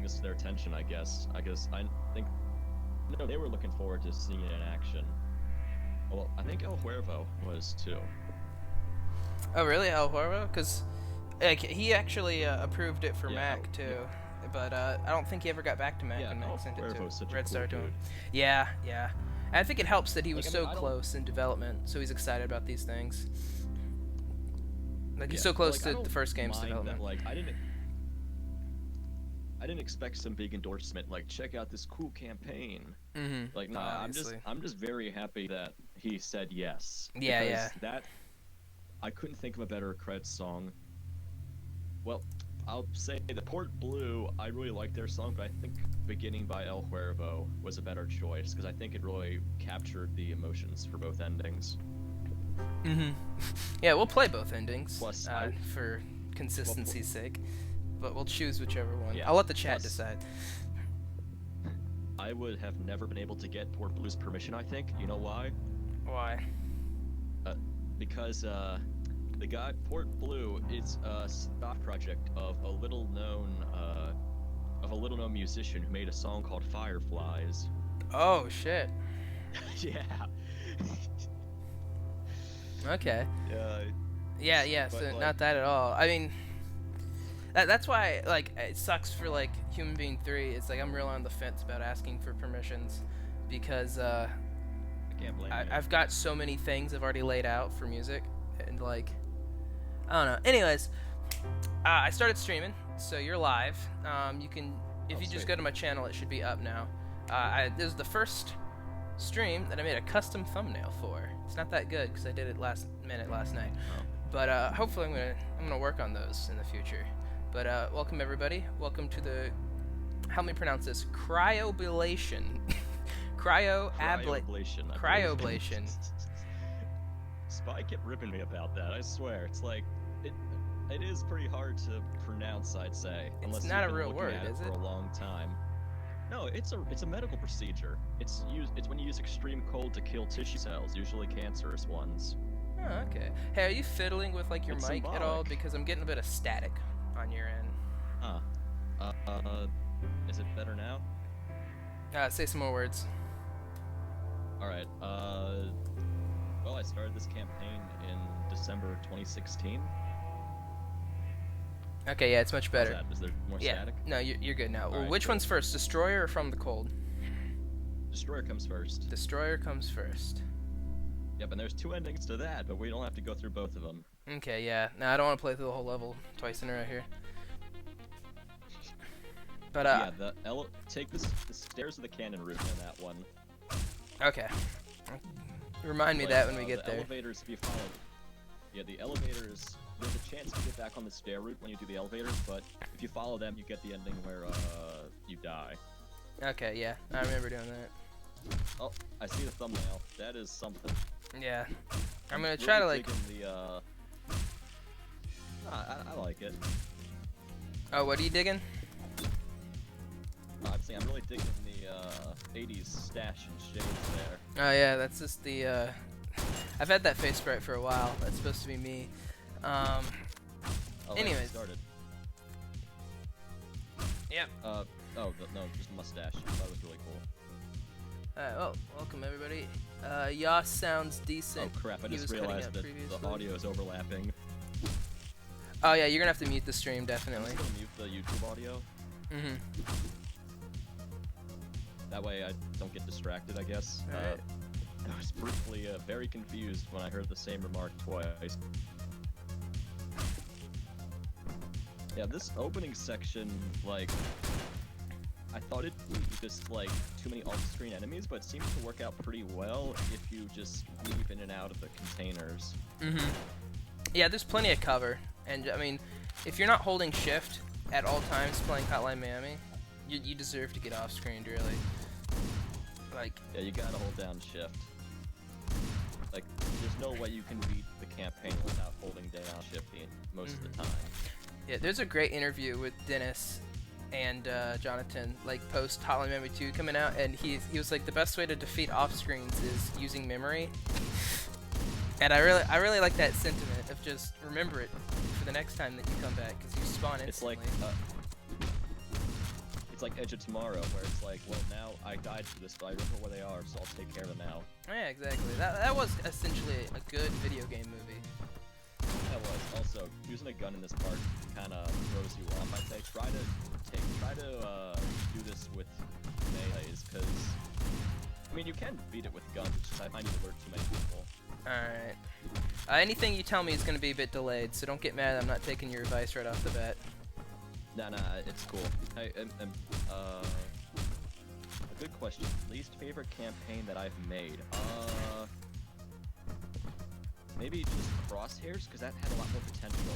this to their attention, I guess. I think no, they were looking forward to seeing it in action. Well, I think El Huervo was too. Oh, really? El Huervo? Because like, he actually approved it for Mac, too. Yeah. But I don't think he ever got back to Mac and Mac sent it to Red Star to him. Yeah, yeah. And I think it helps that he was so close in development, so he's excited about these things. Like, he's so close to the first game's development. That, like, I didn't expect some big endorsement, like, check out this cool campaign. Like, no, I'm just very happy that he said yes. Yeah, yeah. That, I couldn't think of a better credits song. Well, I'll say the Port Blue, I really like their song, but I think Beginning by El Huervo was a better choice, because I think it really captured the emotions for both endings. Yeah, we'll play both endings, plus, for consistency's sake, but we'll choose whichever one. Yeah, I'll let the chat decide. I would have never been able to get Port Blue's permission, I think. You know why? Why? Because, the guy, Port Blue, is a stock project of a little-known musician who made a song called Fireflies. Oh, shit. Yeah. Okay. Yeah, so like, not that at all. I mean, that's why, like, it sucks for, like, Human Being 3. It's like I'm real on the fence about asking for permissions, because, I can't blame you. I've got so many things I've already laid out for music, and, like, I don't know. Anyways, I started streaming, so you're live. You can, if you just go to my channel, it should be up now. This is the first stream that I made a custom thumbnail for. It's not that good because I did it last night. Oh. But hopefully I'm gonna work on those in the future. But welcome everybody. Welcome to the, help me pronounce this, Cryoablation. Cryoablation. Spy kept ripping me about that. I swear, it's like it is pretty hard to pronounce. I'd say, unless it's not a real word, is it? For a long time. No, it's a medical procedure. It's when you use extreme cold to kill tissue cells, usually cancerous ones. Oh, okay. Hey, are you fiddling with like your mic at all? Because I'm getting a bit of static on your end. Is it better now? Say some more words. All right. Well, I started this campaign in December 2016. Okay, yeah, it's much better. Is there more static? No, you're good now. Well, right, which one's first, Destroyer or From the Cold? Destroyer comes first. Destroyer comes first. Yep, and there's two endings to that, but we don't have to go through both of them. Okay, yeah. No, I don't want to play through the whole level twice in a row here. But yeah, take the stairs of the cannon route in that one. Okay. Remind me that when we get there. Elevators, if you follow. Yeah, the elevators. There's a chance to get back on the stair route when you do the elevators, but if you follow them, you get the ending where you die. Okay, yeah, I remember doing that. Oh, I see the thumbnail. That is something. Yeah, I'm gonna try to like. I like it. Oh, what are you digging? I'm really digging the 80s stash and shades there. Oh yeah, that's just the. I've had that face sprite for a while. That's supposed to be me. Anyways. Started. Yep. No, just mustache. That was really cool. Well, welcome everybody. Yoss sounds decent. Oh crap! I just realized that the audio is overlapping. Oh yeah, you're gonna have to mute the stream definitely. I'm just gonna mute the YouTube audio. That way I don't get distracted, I guess. Right. I was briefly very confused when I heard the same remark twice. Yeah, this opening section, like, I thought it'd be just, like, too many off-screen enemies, but it seems to work out pretty well if you just weave in and out of the containers. Yeah, there's plenty of cover, and, I mean, if you're not holding shift at all times playing Hotline Miami, you deserve to get off-screen, really. Like... Yeah, you gotta hold down shift. Like, there's no way you can beat the campaign without holding down shift most of the time. Yeah, there's a great interview with Dennis and Jonathan, like post Hotline Miami 2 coming out, and he was like, the best way to defeat off screens is using memory. And I really like that sentiment of just remember it for the next time that you come back, because you spawn instantly. It's like Edge of Tomorrow, where it's like, well, now I died for this, but I remember where they are, so I'll take care of them now. Yeah, exactly. That was essentially a good video game movie. That was. Also, using a gun in this part kind of throws you off. I'd say try to do this with melees, because I mean you can beat it with guns. It's just I find you alert too many people. Alright. Anything you tell me is going to be a bit delayed, so don't get mad I'm not taking your advice right off the bat. Nah, it's cool. Hey, a good question. Least favorite campaign that I've made? Maybe just Crosshairs, because that had a lot more potential.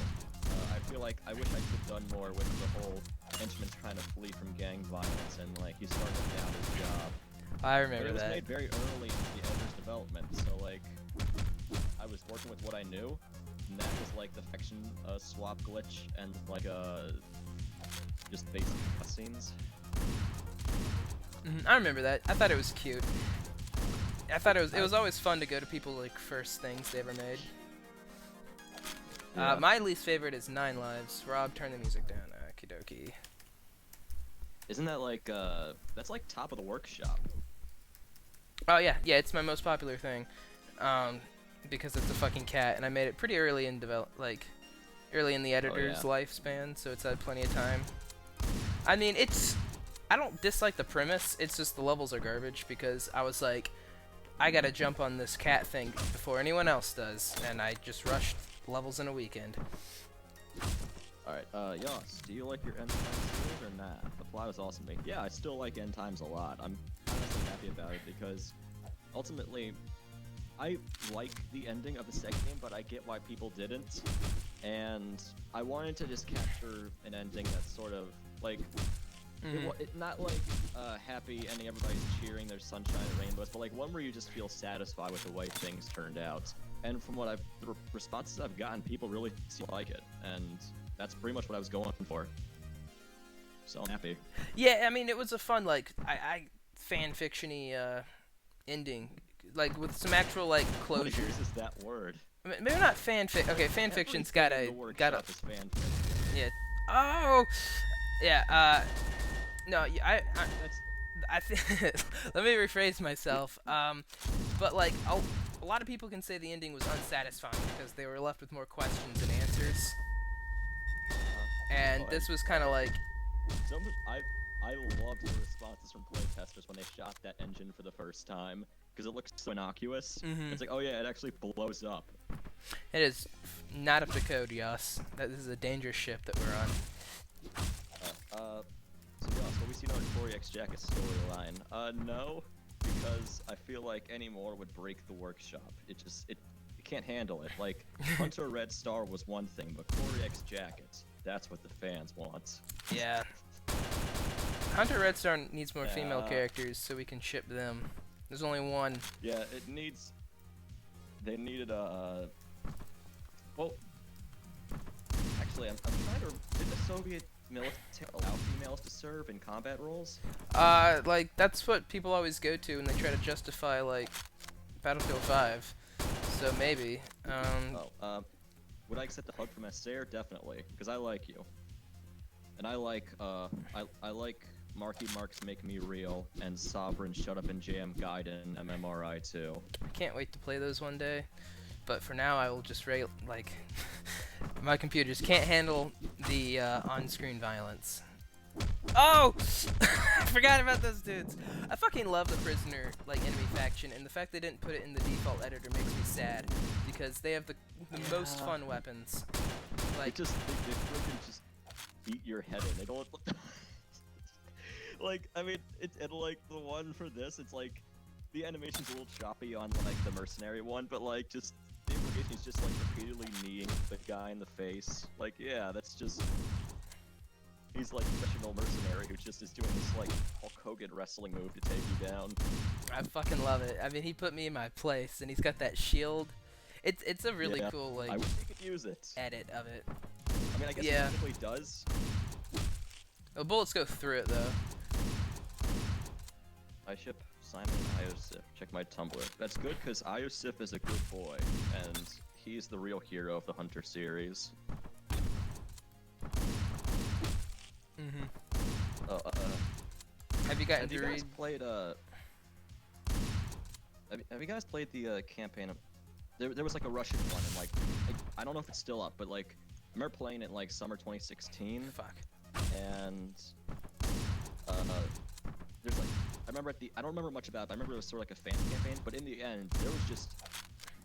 I feel like I wish I could have done more with the whole henchman trying to flee from gang violence, and like he's starting to down his job. I remember but it was that. made very early in the Elder's development, so like I was working with what I knew, and that was like the faction swap glitch and like just basic cutscenes. I remember that. I thought it was cute. I thought it was always fun to go to people like first things they ever made. Yeah. My least favorite is 9 Lives. Rob, turn the music down. Okie dokie. Isn't that like that's like top of the workshop? Oh yeah, it's my most popular thing. Because it's a fucking cat, and I made it pretty early in early in the editor's lifespan, so it's had plenty of time. I mean, I don't dislike the premise, it's just the levels are garbage, because I was like, I gotta jump on this cat thing before anyone else does, and I just rushed levels in a weekend. Alright, Yoss, do you like your end times series or not? The plot is awesome to me. Yeah, I still like end times a lot. I'm honestly happy about it because ultimately I like the ending of the second game, but I get why people didn't. And I wanted to just capture an ending that's sort of like not like happy ending, everybody's cheering, there's sunshine and rainbows, but like one where you just feel satisfied with the way things turned out. And from what the responses I've gotten, people really seem to like it, and that's pretty much what I was going for. So I'm happy. Yeah, I mean, it was a fun, like, I fan-fiction-y ending, like, with some actual, like, closure. What uses that word? Maybe not fanfic. Okay, fanfiction's got a. Is fanfic. Yeah. Oh. Yeah. No. I think. Let me rephrase myself. But like a lot of people can say the ending was unsatisfying because they were left with more questions than answers. And this was kind of like. I loved the responses from playtesters when they shot that engine for the first time because it looks so innocuous. It's like, oh yeah, it actually blows up. It is not up to code, Yoss. This is a dangerous ship that we're on. So Yoss, what we see in our Corey X Jacket storyline? No, because I feel like any more would break the workshop. It can't handle it. Like, Hunter Red Star was one thing, but Corey X Jacket, that's what the fans want. Yeah. Hunter Red Star needs more female characters so we can ship them. There's only one. Yeah, it needs... They needed a... Well... Actually, I'm trying to... Did the Soviet military allow females to serve in combat roles? Like, that's what people always go to when they try to justify, like, Battlefield 5. So maybe. Would I accept a hug from Esther? Definitely, because I like you. And I like, I like Marky Marks Make Me Real and Sovereign Shut Up and Jam Gaiden MMRI too. I can't wait to play those one day. But for now, I will just like, my computers can't handle the on-screen violence. Oh! I forgot about those dudes. I fucking love the prisoner, like, enemy faction, and the fact they didn't put it in the default editor makes me sad, because they have the most fun weapons. Like, they freaking just beat your head in. They don't like, I mean, and like the one for this, it's like the animation's a little choppy on like the mercenary one, but like just the implication is just like repeatedly kneeing the guy in the face. Like, yeah, that's just. He's like a professional mercenary who just is doing this like Hulk Hogan wrestling move to take you down. I fucking love it. I mean, he put me in my place, and he's got that shield. It's a really cool, like, I wish he could use it. Edit of it. I mean, I guess it technically does. Oh, bullets go through it though. I ship Simon Iosif. Check my Tumblr. That's good because Iosif is a good boy, and he's the real hero of the Hunter series. you gotten to you guys read? played have you guys played the campaign of there was like a Russian one and like I don't know if it's still up, but like I remember playing it in like summer 2016. Fuck. And there's like I don't remember much about it, but I remember it was sort of like a fan campaign, but in the end there was just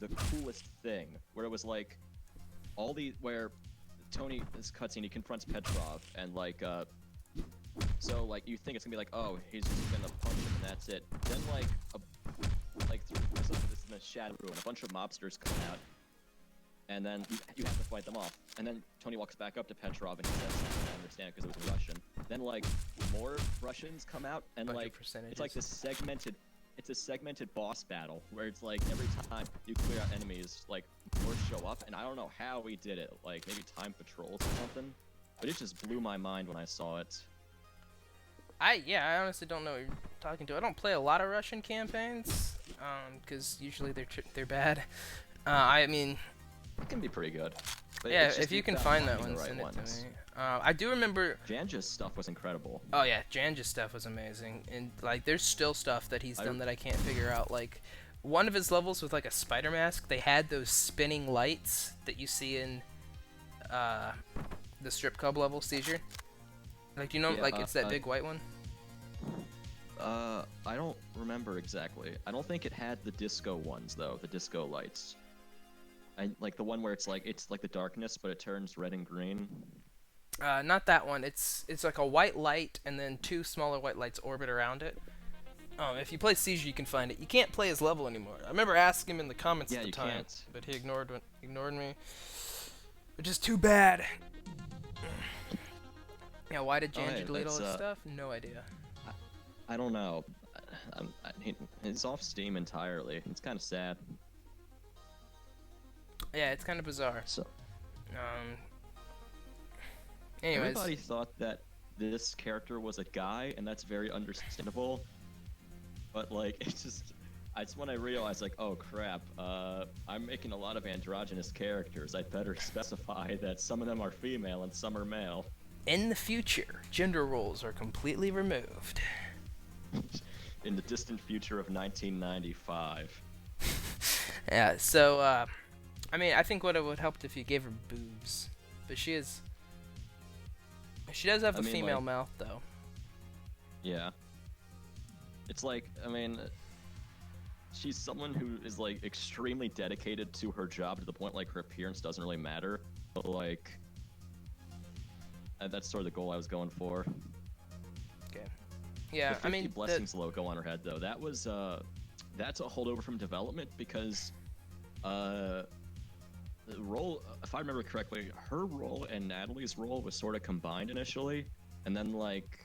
the coolest thing where it was like where Tony, this cutscene, he confronts Petrov and like so like you think it's gonna be like, oh, he's just gonna punch him and that's it. Then like this in a shadow room, a bunch of mobsters come out, and then you have to fight them off. And then Tony walks back up to Petrov and he says, I understand because it was a Russian. Then like more Russians come out and like it's like it's a segmented boss battle where it's like every time you clear out enemies, like more show up, and I don't know how we did it, like maybe time patrols or something, but it just blew my mind when I saw it. I honestly don't know what you're talking to. I don't play a lot of Russian campaigns, because usually they're bad. I mean, it can be pretty good. But yeah, if you can find that one, send it to me. I do remember Janja's stuff was incredible. Oh yeah, Janja's stuff was amazing, and like there's still stuff that he's done that I can't figure out. Like one of his levels with like a spider mask, they had those spinning lights that you see in the strip club level, Seizure. Like, you know, yeah, like it's that big white one. I don't remember exactly. I don't think it had the disco ones though, the disco lights. Like the one where it's like the darkness, but it turns red and green. Not that one. It's like a white light, and then two smaller white lights orbit around it. Oh, if you play Seizure, you can find it. You can't play his level anymore. I remember asking him in the comments at the time, can't. but he ignored me, which is too bad. Yeah, why did Janja delete all his stuff? No idea. I don't know. He's off Steam entirely. It's kind of sad. Yeah, it's kind of bizarre. So, anyways. Everybody thought that this character was a guy, and that's very understandable. But like, it's when I realized, like, oh crap, I'm making a lot of androgynous characters. I'd better specify that some of them are female and some are male. In the future, gender roles are completely removed. In the distant future of 1995. Yeah, so, I mean, I think what it would help if you gave her boobs. But she does have a female like, mouth, though. Yeah. It's like, I mean, she's someone who is, like, extremely dedicated to her job to the point, like, her appearance doesn't really matter. But, like, that's sort of the goal I was going for. Okay. Yeah, the 50 I mean, blessings logo on her head, though, that's a holdover from development because, the role, if I remember correctly, her role and Natalie's role was sort of combined initially, and then, like,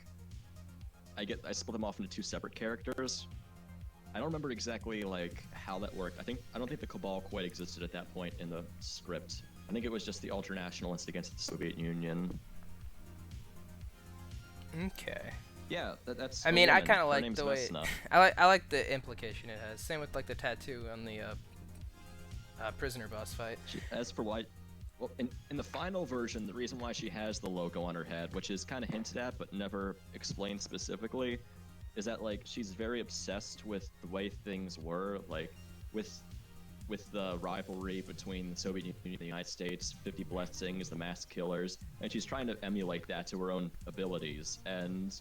I split them off into two separate characters. I don't remember exactly, like, how that worked. I don't think the Cabal quite existed at that point in the script. I think it was just the Ultranationalists against the Soviet Union. Okay. Yeah, that's. I mean, I kind kind of like the way. I like the implication it has. Same with like the tattoo on the prisoner boss fight. As for why, well, in the final version, the reason why she has the logo on her head, which is kind of hinted at but never explained specifically, is that like she's very obsessed with the way things were, like with the rivalry between the Soviet Union and the United States, 50 Blessings, the Mass Killers, and she's trying to emulate that to her own abilities, and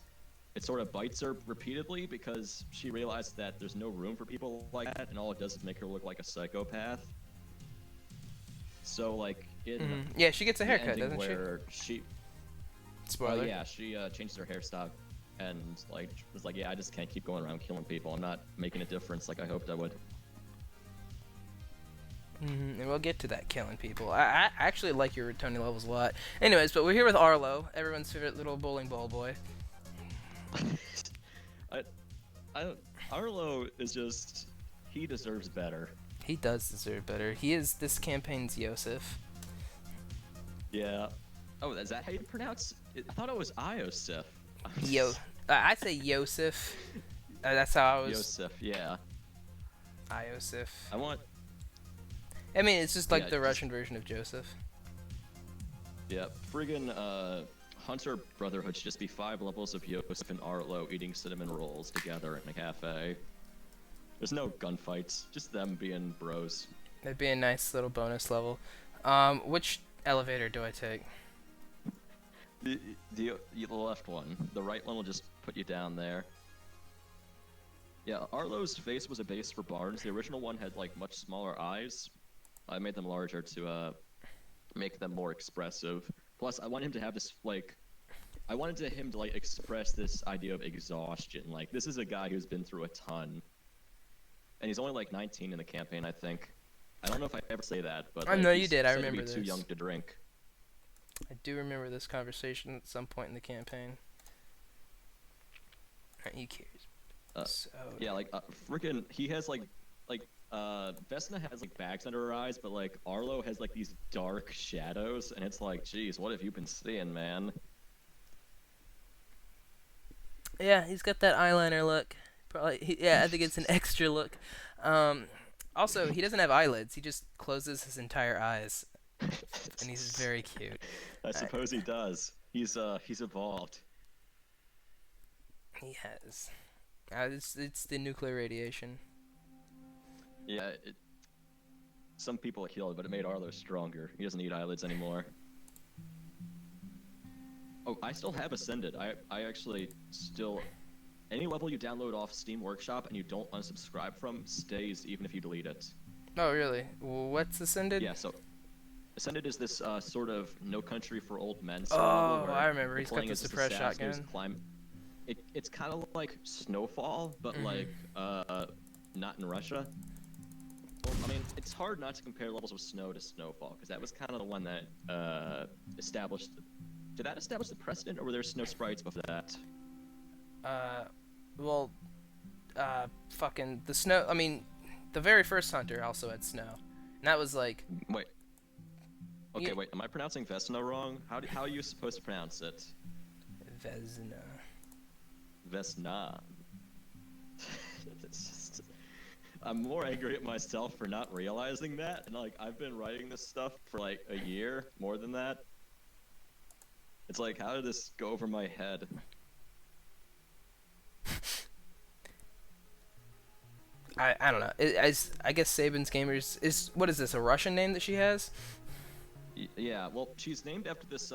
it sort of bites her repeatedly because she realized that there's no room for people like that, and all it does is make her look like a psychopath. So, like, yeah, she gets a haircut, doesn't she? Spoiler. Yeah, she changes her hairstyle, and like was like, yeah, I just can't keep going around killing people. I'm not making a difference like I hoped I would. And we'll get to that killing people. I actually like your Tony levels a lot. Anyways, but we're here with Arlo, everyone's favorite little bowling ball boy. Arlo is just, he deserves better. He does deserve better. He is this campaign's Yosef. Yeah. Oh, is that how you pronounce it? I thought it was Iosif. I say Yosef. That's how I was. Yosef, yeah. Iosif. I mean, it's just like the Russian version of Joseph. Yeah, friggin', Hunter Brotherhood should just be 5 levels of Yosef and Arlo eating cinnamon rolls together in a cafe. There's no gunfights, just them being bros. That'd be a nice little bonus level. Which elevator do I take? The left one. The right one will just put you down there. Yeah, Arlo's face was a base for Barnes. The original one had like much smaller eyes. I made them larger to make them more expressive. Plus, I wanted him to have this like, I wanted him to like express this idea of exhaustion. Like, this is a guy who's been through a ton, and he's only like 19 in the campaign, I think. I don't know if I ever say that, but I like, know you did. I said to be remember this. Too young to drink. I do remember this conversation at some point in the campaign. He cares. Yeah, like freaking, he has like Vesna has like bags under her eyes, but like Arlo has like these dark shadows, and it's like, geez, what have you been seeing, man? Yeah, he's got that eyeliner look. Probably, yeah, I think it's an extra look. Also, he doesn't have eyelids. He just closes his entire eyes, and he's very cute. I suppose he does. He's evolved. He has. It's the nuclear radiation. Yeah, some people healed, but it made Arlo stronger. He doesn't need eyelids anymore. Oh, I still have Ascended. I actually still... Any level you download off Steam Workshop and you don't unsubscribe from stays even if you delete it. Oh, really? What's Ascended? Yeah, so... Ascended is this sort of No Country for Old Men level where I remember. He's got the suppressed shotgun. It's kind of like Snowfall, but like not in Russia. Well, I mean, it's hard not to compare levels of Snow to Snowfall, because that was kind of the one that established... Did that establish the precedent, or were there snow sprites before that? Well, fucking the snow... I mean, the very first Hunter also had snow. And that was like... Wait. Okay, wait, am I pronouncing Vesna wrong? How are you supposed to pronounce it? Vesna. Vesna. It's just... I'm more angry at myself for not realizing that, and like, I've been writing this stuff for like a year, more than that. It's like, how did this go over my head? I don't know. I guess Sabin's Gamers is... What is this, a Russian name that she has? Yeah, well, she's named after this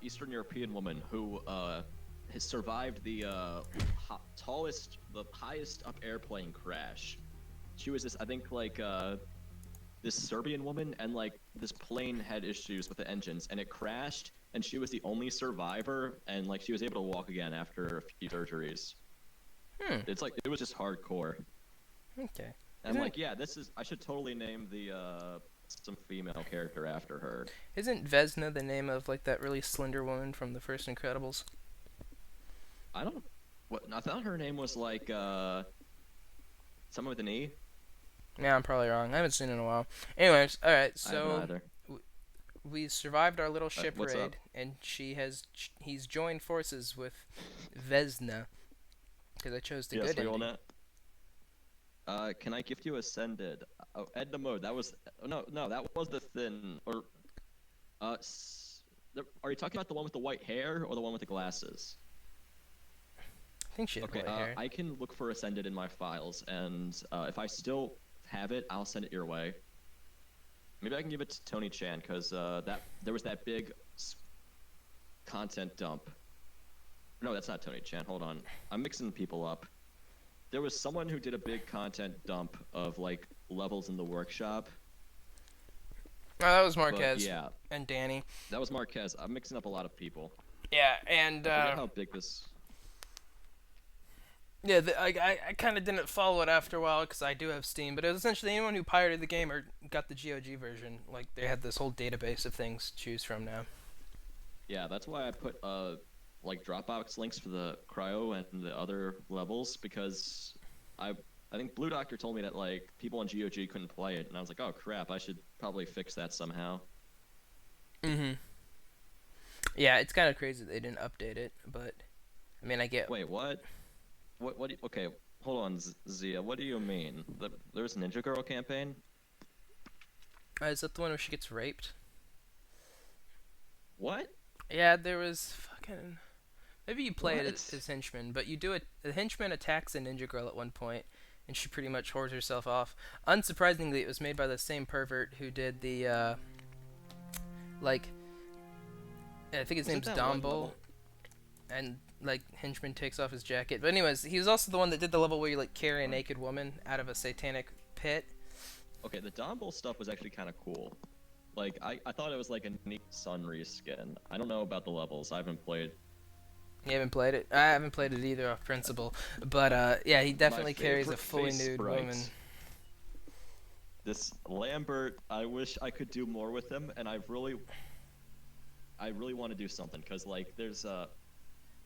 Eastern European woman who has survived the highest up airplane crash. She was this, I think, like this Serbian woman, and like this plane had issues with the engines, and it crashed, and she was the only survivor, and like she was able to walk again after a few surgeries. It's like, it was just hardcore. Okay. And like, yeah, I should totally name the some female character after her. Isn't Vesna the name of like that really slender woman from the first Incredibles? I thought her name was like someone with an E. Yeah, I'm probably wrong. I haven't seen it in a while. Anyways, all right. So we survived our little ship raid, and he's joined forces with Vesna because I chose the good ending. Can I gift you Ascended? Oh, Edna mode. That was that was the thin or are you talking about the one with the white hair or the one with the glasses? I think she had white hair. I can look for Ascended in my files, and if I still have it, I'll send it your way. Maybe I can give it to Tony Chan, because there was that big content dump. No, that's not Tony Chan. Hold on, I'm mixing people up. There was someone who did a big content dump of like levels in the workshop. Oh, that was Marquez. But, yeah. And Danny. That was Marquez. I'm mixing up a lot of people. Yeah, and I forget how big this. Yeah, I kind of didn't follow it after a while because I do have Steam, but it was essentially anyone who pirated the game or got the GOG version, like they had this whole database of things to choose from now. Yeah, that's why I put like Dropbox links for the Cryo and the other levels, because I think Blue Doctor told me that like people on GOG couldn't play it, and I was like, oh crap, I should probably fix that somehow. Yeah, it's kind of crazy they didn't update it, but I mean, I get. Wait, what? What? Okay, hold on, Zia. What do you mean? There's a Ninja Girl campaign? Is that the one where she gets raped? What? Yeah, there was fucking. Maybe you play it What? as henchman, but you do it. The henchman attacks a ninja girl at one point, and she pretty much whores herself off. Unsurprisingly, it was made by the same pervert who did the like. I think his Was it name's that one Dombo, level? and like henchman takes off his jacket. But anyways, he was also the one that did the level where you like carry a naked woman out of a satanic pit. Okay, the Domble stuff was actually kind of cool. Like, I thought it was like a neat sun reskin. I don't know about the levels. I haven't played. You haven't played it? I haven't played it either off principle. But yeah, he definitely carries a fully face nude sprite. woman. This Lambert, I wish I could do more with him, and I really want to do something, because like there's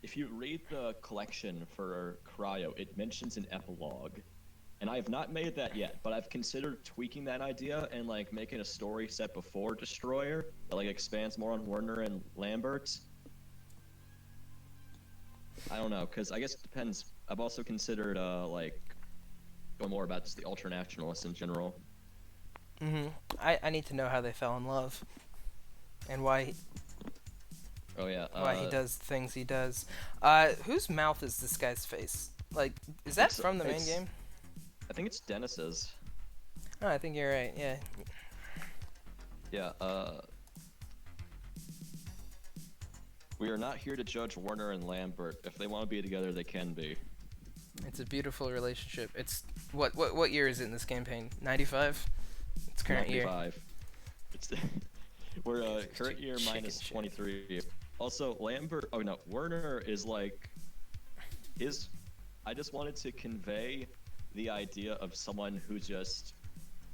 if you read the collection for Cryo, it mentions an epilogue. And I have not made that yet, but I've considered tweaking that idea and like making a story set before Destroyer that like expands more on Werner and Lambert. I don't know, because I guess it depends. I've also considered like going more about just the ultranationalists in general. I need to know how they fell in love, and why Oh yeah. why he does things he does. Whose mouth is this guy's face? Like, is that from the main game? I think it's Dennis's. Oh, I think you're right. Yeah. Yeah. We are not here to judge Werner and Lambert. If they want to be together, they can be. It's a beautiful relationship. It's what year is it in this campaign? 95. It's current 95. Year. It's we're current year minus shit. 23. Also, Lambert. Oh no, Werner is like his. I just wanted to convey the idea of someone who just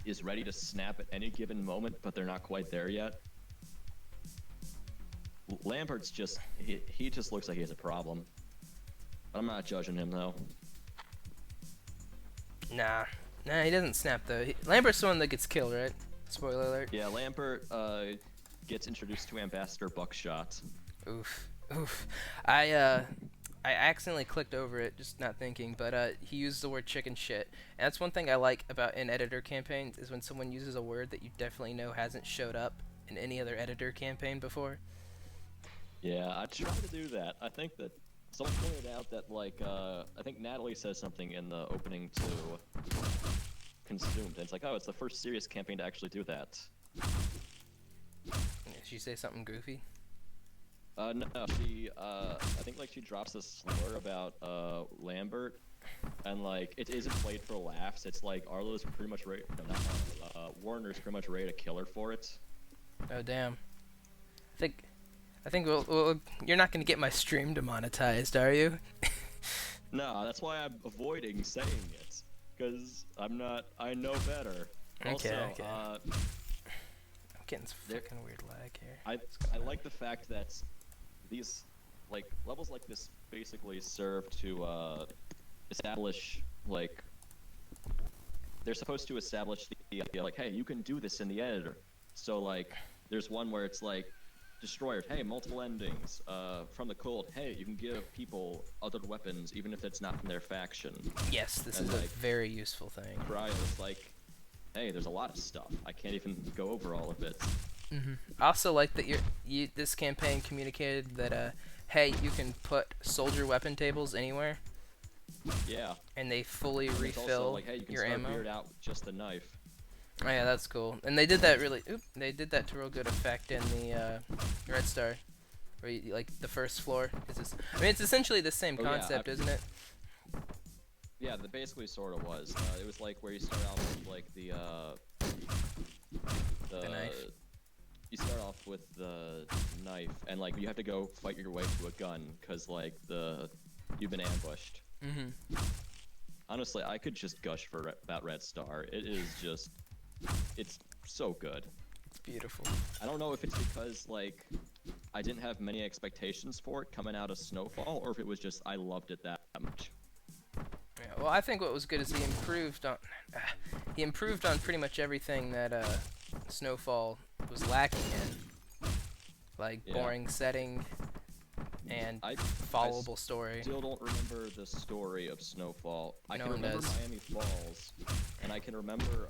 is ready to snap at any given moment, but they're not quite there yet. Lambert's just he just looks like he has a problem. I'm not judging him though. Nah, he doesn't snap though. Lambert's the one that gets killed, right? Spoiler alert. Yeah, Lambert gets introduced to Ambassador Buckshot. Oof. I accidentally clicked over it, just not thinking, but he used the word chicken shit. And that's one thing I like about in editor campaigns, is when someone uses a word that you definitely know hasn't showed up in any other editor campaign before. Yeah, I try to do that. I think that someone pointed out that, like, I think Natalie says something in the opening to Consumed, and it's like, oh, it's the first serious campaign to actually do that. Did she say something goofy? No, she, I think, like, she drops a slur about, Lambert, and, like, it isn't played for laughs. It's like, Arlo's pretty much ready, no, not Arlo, Warner's pretty much ready to kill her for it. Oh, damn. I think you're not gonna get my stream demonetized, are you? No, that's why I'm avoiding saying it, because I know better. Okay. Also, I'm getting some fucking weird lag here. I like the fact that these like levels like this basically serve to establish, like, they're supposed to establish the idea, like, hey, you can do this in the editor. So like there's one where it's like Destroyer, hey, multiple endings. From the Cold, hey, you can give people other weapons even if it's not from their faction. Yes, this And, is like, a very useful thing. Cryo is like, hey, there's a lot of stuff. I can't even go over all of it. I also like that this campaign communicated that hey, you can put soldier weapon tables anywhere. Yeah. And they fully And it's refill also like, hey, you can your start ammo. Beard out with just a knife. Oh yeah, that's cool. And they did that they did that to real good effect in the Red Star, where you, like the first floor is just. I mean, it's essentially the same concept, isn't it? Yeah, that basically sort of was. It was like where you start off with like the knife. You start off with the knife, and like you have to go fight your way to a gun because like you've been ambushed. Honestly, I could just gush about Red Star. It is just, it's so good. It's beautiful. I don't know if it's because like I didn't have many expectations for it coming out of Snowfall, or if it was just I loved it that much. Yeah, well, I think what was good is he improved on pretty much everything that Snowfall was lacking in, like boring setting and followable story. I still don't remember the story of Snowfall. I No can one remember does. Miami Falls, and I can remember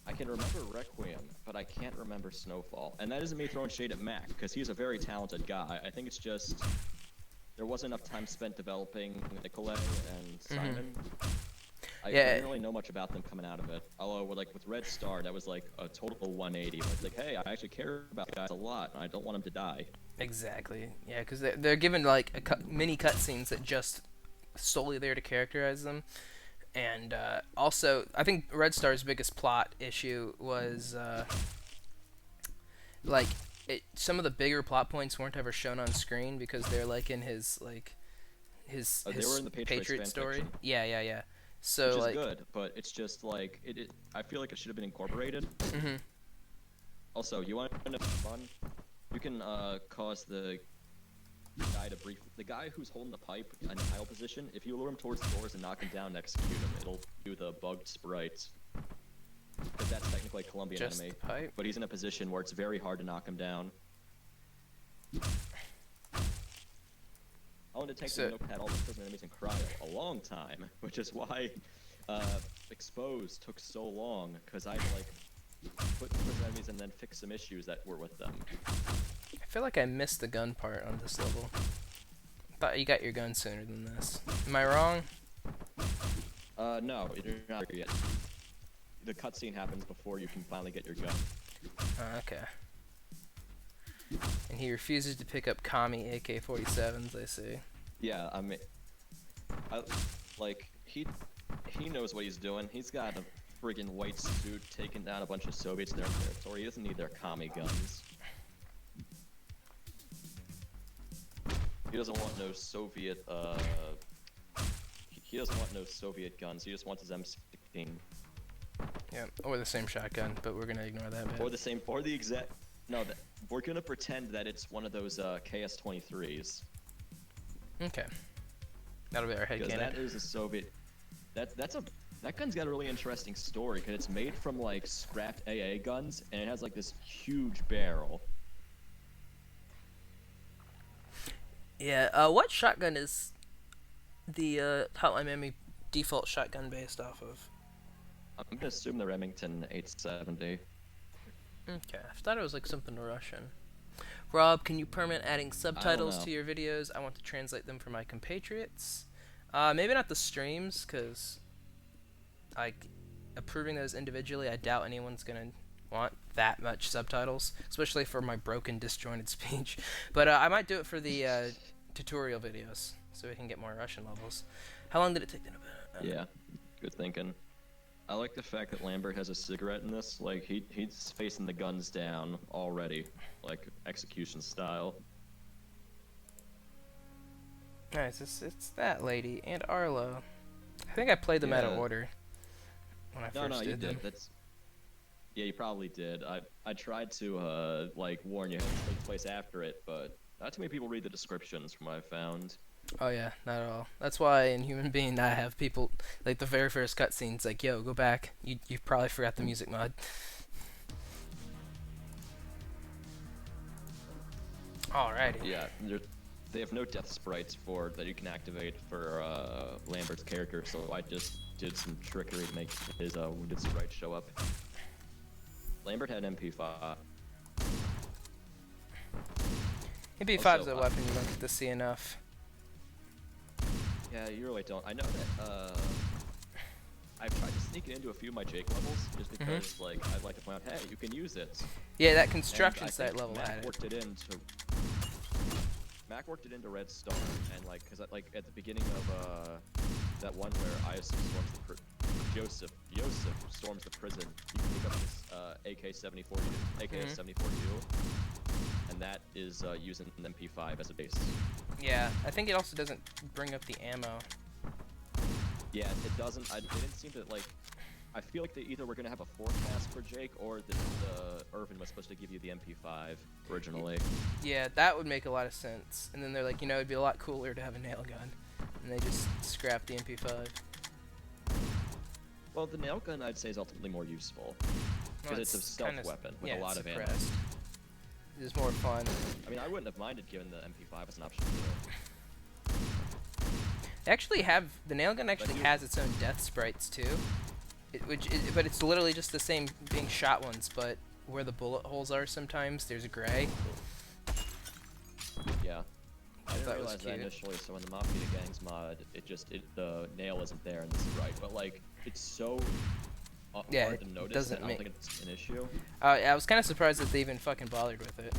I can remember Requiem, but I can't remember Snowfall. And that isn't me throwing shade at Mac, because he's a very talented guy. I think it's just there wasn't enough time spent developing Nicolay and Simon. I didn't really know much about them coming out of it. Although, with Red Star, that was like a total 180. It's like, hey, I actually care about guys a lot, and I don't want them to die. Exactly. Yeah, because they're given like mini cutscenes that just solely there to characterize them. And also, I think Red Star's biggest plot issue was some of the bigger plot points weren't ever shown on screen because they're like in his they were in the Patriot story. Fiction. Yeah. So which is good, but it's just like I feel like it should have been incorporated. Also, you want to know fun? You can cause the guy to the guy who's holding the pipe in idle position. If you lure him towards the doors and knock him down and execute him, it'll do the bugged sprites. Because that's technically a Colombian enemy. But he's in a position where it's very hard to knock him down. I wanted to take the notepad all the prison enemies in Cryo a long time, which is why Exposed took so long, because I put prison enemies and then fix some issues that were with them. I feel like I missed the gun part on this level. Thought you got your gun sooner than this. Am I wrong? No, you're not there yet. The cutscene happens before you can finally get your gun. Okay. And he refuses to pick up Kami AK-47s, I see. Yeah, I mean, he knows what he's doing. He's got a friggin' white suit taking down a bunch of Soviets in their territory. He doesn't need their Kami guns. He doesn't want no Soviet, he doesn't want no Soviet guns. He just wants his M16. Yeah, or the same shotgun, but we're gonna ignore that bit. Or the exact... No, we're gonna pretend that it's one of those KS-23s. Okay. That'll be our headcanon. Because that is a Soviet... That gun's got a really interesting story, because it's made from, scrapped AA guns, and it has, this huge barrel. Yeah, what shotgun is the Hotline Miami default shotgun based off of? I'm gonna assume the Remington 870. Okay, I thought it was something Russian. Rob, can you permit adding subtitles to your videos? I want to translate them for my compatriots. Maybe not the streams, because approving those individually, I doubt anyone's gonna want that much subtitles, especially for my broken, disjointed speech. But I might do it for the tutorial videos, so we can get more Russian levels. How long did it take to Yeah, good thinking. I like the fact that Lambert has a cigarette in this. He's facing the guns down already, execution style. Nice, it's that lady and Arlo. I think I played them out of order when I first did them. Yeah, you probably did. I tried to warn you how to take place after it, but not too many people read the descriptions from what I found. Oh yeah, not at all. That's why in Human Being I have people the very first cutscenes yo, go back. You probably forgot the music mod. Alrighty. Yeah, they have no death sprites that you can activate for Lambert's character, so I just did some trickery to make his wounded sprite show up. Lambert had MP5. MP5's a weapon you don't get to see enough. Yeah, you really don't. I know that, I've tried to sneak it into a few of my Jake levels, just because, I'd like to point out, hey, you can use it. Yeah, that construction site level had it. Mac worked it into Red Star, and, because, at the beginning of, that one where Joseph storms the prison, you can pick up this, AK-74U, and that is, using an MP5 as a base. Yeah, I think it also doesn't bring up the ammo. Yeah, it doesn't. It didn't seem to, I feel like they either were going to have a forecast for Jake, or the Irvin was supposed to give you the MP5 originally. Yeah, that would make a lot of sense. And then they're like, it'd be a lot cooler to have a nail gun. And they just scrapped the MP5. Well, the nail gun, I'd say, is ultimately more useful. Because it's a stealth weapon with a lot of ammo. It's more fun. I mean, I wouldn't have minded giving the MP5 as an option too. They actually have the nail gun. Actually has its own death sprites too. But it's literally just the same being shot ones, but where the bullet holes are sometimes there's gray. Yeah. I didn't That was realize that cute. initially, so in the Mafia Gangs mod, the nail isn't there in this right, but like, it's so Yeah, hard it to notice doesn't that I don't make- think it's an issue. I was kind of surprised that they even fucking bothered with it.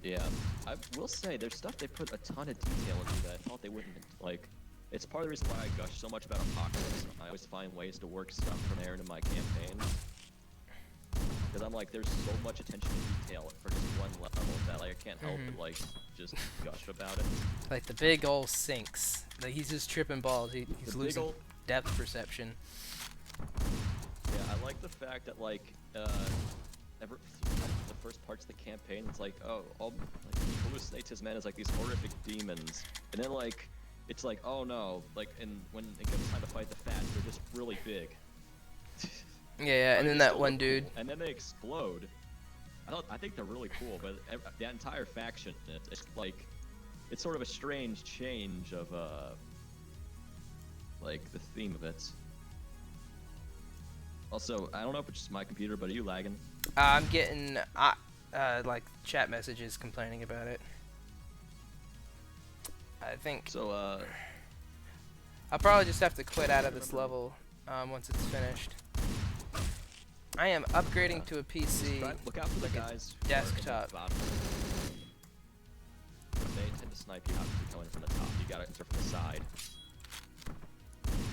Yeah, I will say there's stuff they put a ton of detail into that I thought they wouldn't. Like, it's part of the reason why I gush so much about Apocalypse. I always find ways to work stuff from there into my campaigns. Because I'm like, there's so much attention to detail for just one level that like I can't help but like just gush about it. Like the big old sinks. Like he's just tripping balls. He's The big losing ol'- depth perception. Yeah, I like the fact that like the first parts of the campaign, it's like, oh, all like he hallucinates his men as like these horrific demons, and then like it's like, oh no, like, and when it gets time to fight the Fats, they're just really big. Yeah, and then that one dude. Cool. And then they explode. I think they're really cool, but that entire faction, it's like, it's sort of a strange change of like the theme of it. Also, I don't know if it's just my computer, but are you lagging? I'm getting like chat messages complaining about it. I think So I'll probably just have to quit out of this level once it's finished. I am upgrading to a PC. Look out for the like a guys who are in the desktop. bottom. They tend to snipe you out if you're coming from the top. You gotta enter from the side.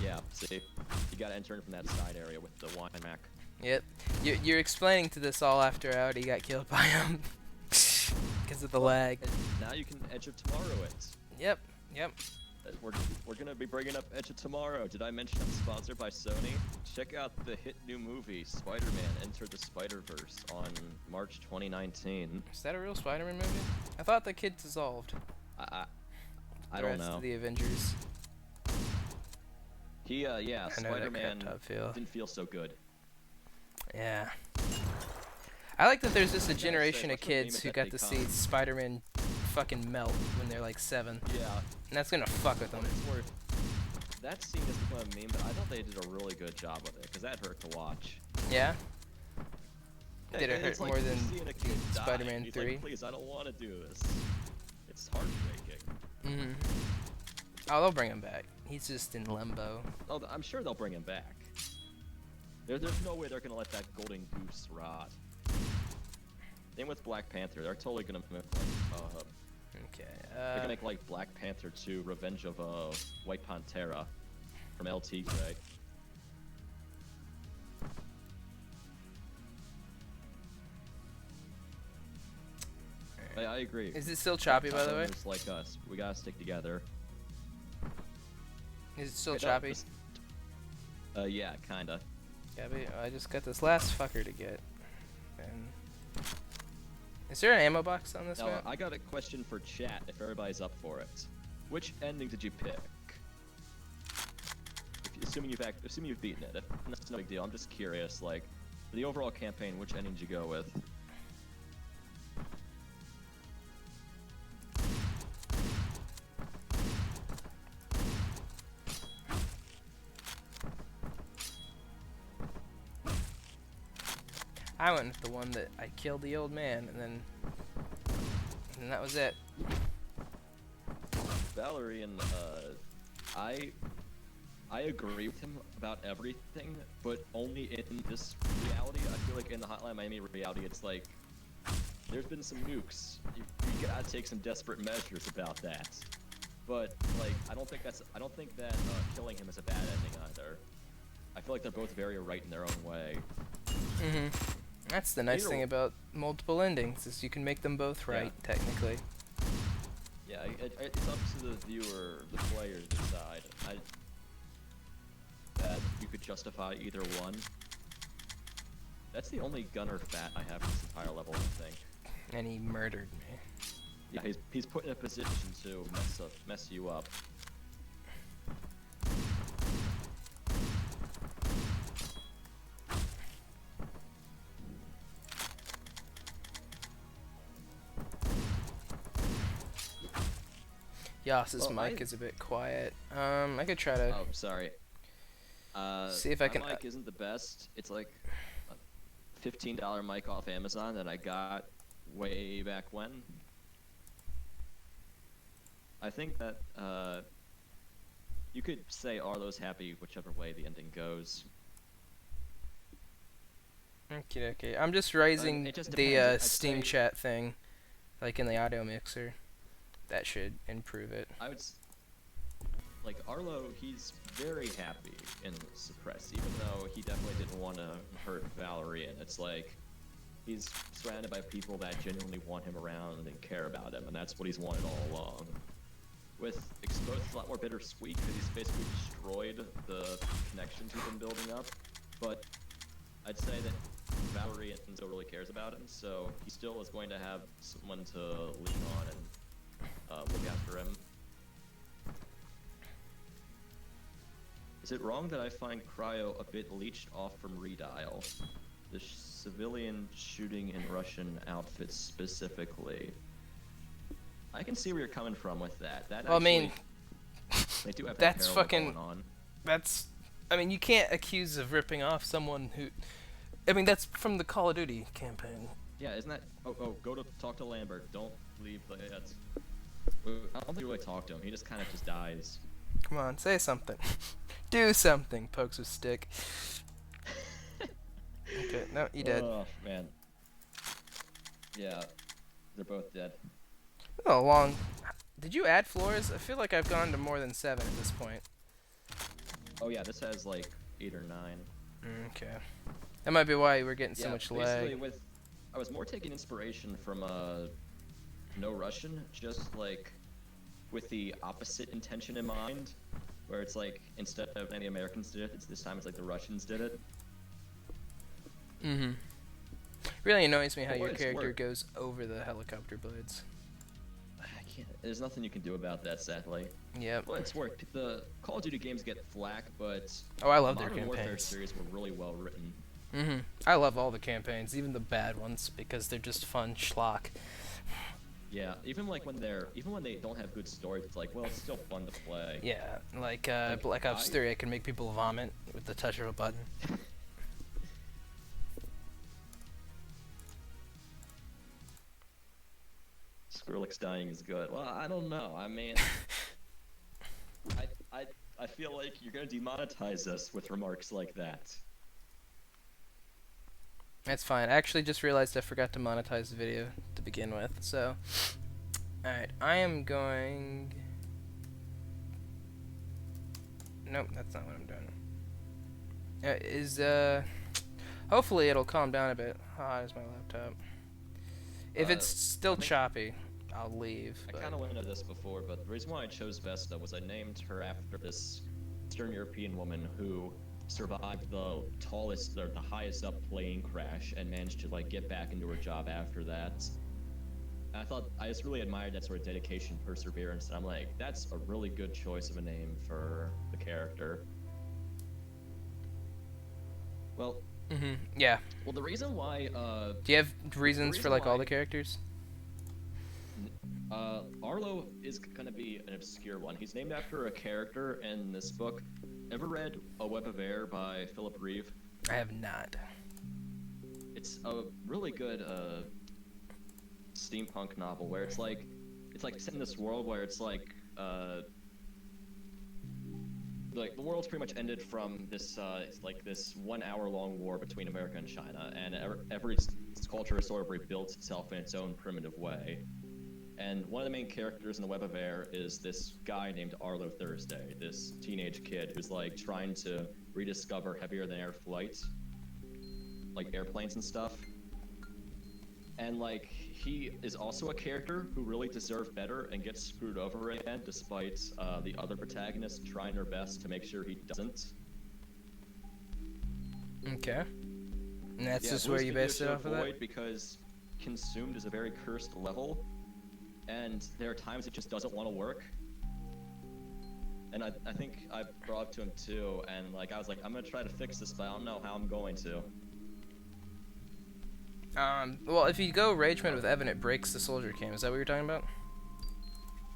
Yeah, see? You gotta enter in from that side area with the wine Mac. Yep. You're explaining to this all after I already got killed by him. Because of the lag. And now you can enter tomorrow it. Yep. Yep. We're gonna be bringing up Edge of Tomorrow. Did I mention I'm sponsored by Sony? Check out the hit new movie Spider-Man: Enter the Spider-Verse on March 2019. Is that a real Spider-Man movie? I thought the kid dissolved. I The don't rest know. of the Avengers. He yeah, I know that Spider-Man crap top feel. didn't feel so good. Yeah. I like that there's just a I gotta say, generation of what's the name kids of who that got to see become? Spider-Man fucking melt when they're like 7. Yeah, And that's gonna fuck with them. what it's worth. That scene has become a meme, but I thought they did a really good job with it, because that hurt to watch. Yeah? Did it And it's hurt like more you're than seeing a kid die, Spider-Man and he's 3? Like, please, I don't want to do this. It's heartbreaking. Mm-hmm. Oh, they'll bring him back. He's just in limbo. Oh, I'm sure they'll bring him back. There's no way they're gonna let that golden goose rot. Same with Black Panther. They're totally gonna make like, Okay. they're gonna make like Black Panther 2: Revenge of White Pantera from LT, right? I agree. Is it still choppy, by the way? Just like us, we gotta stick together. Is it still Hey, no, choppy? just- yeah, kinda. Choppy? Oh, I just got this last fucker to get. And is there an ammo box on this Now, map? I got a question for chat if everybody's up for it. Which ending did you pick? Assuming you've beaten it. If that's no big deal. I'm just curious, like, for the overall campaign, which ending did you go with? I went with the one that I killed the old man, and that was it. Valerie and I agree with him about everything, but only in this reality. I feel like in the Hotline Miami reality, it's like there's been some nukes. You gotta take some desperate measures about that. But like, I don't think that killing him is a bad ending either. I feel like they're both very right in their own way. Mm-hmm. That's the nice Either thing way. about multiple endings, is you can make them both right, technically. Yeah, it's up to the viewer, the player to decide. That you could justify either one. That's the only gunner fat I have in this entire level, I think. And he murdered me. Yeah, he's put in a position to mess you up. Yoss's Well, mic is a bit quiet. I could try to. Oh, sorry. See if I can. My mic isn't the best. It's like a $15 mic off Amazon that I got way back when. I think that you could say Arlo's happy whichever way the ending goes. Okay. I'm just raising the Steam chat thing, like in the audio mixer. That should improve it. I would like Arlo. He's very happy in Suppress, even though he definitely didn't want to hurt Valerie. And it's like he's surrounded by people that genuinely want him around and care about him, and that's what he's wanted all along. With Exposed, it's a lot more bittersweet because he's basically destroyed the connections he's been building up. But I'd say that Valerie still really cares about him, so he still is going to have someone to lean on and look after him. Is it wrong that I find Cryo a bit leached off from Redial? The civilian shooting in Russian outfits specifically. I can see where you're coming from with that. Well, I mean, they do have that's that fucking. Going on. I mean, you can't accuse of ripping off someone who. I mean, that's from the Call of Duty campaign. Yeah, isn't that? Oh, go to talk to Lambert. Don't leave the. That's. I don't think you really talk to him. He just kind of just dies. Come on, say something. Do something. Pokes with stick. Okay, no, you dead. Oh man. Yeah, they're both dead. Oh, long. Did you add floors? I feel like I've gone to more than 7 at this point. Oh yeah, this has like 8 or 9. Okay. That might be why we're getting so much lag. I was more taking inspiration from No Russian, just like with the opposite intention in mind, where it's like instead of any Americans did it, this time it's like the Russians did it. Mm-hmm. Really annoys me how your character goes over the helicopter blades. There's nothing you can do about that, sadly. Yep. Well, it's worked. The Call of Duty games get flack, but I love their Modern Warfare campaigns. series were really well written. Mm-hmm. I love all the campaigns, even the bad ones, because they're just fun schlock. Yeah, even when they don't have good stories, it's like, well, it's still fun to play. Yeah, like Black Ops 3, I can make people vomit with the touch of a button. Skrillex dying is good. Well, I don't know. I mean, I feel like you're gonna demonetize us with remarks like that. That's fine. I actually just realized I forgot to monetize the video to begin with. So, alright, I am going. Nope, that's not what I'm doing. Hopefully it'll calm down a bit. How hot is my laptop? If it's still choppy, I'll leave. I kind of went into this before, but the reason why I chose Vesta was I named her after this Eastern European woman who survived the highest up plane crash and managed to like get back into her job after that. And I just really admired that sort of dedication, perseverance, and I'm like, that's a really good choice of a name for the character. Well. Mm-hmm. Yeah. Well, the reason why. Do you have reasons for like all the characters? Arlo is gonna be an obscure one. He's named after a character in this book. Ever read A Web of Air by Philip Reeve? I have not. It's a really good steampunk novel where it's like set in this world where it's like the world's pretty much ended from this this 1 hour long war between America and China, and every culture has sort of rebuilt itself in its own primitive way. And one of the main characters in The Web of Air is this guy named Arlo Thursday, this teenage kid who's like trying to rediscover heavier than air flight, like airplanes and stuff. And like he is also a character who really deserved better and gets screwed over again, despite the other protagonist trying her best to make sure he doesn't. Okay. And that's just where you base it off of that? Because Consumed is a very cursed level, and there are times it just doesn't want to work. And I think I brought it to him too, and like I was like, I'm gonna try to fix this, but I don't know how I'm going to. Well, if you go Rage Mode with Evan, it breaks the soldier cam. Is that what you're talking about?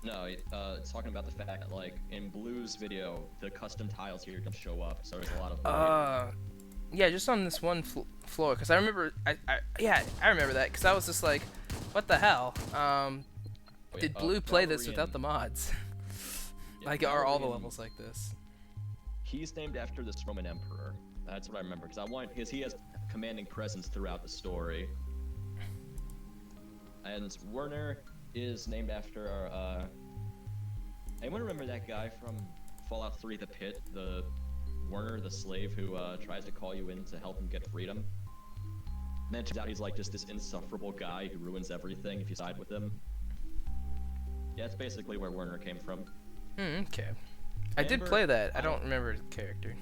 No, it's talking about the fact that, like, in Blue's video, the custom tiles here don't show up, so there's a lot of void. Yeah, just on this one floor, because I remember, yeah, I remember that, because I was just like, what the hell? Did Blue play this without the mods? Yeah, like, are all the levels like this? He's named after this Roman emperor. That's what I remember, because he has commanding presence throughout the story. And Werner is named after anyone remember that guy from Fallout 3, The Pit, the Werner, the slave who tries to call you in to help him get freedom? And then it turns out he's like just this insufferable guy who ruins everything if you side with him. Yeah, that's basically where Werner came from. Okay. I did play that. I don't remember the character.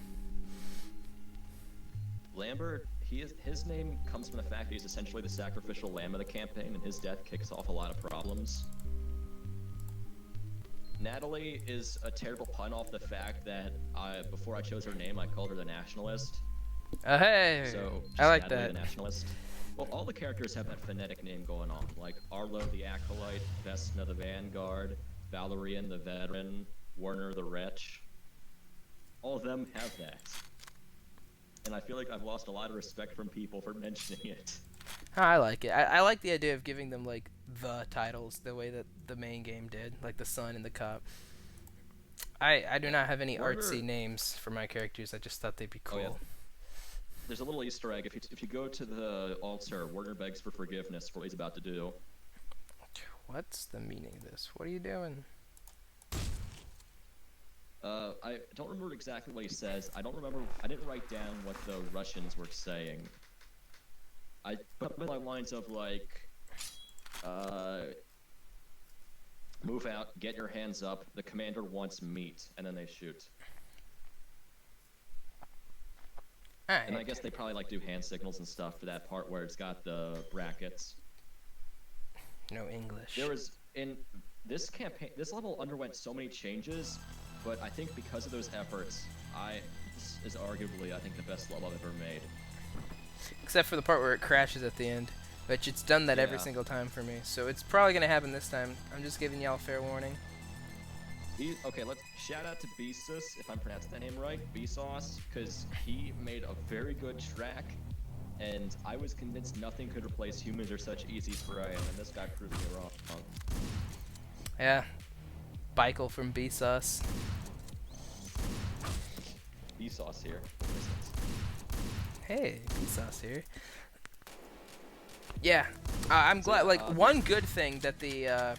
Lambert, his name comes from the fact that he's essentially the sacrificial lamb of the campaign, and his death kicks off a lot of problems. Natalie is a terrible pun off the fact that before I chose her name, I called her the Nationalist. Hey, so I like Natalie, that. The Nationalist. Well, all the characters have that phonetic name going on, like Arlo the Acolyte, Vesna the Vanguard, Valerian the Veteran, Werner the Wretch. All of them have that. And I feel like I've lost a lot of respect from people for mentioning it. I like it. I like the idea of giving them, like, the titles, the way that the main game did, like the sun and the cop. I do not have any artsy names for my characters. I just thought they'd be cool. Oh, yeah. There's a little Easter egg. If you go to the altar, Werner begs for forgiveness for what he's about to do. What's the meaning of this? What are you doing? I don't remember exactly what he says. I didn't write down what the Russians were saying. I put my lines of like, move out, get your hands up, the commander wants meat, and then they shoot. Alright. And I guess they probably like do hand signals and stuff for that part where it's got the brackets. No English. There was, in this campaign, this level underwent so many changes, but I think because of those efforts, this is arguably, I think, the best level I've ever made. Except for the part where it crashes at the end, which it's done that every single time for me. So it's probably going to happen this time. I'm just giving y'all a fair warning. Okay, let's shout out to Besus, if I'm pronouncing that name right, Besos, because he made a very good track, and I was convinced nothing could replace humans or such easy prey, and this guy proved me wrong. Yeah. Bikel from Besos. Besos here. Hey, Besos here. Yeah. I'm glad, like, one good thing that the,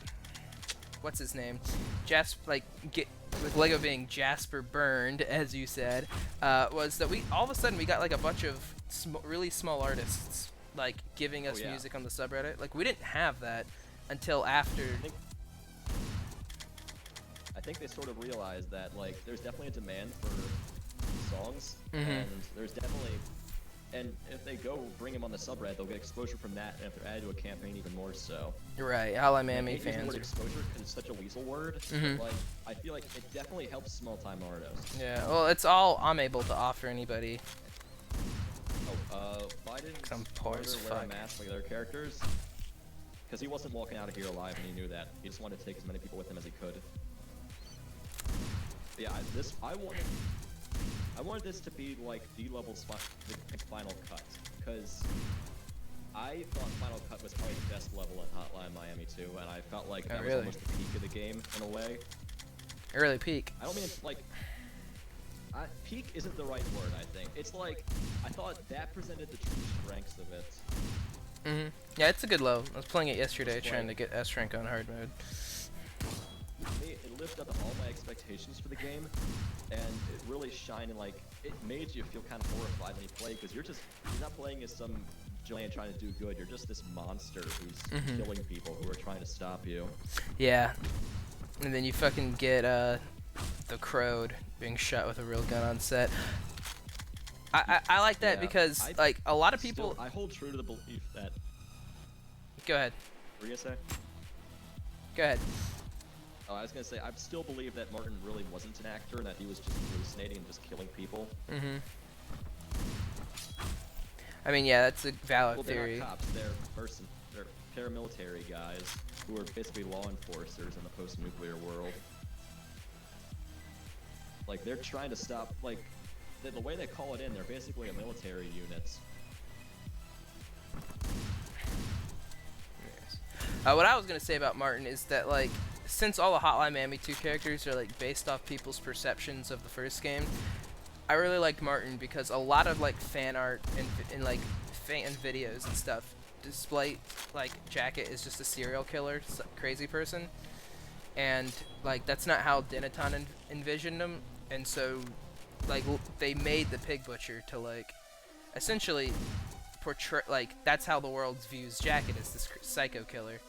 what's his name? With Lego being Jasper burned, as you said, was that all of a sudden we got like a bunch of really small artists like giving us music on the subreddit. Like we didn't have that until after. I think they sort of realized that like there's definitely a demand for songs, and there's definitely. And if they go bring him on the subreddit, they'll get exposure from that, and if they're added to a campaign, even more so. Right, a la Mammy fans. I hate the word exposure because it's such a weasel word, but like, I feel like it definitely helps small-time artists. Yeah, well, it's all I'm able to offer anybody. Biden's I'm poor as wear a fuck. mask like other characters, because he wasn't walking out of here alive, and he knew that. He just wanted to take as many people with him as he could. But yeah, I wanted this to be like D-level's Final Cut, because I thought Final Cut was probably the best level in Hotline Miami 2, and I felt like that was almost the peak of the game in a way. Early peak. I don't mean like peak isn't the right word. I think it's like I thought that presented the true strengths of it. Yeah, it's a good level. I was playing it yesterday, trying to get S rank on hard mode. It lived up to all my expectations for the game, and it really shined, and like it made you feel kind of horrified when you play, because you're not playing as some giant trying to do good. You're just this monster who's killing people who are trying to stop you. Yeah, and then you fucking get the Crowed being shot with a real gun on set. I like that because like a lot of people. I hold true to the belief that. Go ahead. What were you gonna say? Go ahead. Oh, I was gonna say I still believe that Martin really wasn't an actor and that he was just hallucinating and just killing people. I mean, yeah, that's a valid they're theory. not cops. They're paramilitary guys who are basically law enforcers in the post-nuclear world. Like, they're trying to stop, like, the way they call it in, they're basically a military unit. Yes. What I was gonna say about Martin is that, like, since all the Hotline Miami 2 characters are, like, based off people's perceptions of the first game, I really liked Martin because a lot of, like, fan art and like, fan videos and stuff display, like, Jacket is just a serial killer, crazy person. And, like, that's not how Denaton envisioned him. And so, like, they made the Pig Butcher to, like, essentially portray, like, that's how the world views Jacket as this psycho killer.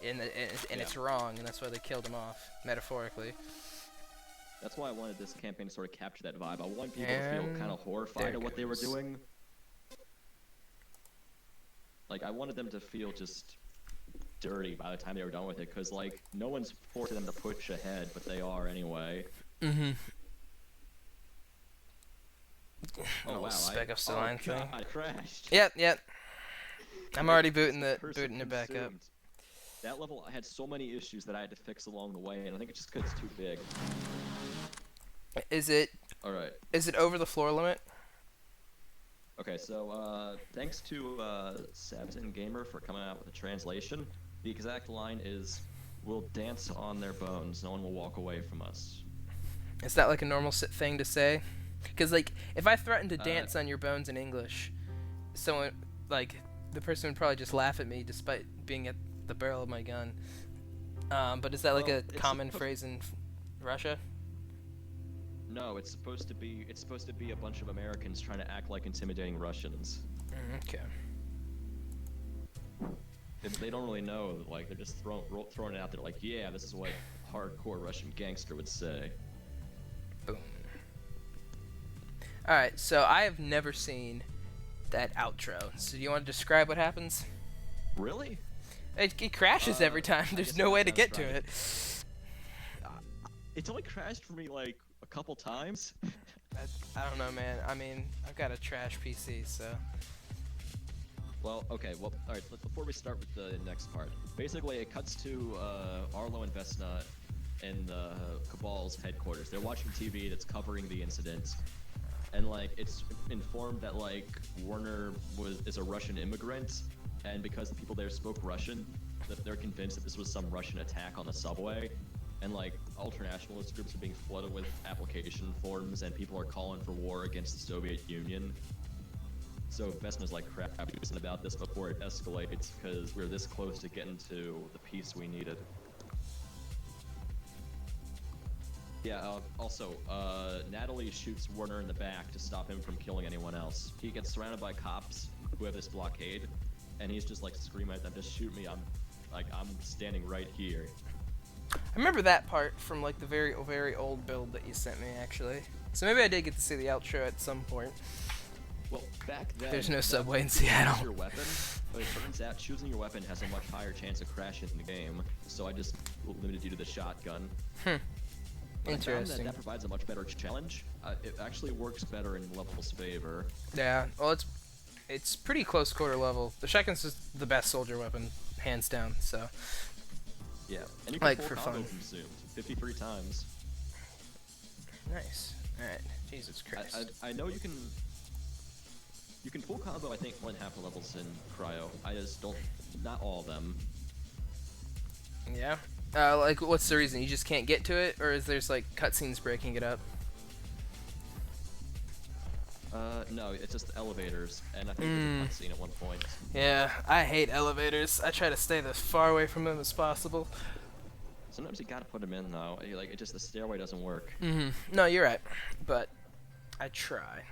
And it's wrong, and that's why they killed him off, metaphorically. That's why I wanted this campaign to sort of capture that vibe. I want people to feel kind of horrified at what they were doing. Like, I wanted them to feel just dirty by the time they were done with it, because, like, no one's forcing them to push ahead, but they are anyway. Mm-hmm. Oh, wow. Spec of line thing. I crashed. Yep. I'm already booting it back up. That level had so many issues that I had to fix along the way, and I think it's just because it's too big. Is it? All right. Is it over the floor limit? Okay, so thanks to Sabzin Gamer for coming out with a translation. The exact line is, "We'll dance on their bones. No one will walk away from us." Is that like a normal thing to say? Because, like, if I threatened to dance on your bones in English, someone, like, the person would probably just laugh at me despite being at the barrel of my gun. But is that like a common phrase in Russia? No, it's supposed to be a bunch of Americans trying to act like intimidating Russians. Okay. They don't really know, like, they're just throwing it out there, like, yeah, this is what hardcore Russian gangster would say. Boom. Alright, so I have never seen that outro. So do you want to describe what happens? Really? It crashes every time. There's no way to get to it. It's only crashed for me, like, a couple times. I don't know, man. I mean, I've got a trash PC, so... Well, okay, well, alright, before we start with the next part, basically it cuts to Arlo and Vesna in Cabal's headquarters. They're watching TV that's covering the incident, and, like, it's informed that, like, Werner is a Russian immigrant, and because the people there spoke Russian, that they're convinced that this was some Russian attack on the subway, and, like, ultranationalist groups are being flooded with application forms, and people are calling for war against the Soviet Union. So Vesna's like, crap, about this before it escalates, because we're this close to getting to the peace we needed. Yeah, also, Natalie shoots Werner in the back to stop him from killing anyone else. He gets surrounded by cops who have this blockade, and he's just like screaming at them, just shoot me, I'm standing right here. I remember that part from, like, the very, very old build that you sent me, actually. So maybe I did get to see the outro at some point. Well, back then, there's no subway in Seattle. Your weapon, but it turns out choosing your weapon has a much higher chance of crashing in the game, so I just limited you to the shotgun. Interesting. That provides a much better challenge. It actually works better in level's favor. Yeah, well, it's pretty close quarter level. The shotgun's just the best soldier weapon, hands down, so... Yeah, and you can like, full for combo fun. consumed 53 times. Nice. Alright, Jesus Christ. I know you can full combo, I think, 1/2 the levels in Cryo. I just don't, not all of them. Yeah? Like, what's the reason? You just can't get to it, or is there's, like, cutscenes breaking it up? No, it's just elevators, and I think there's a cutscene at one point. Yeah, I hate elevators. I try to stay as far away from them as possible. Sometimes you gotta put them in, though. Like, it just, the stairway doesn't work. No, you're right, but I try.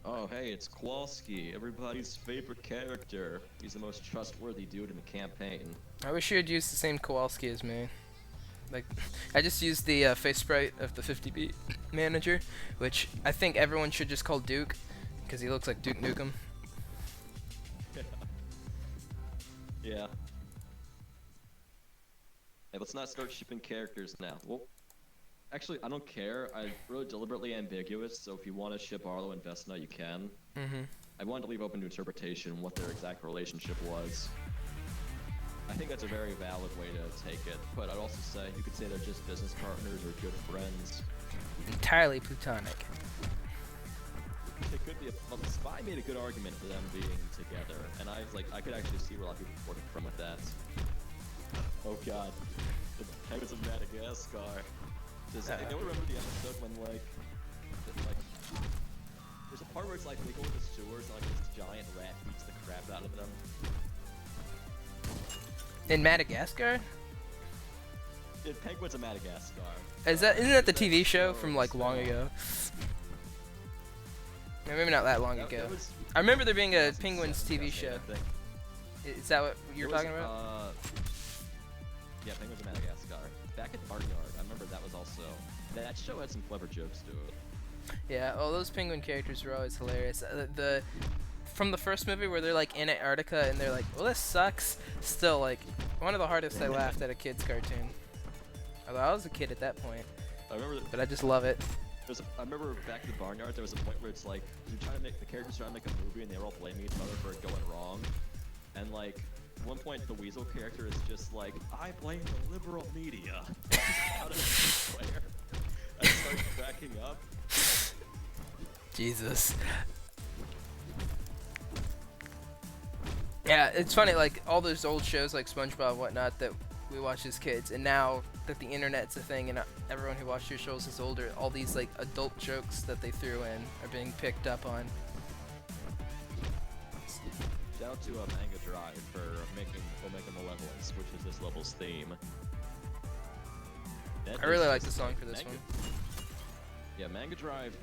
Oh, hey, it's Kowalski, everybody's favorite character. He's the most trustworthy dude in the campaign. I wish you had used the same Kowalski as me. Like, I just used the face sprite of the 50-beat manager, which I think everyone should just call Duke, because he looks like Duke Nukem. Yeah. Hey, let's not start shipping characters now. Well, actually, I don't care. I'm really deliberately ambiguous, so if you want to ship Arlo and Vesna, you can. I wanted to leave open to interpretation what their exact relationship was. I think that's a very valid way to take it, but I'd also say you could say they're just business partners or good friends. Entirely plutonic. It could be well, the spy made a good argument for them being together, and I was like, I could actually see where a lot of people reported from with that. Oh god, the Penguins of Madagascar. Does anyone remember the episode when like, there's a part where it's like they go to the sewers and like this giant rat beats the crap out of them. In Madagascar? In Penguins of Madagascar. Isn't that the TV show from like long ago? Maybe not that long ago. I remember there being a Penguins TV show. Is that what you're talking about? Yeah, Penguins of Madagascar. Back at the Barnyard, I remember that was also... That show had some clever jokes to it. Yeah, all those penguin characters were always hilarious. From the first movie where they're like in Antarctica and they're like, well, this sucks. Still, like, one of the hardest I laughed at a kid's cartoon. Although I was a kid at that point. But I just love it. I remember back in the Barnyard, there was a point where it's like, the characters trying to make a movie and they were all blaming each other for it going wrong. And like, at one point the Weasel character is just like, I blame the liberal media. Out of nowhere. I started cracking up. Jesus. Yeah, it's funny, like, all those old shows like SpongeBob and whatnot that we watched as kids, and now that the internet's a thing and everyone who watched your shows is older, all these like adult jokes that they threw in are being picked up on. Shout out to Manga Drive for making Omega Malevolence, which is this level's theme. I really like the song for this one. Yeah, Manga Drive,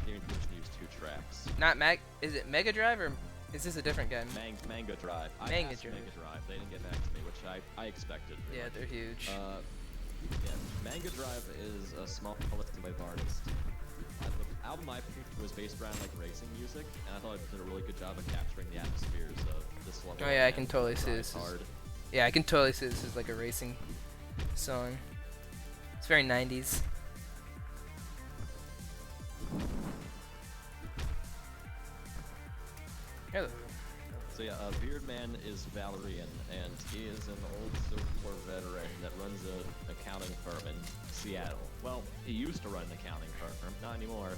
Game used 2 tracks. Not is it Mega Drive or is this a different guy? Manga Drive. Manga Drive. They didn't get back to me, which I expected. Yeah, they're huge. Yeah, Manga Drive is a small listing wave artist. The album I picked was based around like racing music, and I thought it did a really good job of capturing the atmospheres of this level. Oh yeah, I can totally see this. Yeah, I can totally see this is like a racing song. It's very 90s. Hello. So yeah, Beardman is Valerian, and he is an old Civil War veteran that runs an accounting firm in Seattle. Well, he used to run an accounting firm, not anymore.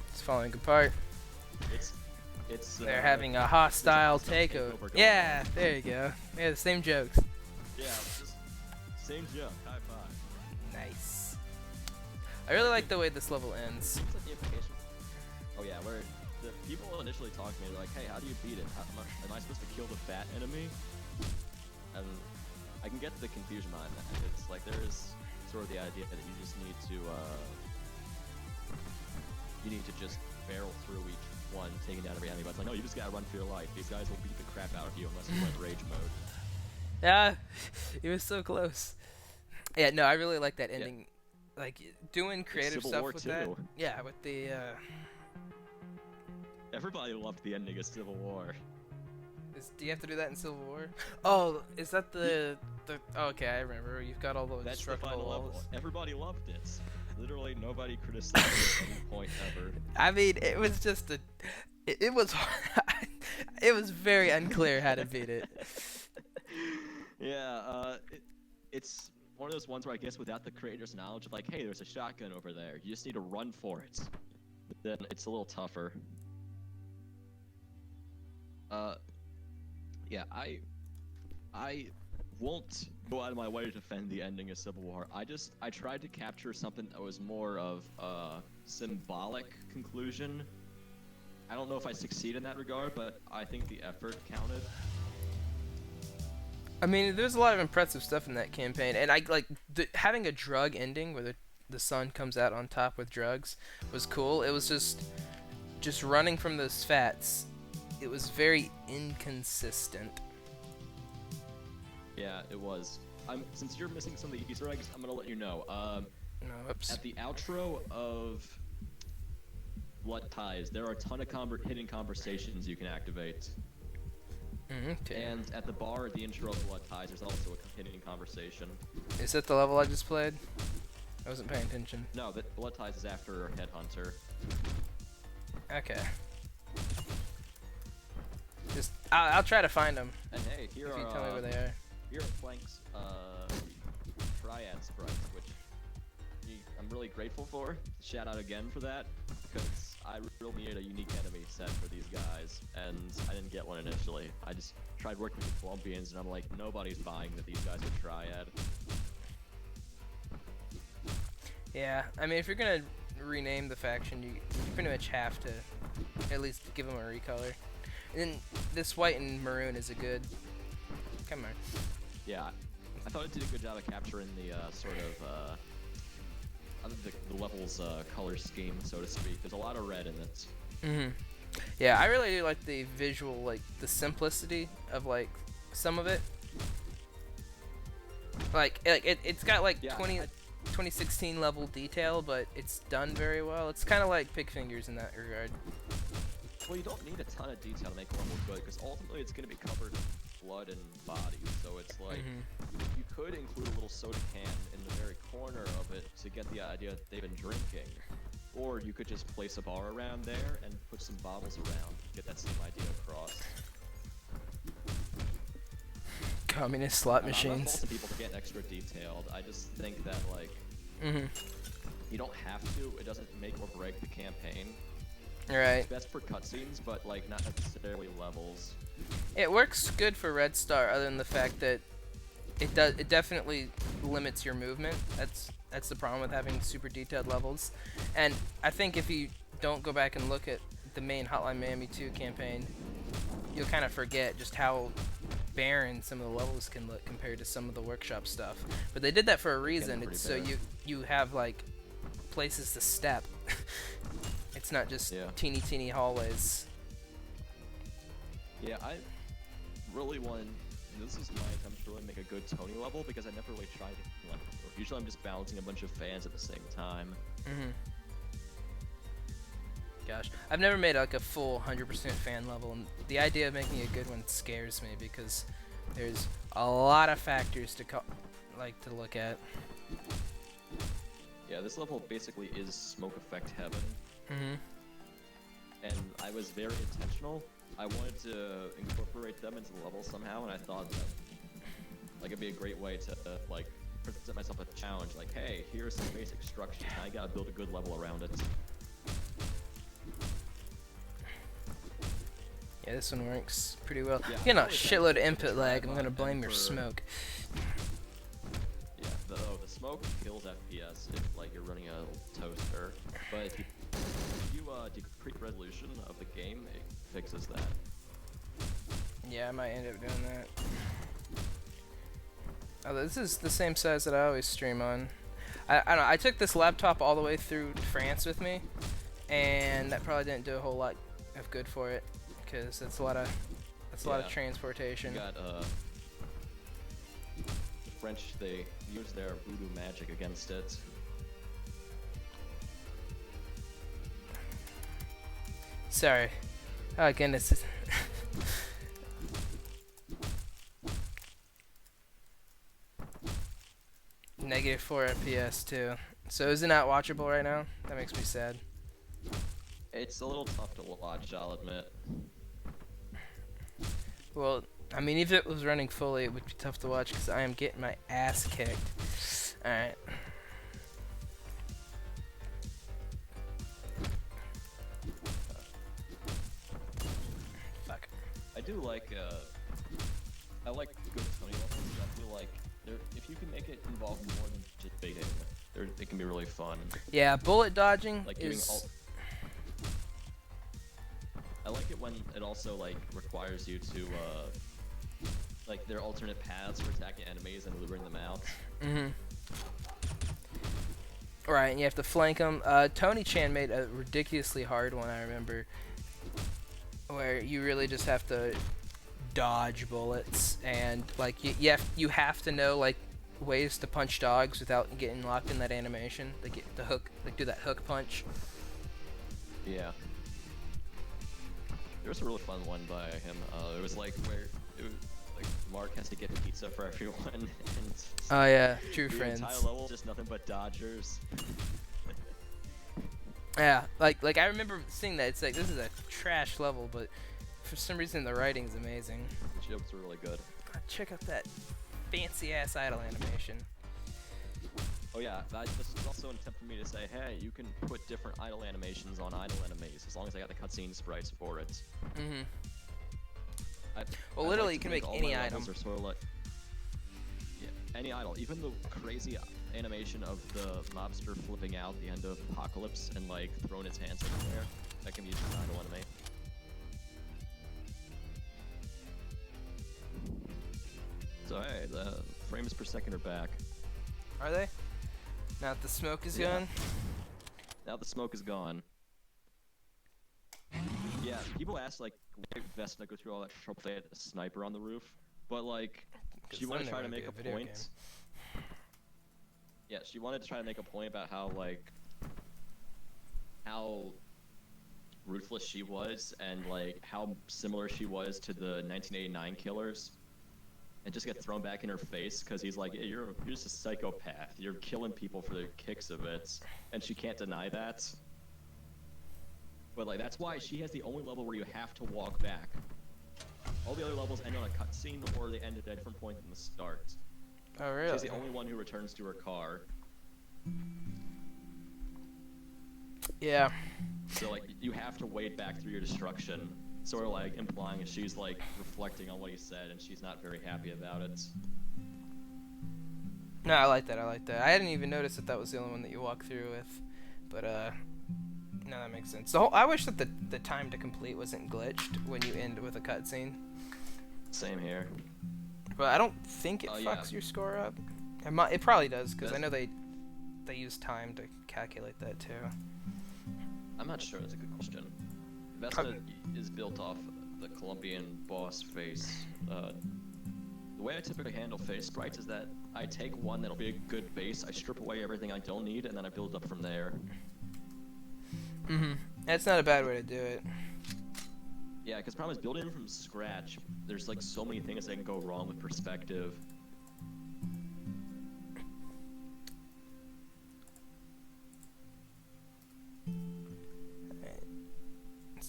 It's falling apart. It's They're having a hostile takeover. Yeah, there you go. Yeah, the same jokes. Yeah, just same joke. High five. Nice. I really like the way this level ends. Oh yeah, where the people initially talk to me, they're like, hey, how do you beat it? Am I supposed to kill the fat enemy? And I can get the confusion behind that. It's like there is sort of the idea that you just need to just barrel through each one, taking down every enemy. But it's like, no, you just gotta run for your life. These guys will beat the crap out of you unless you go in rage mode. Yeah, it was so close. Yeah, no, I really like that ending. Yeah. Like doing creative stuff with that. Yeah, with the. Everybody loved the ending of Civil War. Do you have to do that in Civil War? Oh, is that the oh, okay, I remember. You've got all those destructible walls. Everybody loved it. Literally nobody criticized it at any point ever. I mean, it was just it was it was very unclear how to beat it. Yeah, it's one of those ones where I guess without the creator's knowledge of like, hey, there's a shotgun over there. You just need to run for it. Then it's a little tougher. Yeah, I won't go out of my way to defend the ending of Civil War. I tried to capture something that was more of a symbolic conclusion. I don't know if I succeed in that regard, but I think the effort counted. I mean, there's a lot of impressive stuff in that campaign, and I like having a drug ending where the sun comes out on top with drugs was cool. It was just running from those fats. It was very inconsistent. Yeah, it was. Since you're missing some of the Easter eggs, I'm gonna let you know. Oops. At the outro of Blood Ties, there are a ton of hidden conversations you can activate. Okay. And at the bar at the intro of Blood Ties, there's also a hidden conversation. Is that the level I just played? I wasn't paying attention. No, Blood Ties is after Headhunter. Okay. I'll try to find them. And hey, here if are you tell me where they are. here are Plank's Triad sprites, which I'm really grateful for. Shout out again for that, because I really needed a unique enemy set for these guys, and I didn't get one initially. I just tried working with the Colombians, and I'm like, nobody's buying that these guys are Triad. Yeah, I mean, if you're gonna rename the faction, you pretty much have to at least give them a recolor. And this white and maroon is a good. Come on. Yeah, I thought it did a good job of capturing the sort of the levels color scheme, so to speak. There's a lot of red in this. Yeah, I really do like the visual, like the simplicity of like some of it. Like it's got like 2016 level detail, but it's done very well. It's kind of like Pig Fingers in that regard. Well, you don't need a ton of detail to make one look good, because ultimately it's going to be covered in blood and body, so it's like, you could include a little soda can in the very corner of it to get the idea that they've been drinking, or you could just place a bar around there and put some bottles around to get that same idea across. Communist slot I'm not machines. faulting people for getting extra detailed. I just think that, like, you don't have to. It doesn't make or break the campaign. Right. It's best for cutscenes, but like not necessarily levels. It works good for Red Star, other than the fact that it definitely limits your movement. That's the problem with having super detailed levels. And I think if you don't go back and look at the main Hotline Miami 2 campaign, you'll kind of forget just how barren some of the levels can look compared to some of the workshop stuff. But they did that for a reason. It's so you have like places to step. It's not just teeny hallways. Yeah, I really want. This is my attempt to really make a good Tony level, because I never really tried one before. Usually I'm just balancing a bunch of fans at the same time. Gosh, I've never made like a full 100% fan level, and the idea of making a good one scares me because there's a lot of factors to look at. Yeah, this level basically is smoke effect heaven. And I was very intentional. I wanted to incorporate them into the level somehow, and I thought that like it'd be a great way to like present myself a challenge. Like, hey, here's some basic structure. I gotta build a good level around it. Yeah, this one works pretty well. Yeah, Getting a shitload of input lag. I'm gonna blame your smoke. Yeah, the smoke kills FPS if like you're running a toaster, but if you decrease resolution of the game, it fixes that. Yeah, I might end up doing that. Oh, this is the same size that I always stream on. I don't know. I took this laptop all the way through France with me, and that probably didn't do a whole lot of good for it, because that's a lot of transportation. You got the French, they use their voodoo magic against it. Sorry. Oh goodness. -4 FPS too. So is it not watchable right now? That makes me sad. It's a little tough to watch, I'll admit. Well, I mean, if it was running fully, it would be tough to watch because I am getting my ass kicked. Alright. Fuck. I do like, I like good Tony levels. I feel like if you can make it involve more than just baiting, it can be really fun. Yeah, bullet dodging like is... I like it when it also like requires you to like there are alternate paths for attacking enemies and luring them out. Right, and you have to flank them. Tony Chan made a ridiculously hard one, I remember, where you really just have to dodge bullets, and like you have to know like ways to punch dogs without getting locked in that animation. Like get the hook, like do that hook punch. Yeah. There was a really fun one by him. It was like where it was like Mark has to get pizza for everyone. And oh yeah, true the friends. entire level just nothing but dodgers. Yeah, like I remember seeing that. It's like this is a trash level, but for some reason the writing's amazing. The jokes are really good. Check out that fancy ass idle animation. Oh yeah, this is also an attempt for me to say, hey, you can put different idle animations on idle enemies as long as I got the cutscene sprites for it. Mm-hmm. Well, literally, you can make any item. Are sort of like, yeah, any idle. Even the crazy animation of the mobster flipping out the end of Apocalypse and like throwing his hands in the air, that can be used as an idle enemy. So hey, the frames per second are back. Are they? Now that the smoke is gone? Now the smoke is gone. Yeah, people ask like, why Vesna go through all that trouble to get a sniper on the roof, but like, she wanted to try to make a point. Yeah, she wanted to try to make a point about how like, how ruthless she was and like how similar she was to the 1989 killers. And just get thrown back in her face because he's like, yeah, you're just a psychopath. You're killing people for the kicks of it, and she can't deny that. But like that's why she has the only level where you have to walk back. All the other levels end on a cutscene or they end at a different point than the start. Oh really? She's the only one who returns to her car. Yeah. So like you have to wade back through your destruction. Sort of like implying she's like reflecting on what he said and she's not very happy about it. No, I like that, I like that. I hadn't even noticed that that was the only one that you walk through with. But, no, that makes sense. I wish that the time to complete wasn't glitched when you end with a cutscene. Same here. But I don't think it fucks your score up. It probably does, because I know they use time to calculate that, too. I'm not sure, that's a good question. Vesna is built off the Colombian boss face. The way I typically handle face sprites is that I take one that'll be a good base, I strip away everything I don't need, and then I build up from there. Mm-hmm. That's not a bad way to do it. Yeah, because the problem is building from scratch, there's like so many things that can go wrong with perspective.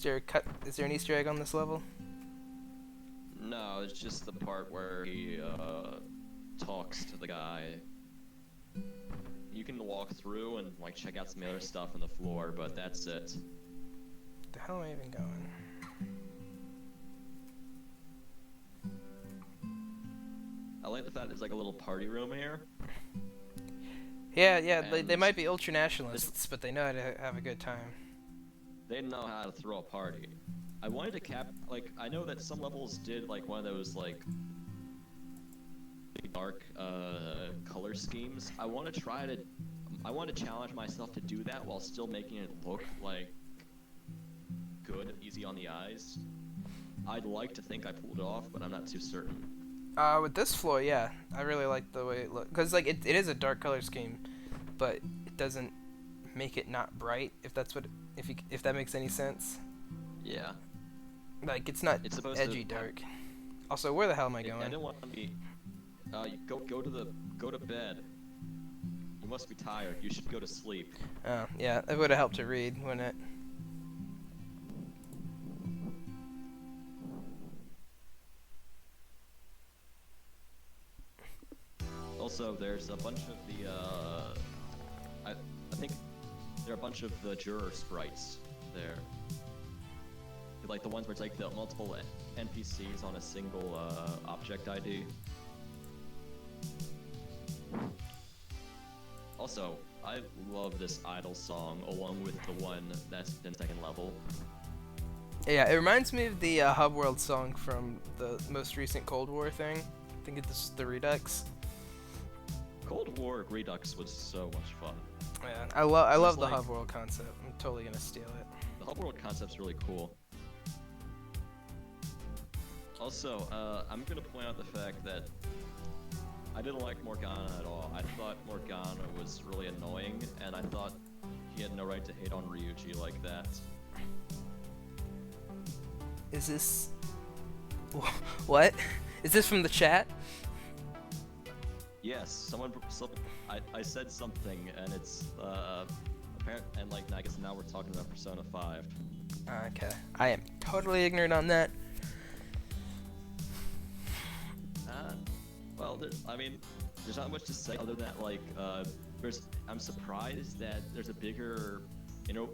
Is there an Easter egg on this level? No, it's just the part where he talks to the guy. You can walk through and like check out some other stuff on the floor, but that's it. The hell am I even going? I like the fact there's like a little party room here. Yeah, they might be ultranationalists, but they know how to have a good time. They know how to throw a party. I wanted to I know that some levels did like one of those like dark color schemes. I want to challenge myself to do that while still making it look like good and easy on the eyes. I'd like to think I pulled it off, but I'm not too certain. With this floor, yeah, I really like the way it looks, because like it is a dark color scheme, but it doesn't make it not bright. If that's what if that makes any sense. Yeah. Like it's not edgy dark. Also, where the hell am I going? I didn't want to be. Go to bed. You must be tired. You should go to sleep. Oh yeah, it would have helped to read, wouldn't it? Also, there's a bunch of the I think there are a bunch of the juror sprites there. Like the ones where it's like the multiple NPCs on a single object ID. Also, I love this idle song along with the one that's in second level. Yeah, it reminds me of the Hub World song from the most recent Cold War thing. I think it's the Redux. Cold War Redux was so much fun. Yeah, I love the Hub World concept. I'm totally gonna steal it. The Hub World concept's really cool. Also, I'm gonna point out the fact that I didn't like Morgana at all. I thought Morgana was really annoying, and I thought he had no right to hate on Ryuji like that. Is this... What? Is this from the chat? Yes, I said something, and it's apparent, and like I guess now we're talking about Persona 5. Okay, I am totally ignorant on that. Well, I mean, there's not much to say other than that, like, I'm surprised that there's a bigger,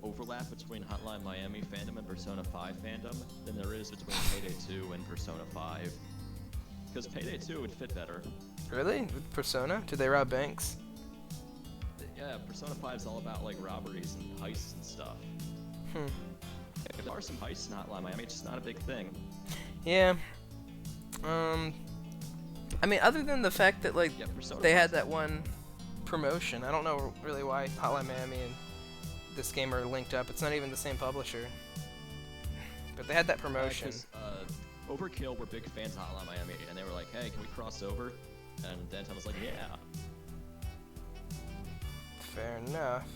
overlap between Hotline Miami fandom and Persona 5 fandom than there is between Payday 2 and Persona 5. Because Payday 2 would fit better. Really? With Persona? Did they rob banks? Yeah, Persona 5 is all about, like, robberies and heists and stuff. There are some heists in Hotline Miami, it's just not a big thing. Yeah. I mean, other than the fact that, like, they had that one promotion, I don't know really why Hotline Miami and this game are linked up. It's not even the same publisher. But they had that promotion. Overkill were big fans of Hotline Miami, and they were like, hey, can we cross over? And Denton was like, yeah. Fair enough.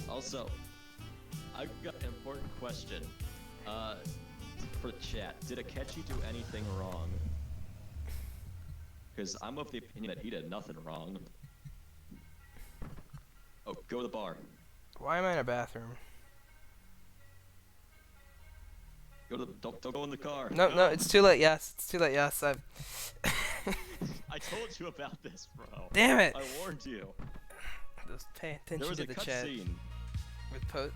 Also, I've got an important question for the chat. Did Akechi do anything wrong? Because I'm of the opinion that he did nothing wrong. Oh, go to the bar. Why am I in a bathroom? Don't go in the car. No, it's too late. Yes, it's too late. Yes, I told you about this, bro. Damn it! I warned you. Just pay attention to the chat. Scene.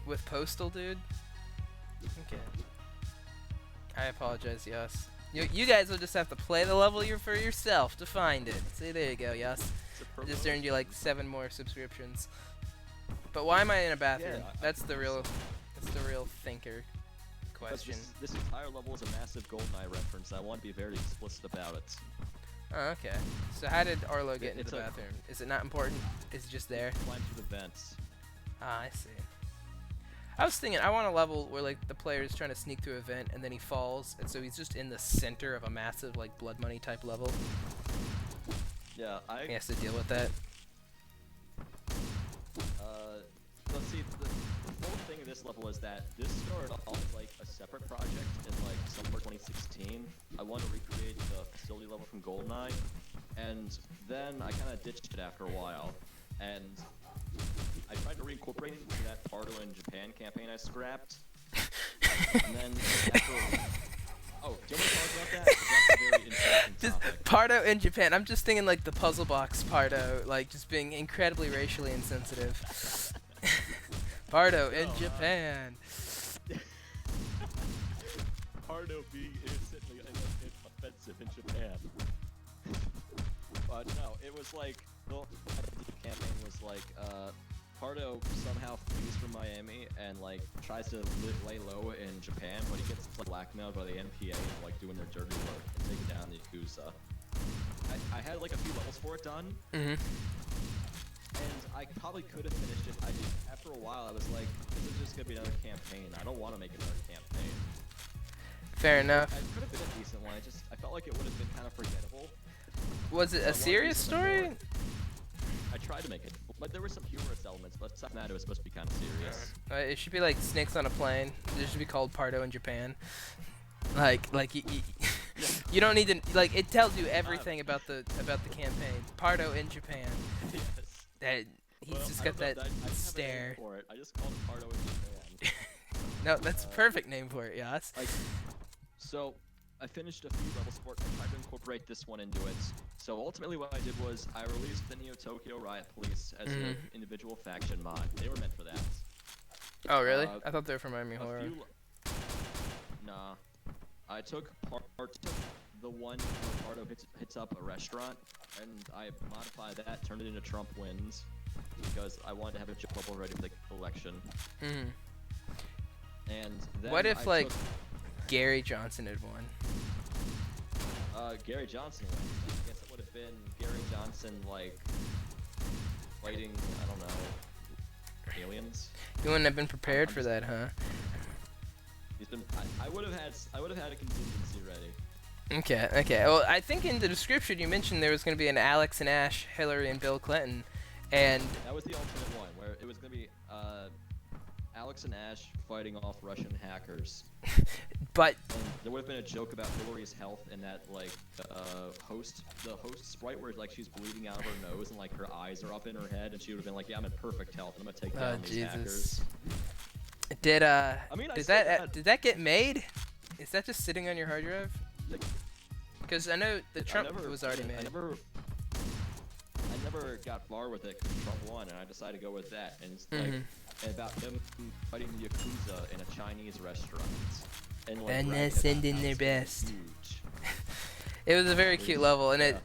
With Postal, dude. Okay. I apologize, Yas. You guys will just have to play the level for yourself to find it. See, there you go, Yas. I just earned you like 7 more subscriptions. But why am I in a bathroom? Yeah, that's the real thinker question. This entire level is a massive GoldenEye reference. I want to be very explicit about it. Oh, okay. So how did Arlo get into the bathroom? Is it not important? Is it just there? Climb through the vents. Ah, I see. I was thinking, I want a level where like the player is trying to sneak through a vent and then he falls, and so he's just in the center of a massive like Blood Money type level. Yeah, He has to deal with that. Let's see. The whole thing of this level is that this started off like a separate project in like summer 2016. I wanted to recreate the facility level from GoldenEye, and then I kind of ditched it after a while, and I tried to reincorporate it into that Pardo in Japan campaign I scrapped. And then after... Oh, do you want me to talk about that? That's a very interesting topic. Pardo in Japan. I'm just thinking like the puzzle box Pardo, like just being incredibly racially insensitive. Pardo in Japan. Pardo being innocently offensive in Japan. But no, it was like the campaign was like Pardo somehow flees from Miami and like tries to lay low in Japan, but he gets like, blackmailed by the NPA for like doing their dirty work and taking down the Yakuza. I had like a few levels for it done. And I probably could have finished it. After a while, I was like, this is just gonna be another campaign. I don't want to make another campaign. Fair enough. It could have been a decent one. I felt like it would have been kind of forgettable. Was it a serious story? I tried to make it, but there were some humorous elements. But aside from that, it was supposed to be kind of serious. It should be like Snakes on a Plane. It should be called Pardo in Japan. You don't need to like. It tells you everything about the campaign. Pardo in Japan. Yes. He's just got that stare. For it. I just called it Pardo in Japan. No, that's a perfect name for it, Yas. So, I finished a few levels for it. I tried to incorporate this one into it. So ultimately what I did was I released the Neo Tokyo Riot Police as an individual faction mod. They were meant for that. Oh, really? I thought they were from Miami Horror. Nah. I took the one where Pardo hits up a restaurant, and I modified that, turned it into Trump Wins, because I wanted to have a joke bubble ready for the election. And then what if, Gary Johnson had won? Gary Johnson won. I guess it would have been Gary Johnson, fighting, I don't know, aliens. You wouldn't have been prepared for that, huh? He's been. I would have had a contingency ready. Okay. Well, I think in the description you mentioned there was going to be an Alex and Ash, Hillary and Bill Clinton, and that was the alternate one where it was going to be Alex and Ash fighting off Russian hackers. But and there would have been a joke about Hillary's health and that the host sprite where she's bleeding out of her nose and her eyes are up in her head, and she would have been like, yeah, I'm in perfect health. I'm gonna take down these hackers. Did did that get made? Is that just sitting on your hard drive? Because I know the Trump was already made. I never got far with it because Trump won, and I decided to go with that. And it's like about them fighting the Yakuza in a Chinese restaurant. And they're sending their best. Huge. It was a very cute level, and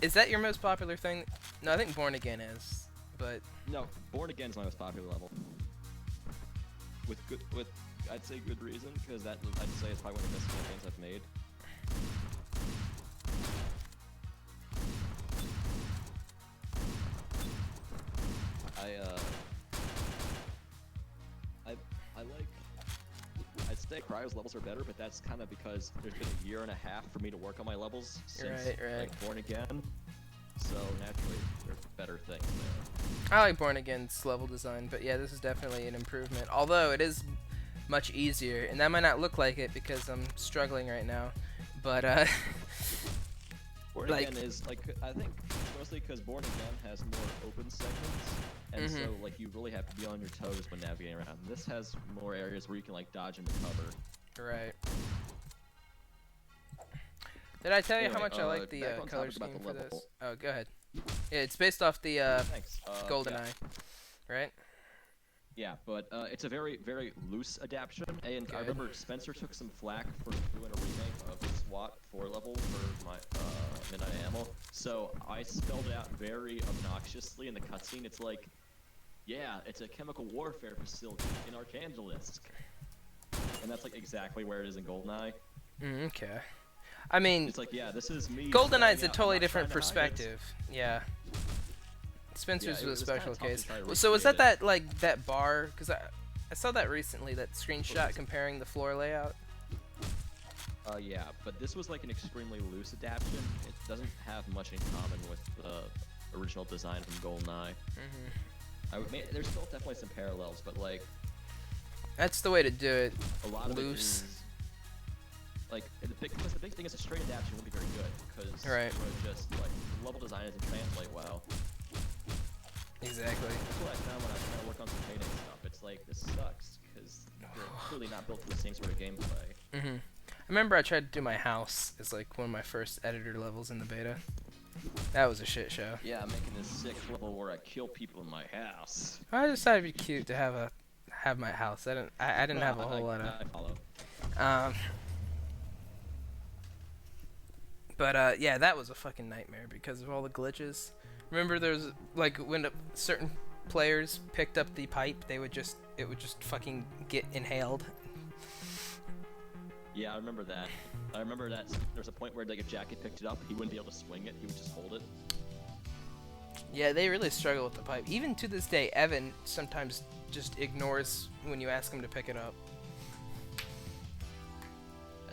is that your most popular thing? No, I think Born Again is, but no, Born Again is my most popular level. With I'd say good reason, because I'd say it's probably one of the best campaigns I've made. I'd say Cryo's levels are better, but that's kind of because there's been a year and a half for me to work on my levels since like Born Again. So naturally, there's better things there. I like Born Again's level design, but yeah, this is definitely an improvement. Although it is much easier, and that might not look like it because I'm struggling right now, but Born Again is like, I think mostly because Born Again has more open segments, and so like you really have to be on your toes when navigating around. This has more areas where you can like dodge into cover. Right. Did I tell you how much I like the color scheme for this? Oh, go ahead. Yeah, it's based off the GoldenEye, right? Yeah, but it's a very, very loose adaptation, and I remember Spencer took some flack for doing a remake of the SWAT 4 level for my Midnight Animal, so I spelled it out very obnoxiously in the cutscene. It's like, yeah, it's a chemical warfare facility in Archangelsk, and that's like exactly where it is in GoldenEye. Okay. I mean, it's like, yeah, this is me. GoldenEye's a totally different perspective. Yeah. Spencer's was a special case. So was that like that bar? Because I saw that recently, that screenshot comparing the floor layout. Yeah, but this was like an extremely loose adaptation. It doesn't have much in common with the original design from GoldenEye. There's still definitely some parallels, but like that's the way to do it. A lot of loose. It is, like the big thing is a straight adaptation won't be very good because just like the level design doesn't translate well. Exactly. That's what I found when I was trying to work on some painting stuff. It's like, this sucks, because they're clearly not built for the same sort of gameplay. I remember I tried to do my house as like one of my first editor levels in the beta. That was a shit show. Yeah, I'm making this sick level where I kill people in my house. I decided it'd be cute to have my house. I didn't have a whole lot of. I follow. But yeah, that was a fucking nightmare because of all the glitches. Remember, there's like when certain players picked up the pipe, it would just fucking get inhaled. Yeah, I remember that. I remember that there's a point where like if Jackie picked it up, he wouldn't be able to swing it. He would just hold it. Yeah, they really struggle with the pipe. Even to this day, Evan sometimes just ignores when you ask him to pick it up.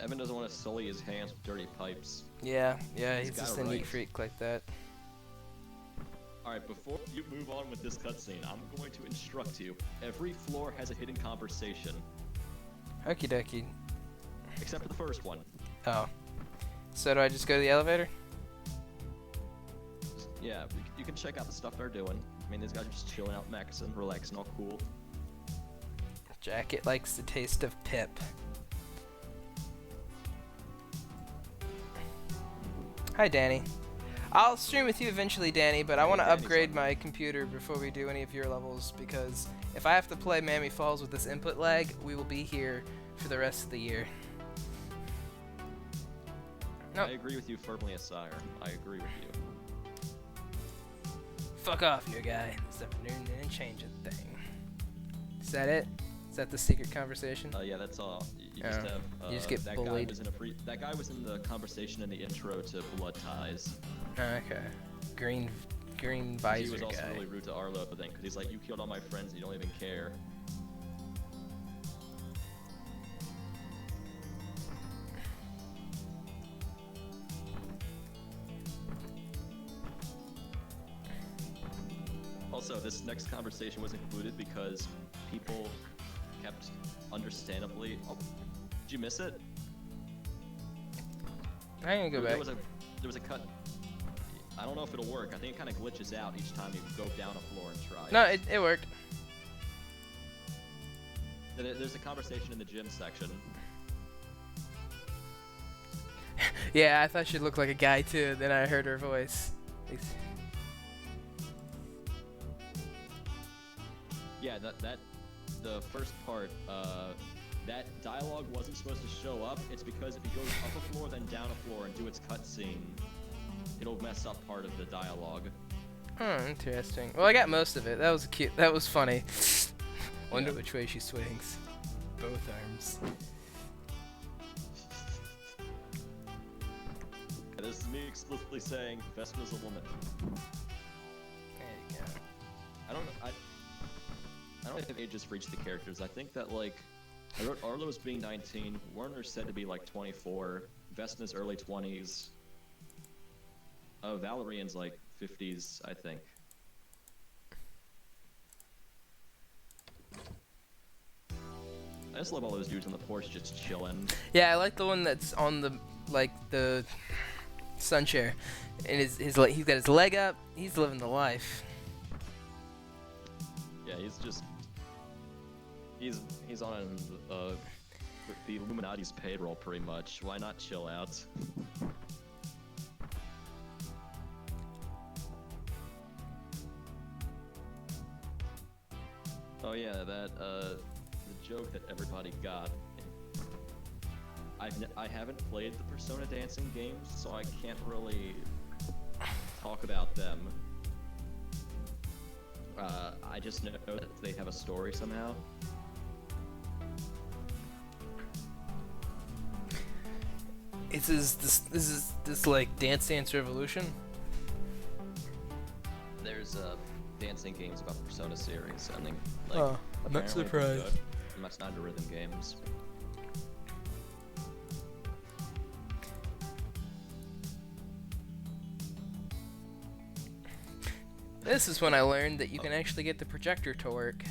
Evan doesn't want to sully his hands with dirty pipes. Yeah, he's just a neat freak like that. Alright, before you move on with this cutscene, I'm going to instruct you. Every floor has a hidden conversation. Okie dokie. Except for the first one. Oh. So do I just go to the elevator? Yeah, you can check out the stuff they're doing. I mean, these guys are just chilling out, maxing, relaxing, all cool. Jacket likes the taste of pip. Hi, Danny. I'll stream with you eventually, Danny, but I want to upgrade my computer before we do any of your levels, because if I have to play Mammy Falls with this input lag, we will be here for the rest of the year. Nope. I agree with you firmly, Sire. I agree with you. Fuck off, you guy. Step in and change a thing. Is that it? Is that the secret conversation? Yeah, that's all. You just have. You just get that bullied. That guy was in the conversation in the intro to Blood Ties. Okay. Green visor guy. He was also really rude to Arlo, but then because he's like, "You killed all my friends, and you don't even care." Also, this next conversation was included because people kept understandably. Oh, did you miss it? I ain't gonna go back. There was a cut. I don't know if it'll work. I think it kind of glitches out each time you go down a floor and try. No, it worked. There's a conversation in the gym section. Yeah, I thought she looked like a guy too. Then I heard her voice. Yeah, the first part, that dialogue wasn't supposed to show up. It's because if it goes up a floor, then down a floor, and do its cutscene, it'll mess up part of the dialogue. Oh, interesting. Well, I got most of it. That was cute. That was funny. Wonder which way she swings. Both arms. This is me explicitly saying Vespina's a woman. There you go. I don't have ages for each of the characters. I think that, like, I wrote Arlo as being 19, Werner's said to be like 24, Vespina's early 20s, Valerian's like 50s, I think. I just love all those dudes on the porch just chilling. Yeah, I like the one that's on the, like, the sun chair. And he's got his leg up. He's living the life. Yeah, he's on the Illuminati's payroll pretty much. Why not chill out? Oh yeah, the joke that everybody got. I haven't played the Persona dancing games, so I can't really talk about them. I just know that they have a story somehow. Is this like Dance Dance Revolution? There's dancing games about the Persona series, and I'm not surprised. That's not the rhythm games. This is when I learned that you can actually get the projector to work.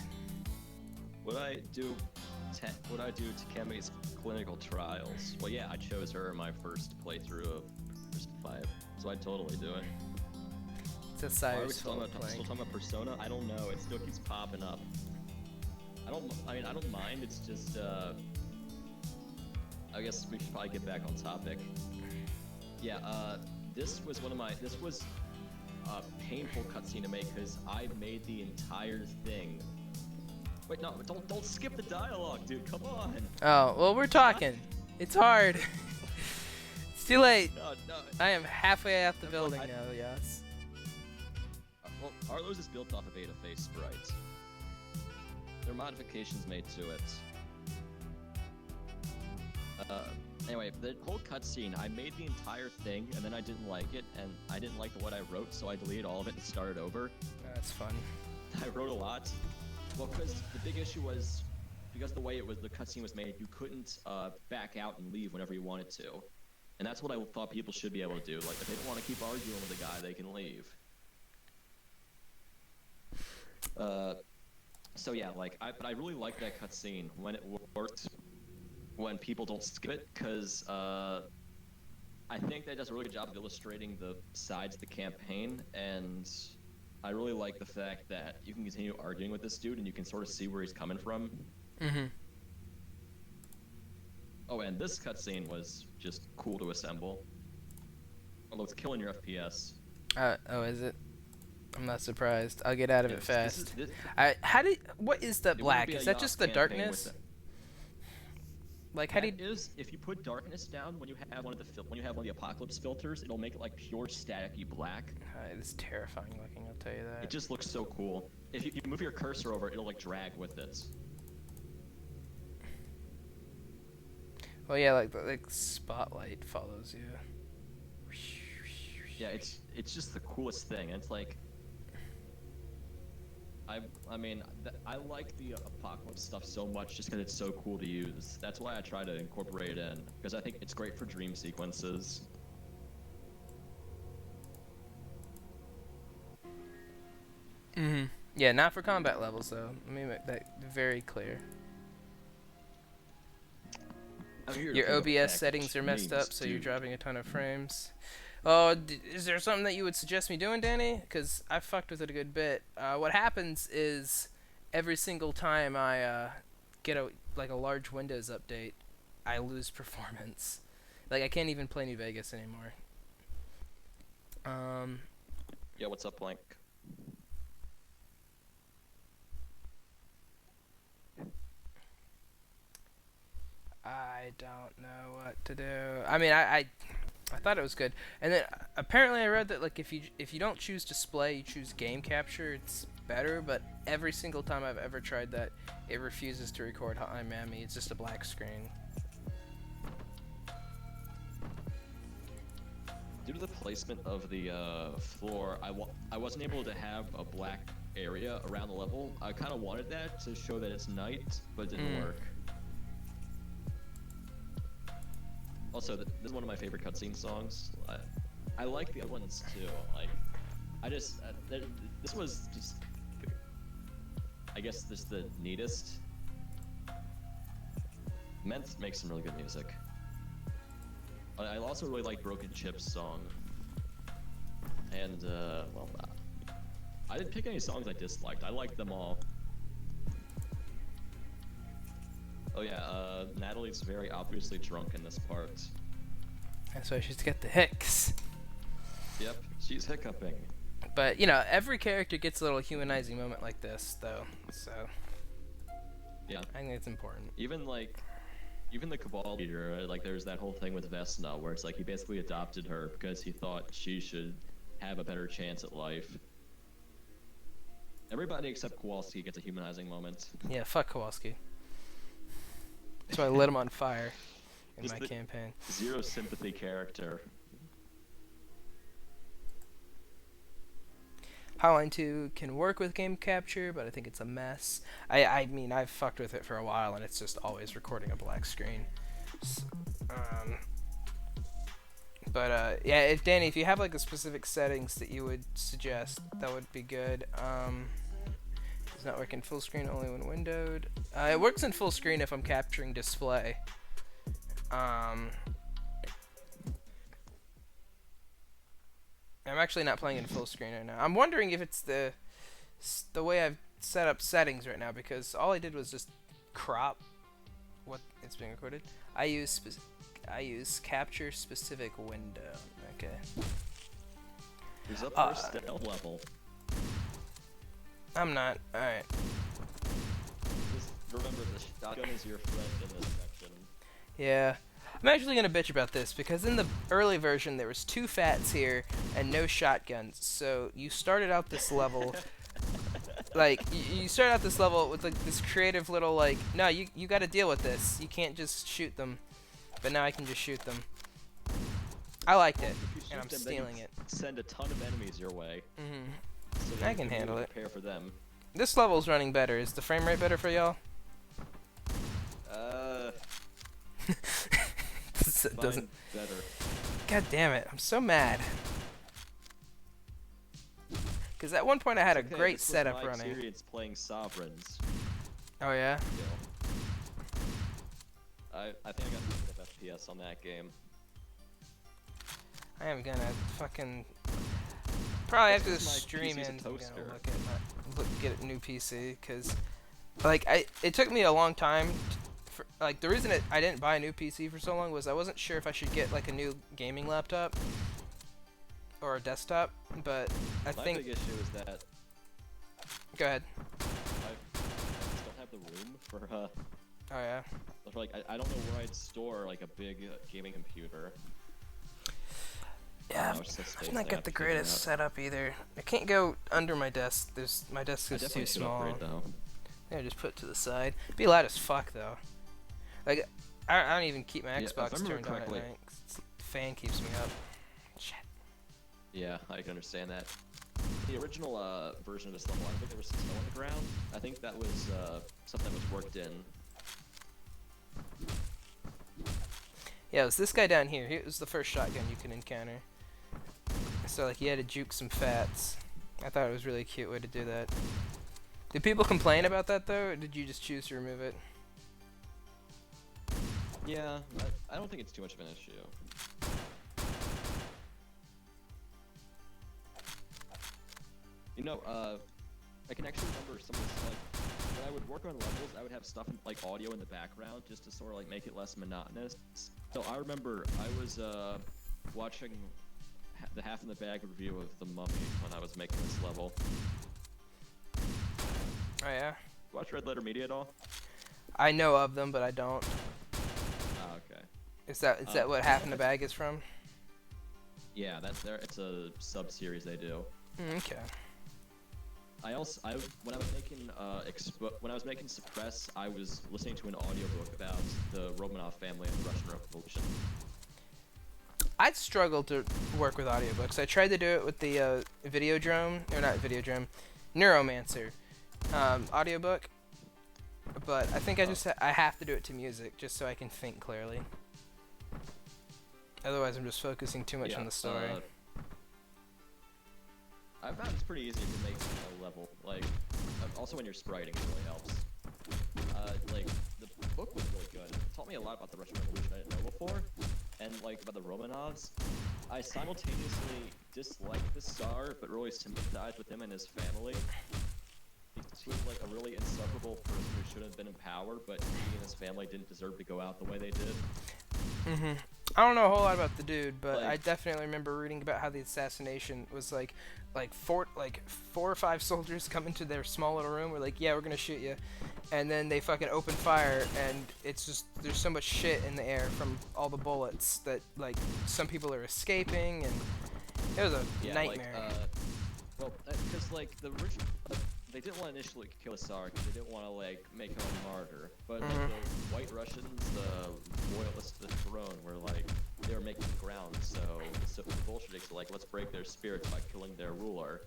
Would I do Takemi's clinical trials? Well, yeah, I chose her in my first playthrough of Persona 5, so I'd totally do it. It's a Why are we Cyrus still talking about Persona? I don't know. It still keeps popping up. I don't mind. It's just, I guess we should probably get back on topic. Yeah, this was a painful cutscene to make because I made the entire thing. Wait, no, don't skip the dialogue, dude. Come on. Oh, well, we're talking. It's hard. It's too late. No. I am halfway out the building now, yes. Well, Arlo's is built off of Beta Face sprites. There are modifications made to it. Anyway, the whole cutscene, I made the entire thing, and then I didn't like it, and I didn't like what I wrote, so I deleted all of it and started over. That's fun. I wrote a lot. Well, because the big issue was, because the way the cutscene was made, you couldn't back out and leave whenever you wanted to. And that's what I thought people should be able to do. Like, if they don't want to keep arguing with the guy, they can leave. So yeah, but I really like that cutscene when it worked, when people don't skip it, because I think that does a really good job of illustrating the sides of the campaign, and I really like the fact that you can continue arguing with this dude and you can sort of see where he's coming from. Mm-hmm. Oh, and this cutscene was just cool to assemble. Although it's killing your FPS. Oh, is it? I'm not surprised. I'll get out of it fast. What is the black? Is that just the darkness? Like, how do you... if you put darkness down when you have one of the apocalypse filters, it'll make it like pure staticky black. It's terrifying looking, I'll tell you that. It just looks so cool. If you move your cursor over, it'll like drag with it. Well, yeah, like spotlight follows you. Yeah, it's just the coolest thing. It's like, I mean, I like the apocalypse stuff so much just because it's so cool to use. That's why I try to incorporate it in, because I think it's great for dream sequences. Mm-hmm. Yeah, not for combat levels, though. Let me make that very clear. Your OBS settings are messed up, so you're dropping a ton of frames. Oh, is there something that you would suggest me doing, Danny? Because I fucked with it a good bit. What happens is every single time I get a large Windows update, I lose performance Like I can't even play New Vegas anymore. Yeah, what's up, Blank? I don't know what to do. I mean, I thought it was good, and then apparently I read that like if you don't choose display, you choose game capture, it's better. But every single time I've ever tried that, it refuses to record Hotline Miami. It's just a black screen. Due to the placement of the floor, I wasn't able to have a black area around the level. I kind of wanted that to show that it's night, but it didn't work. Also, this is one of my favorite cutscene songs. I like the other ones too. Like, I just this was just, I guess, just the neatest. Ment makes some really good music. I also really like Broken Chip's song. And well, I didn't pick any songs I disliked. I liked them all. Oh yeah, Natalie's very obviously drunk in this part. That's why she's got the hicks. Yep, she's hiccuping. But, you know, every character gets a little humanizing moment like this, though, so... Yeah. I think it's important. Even the Cabal leader, like, there's that whole thing with Vesna, where it's like he basically adopted her because he thought she should have a better chance at life. Everybody except Kowalski gets a humanizing moment. Yeah, fuck Kowalski. So I lit him on fire in Just my campaign. Zero sympathy character. Hotline 2 can work with game capture, but I think it's a mess. I mean, I've fucked with it for a while, and it's just always recording a black screen. Yeah, Danny, if you have like a specific settings that you would suggest, that would be good. It's not working full screen, only when windowed. It works in full screen if I'm capturing display. I'm actually not playing in full screen right now. I'm wondering if it's the way I've set up settings right now, because all I did was just crop what it's being recorded. I use capture specific window. Okay. Who's up first stealth level? I'm not. Alright. Just remember, the shotgun is your friend in this section. Yeah. I'm actually gonna bitch about this, because in the early version there was 2 fats here and no shotguns. So you started out this level like you start out this level with like this creative little like, no, you got to deal with this. You can't just shoot them. But now I can just shoot them. I liked it, and I'm stealing it. Send a ton of enemies your way. So I can handle it. Prepare for them. This level's running better. Is the frame rate better for y'all? It doesn't. Better. God damn it! I'm so mad. Because at one point I had a great setup running. My experience playing Sovereigns. Oh yeah. I think I got 5 FPS on that game. I am gonna fucking probably after the stream PC's a ends, I'm gonna toaster. get a new PC, because like it took me a long time. Like the reason I didn't buy a new PC for so long was I wasn't sure if I should get like a new gaming laptop or a desktop, but I think my big issue is that. Go ahead. I just don't have the room for Oh yeah. like I don't know where I'd store like a big gaming computer. Yeah, I've not got the greatest setup either. I can't go under my desk. My desk is too small. Yeah, just put it to the side. Be loud as fuck though. Like I don't even keep my Xbox turned on at night. The fan keeps me up. Shit. Yeah, I can understand that. The original version of this level, I don't think there was snow on the ground. I think that was something that was worked in. Yeah, it was this guy down here. He was the first shotgun you can encounter. So like, you had to juke some fats. I thought it was a really cute way to do that. Did people complain about that though, or did you just choose to remove it? Yeah, I don't think it's too much of an issue. You know, I can actually remember some of this, like, when I would work on levels, I would have stuff like audio in the background just to sort of like make it less monotonous. So I remember I was watching the Half in the Bag review of The Mummy when I was making this level. Oh yeah. Watch Red Letter Media at all? I know of them, but I don't. Ah, okay. Is that what Half in the Bag is from? Yeah, that's there. It's a sub series they do. Okay. When I was making Suppress, I was listening to an audiobook about the Romanov family and the Russian Revolution. I'd struggle to work with audiobooks. I tried to do it with the Videodrome, or not Videodrome, Neuromancer audiobook, but I think I have to do it to music just so I can think clearly. Otherwise, I'm just focusing too much on the story. I found it's pretty easy to make a level. Like, also when you're spriting, it really helps. Like, the book was really good. It taught me a lot about the Russian Revolution I didn't know before, and like about the Romanovs. I simultaneously disliked the Tsar, but really sympathized with him and his family. He was like a really insufferable person who should have been in power, but he and his family didn't deserve to go out the way they did. Mm-hmm. I don't know a whole lot about the dude, but I definitely remember reading about how the assassination was like four or five soldiers come into their small little room. We're like, yeah, we're gonna shoot you, and then they fucking open fire, and it's just there's so much shit in the air from all the bullets that like some people are escaping, and it was a nightmare. Because like the original. They didn't want to initially kill the Tsar because they didn't want to like make him a martyr. But like, the White Russians, the loyalists to the throne, were like they were making ground. So the Bolsheviks were like, let's break their spirits by killing their ruler.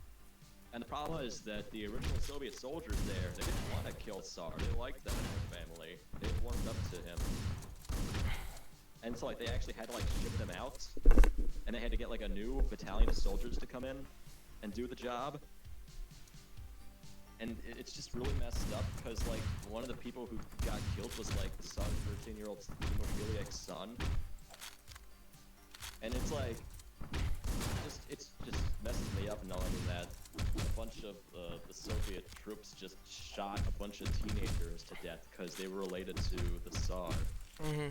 And the problem is that the original Soviet soldiers there, they didn't want to kill Tsar. They liked them and their family. They warmed up to him. And so like they actually had to like ship them out, and they had to get like a new battalion of soldiers to come in and do the job. And it's just really messed up because, like, one of the people who got killed was, like, the son, 13-year-old hemophiliac son. And it's, like, it just messes me up knowing that a bunch of the Soviet troops just shot a bunch of teenagers to death because they were related to the Tsar. Mm-hmm.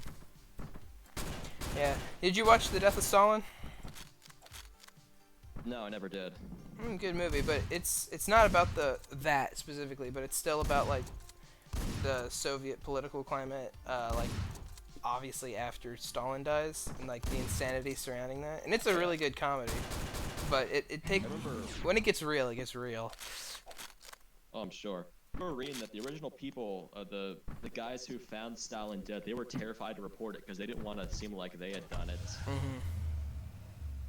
Yeah. Did you watch The Death of Stalin? No, I never did. Good movie, but it's not about that specifically, but it's still about like the Soviet political climate, like obviously after Stalin dies, and like the insanity surrounding that. And it's a really good comedy, but it takes when it gets real, it gets real. Oh, I'm sure. I remember reading that the original people, the guys who found Stalin dead, they were terrified to report it because they didn't want to seem like they had done it. Mm-hmm.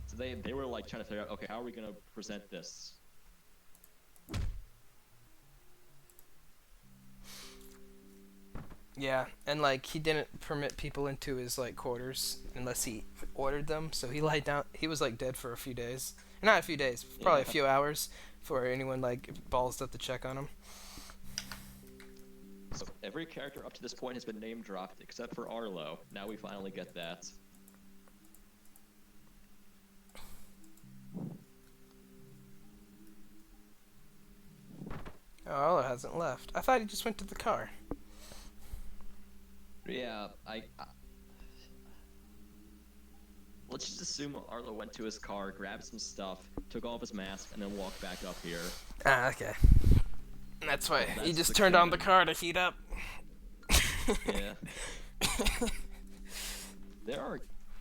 So they were like trying to figure out, okay, how are we gonna present this? Yeah, and like he didn't permit people into his like quarters unless he ordered them. So he lied down. He was like dead for a few days. Not a few days, probably a few hours before anyone like balls up to check on him. So every character up to this point has been name dropped except for Arlo. Now we finally get that. Oh, Arlo hasn't left. I thought he just went to the car. Yeah, let's just assume Arlo went to his car, grabbed some stuff, took off his mask, and then walked back up here. Ah, okay. That's why he just turned on the car to heat up. Yeah.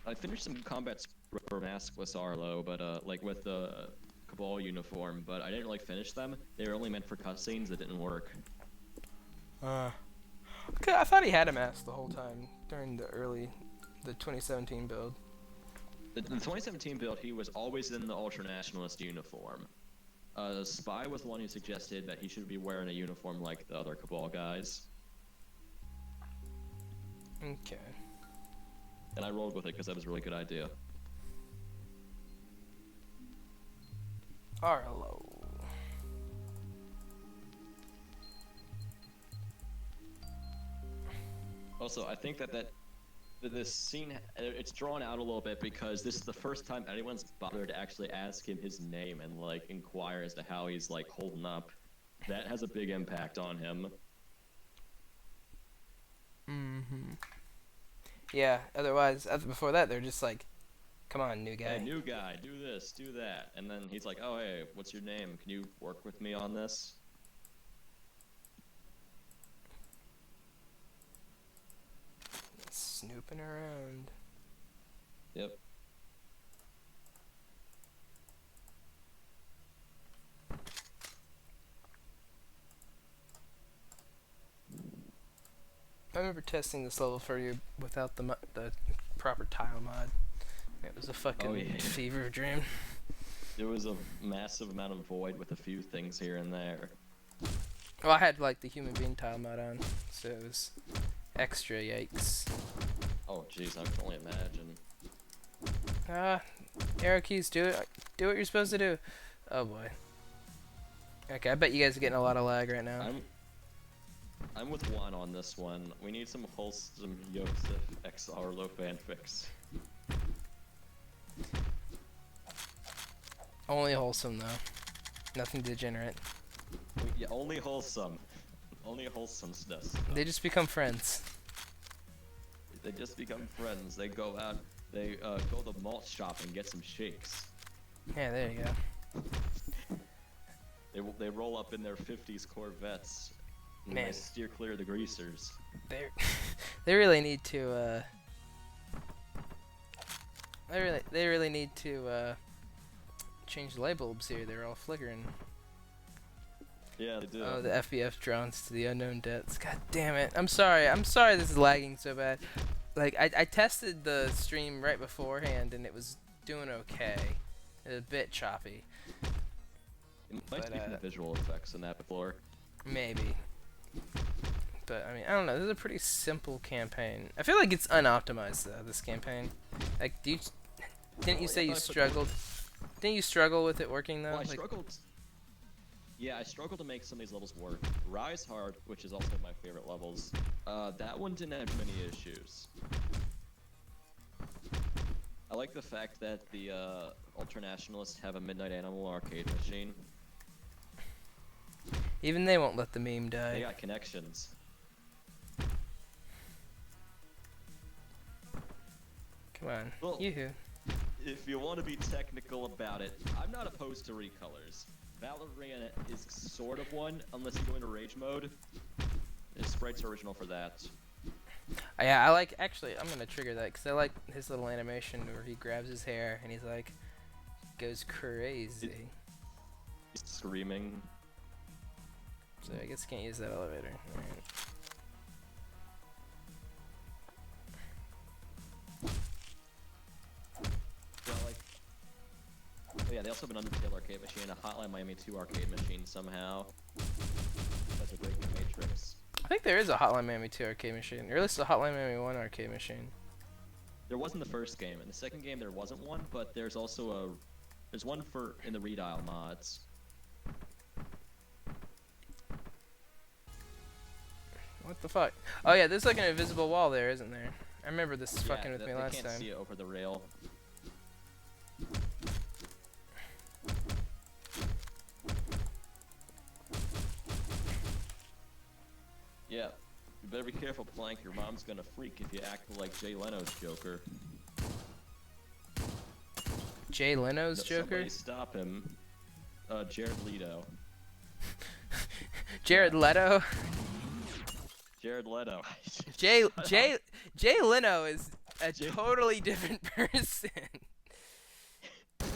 I finished some combat maskless Arlo, but like with the Cabal uniform, but I didn't really finish them. They were only meant for cutscenes that didn't work. Okay, I thought he had a mask the whole time during the 2017 build. The 2017 build, he was always in the Ultranationalist uniform. Spy was the one who suggested that he should be wearing a uniform like the other Cabal guys. Okay. And I rolled with it because that was a really good idea. Arlo. Also, I think that this scene, it's drawn out a little bit because this is the first time anyone's bothered to actually ask him his name and like inquire as to how he's like holding up. That has a big impact on him. Mm-hmm. Yeah. Otherwise, before that, they're just like, "Come on, new guy." Hey, new guy, do this, do that, and then he's like, "Oh, hey, what's your name? Can you work with me on this?" Snooping around. Yep. I remember testing this level for you without the proper tile mod. It was a fucking fever dream. There was a massive amount of void with a few things here and there. Well, I had like the human being tile mod on, so it was extra yikes. Oh jeez, I can only imagine. Arrow keys, do it. Do what you're supposed to do. Oh boy. Okay, I bet you guys are getting a lot of lag right now. I'm with Juan on this one. We need some wholesome Yosef x Arlo fanfics. Only wholesome though. Nothing degenerate. Yeah, only wholesome. Only wholesome stuff. They just become friends. They just become friends. They go out. They go to the malt shop and get some shakes. Yeah, there you go. They roll up in their 50s Corvettes. And Man. they steer clear of the greasers. They really need to. They really need to change the light bulbs here. They're all flickering. Yeah, they do. Oh, the FBF drones to the unknown depths. God damn it! I'm sorry. I'm sorry. This is lagging so bad. Like I tested the stream right beforehand and it was doing okay. It was a bit choppy. It might be from the visual effects in that before. Maybe. But I mean, I don't know. This is a pretty simple campaign. I feel like it's unoptimized though. This campaign. Like, didn't you say you struggled? Didn't you struggle with it working though? Well, I struggled. Yeah, I struggled to make some of these levels work. Rise Hard, which is also my favorite levels, that one didn't have many issues. I like the fact that the Ultranationalists have a Midnight Animal arcade machine. Even they won't let the meme die. They got connections. Come on, Well, yoo-hoo. If you want to be technical about it, I'm not opposed to recolors. Valerian is sort of one, unless you go into Rage mode. His sprites are original for that. Yeah, I like, actually, I'm gonna trigger that, because I like his little animation where he grabs his hair and he's like, goes crazy. He's screaming. So I guess I can't use that elevator. Alright. Yeah, like, oh yeah, they also have an Undertale arcade machine, a Hotline Miami 2 arcade machine somehow. That's a great game Matrix. I think there is a Hotline Miami 2 arcade machine, or at least a Hotline Miami 1 arcade machine. There was in the first game. In the second game there wasn't one, but there's also there's one for in the Redial mods. What the fuck? Oh yeah, there's like an invisible wall there, isn't there? I remember this fucking with me last they can't time. see it over the rail. Yeah, you better be careful, Plank. Your mom's gonna freak if you act like Jay Leno's Joker. Jay Leno's Joker? Somebody stop him. Jared Leto. Jared Leto? Jared Leto. Jay Leno is a totally different person. I was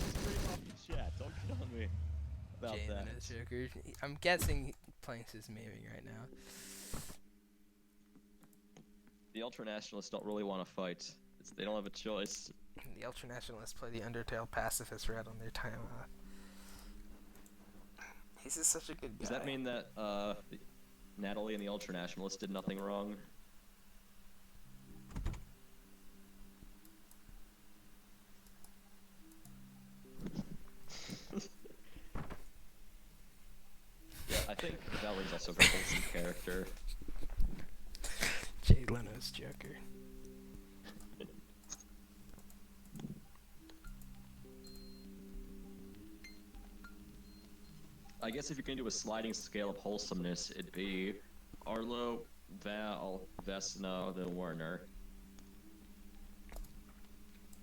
just reading off the chat. Don't get on me about Jay that. Leno's Joker. I'm guessing Planks is memeing right now. The Ultranationalists don't really want to fight. They don't have a choice. The Ultranationalists play the Undertale pacifist route on their time off. He's just such a good guy. Does that mean that Natalie and the Ultranationalists did nothing wrong? Yeah, I think Valerie's also a very wholesome character. Jay Leno's Joker. I guess if you're going to do a sliding scale of wholesomeness, it'd be Arlo, Val, Vesna, then Werner.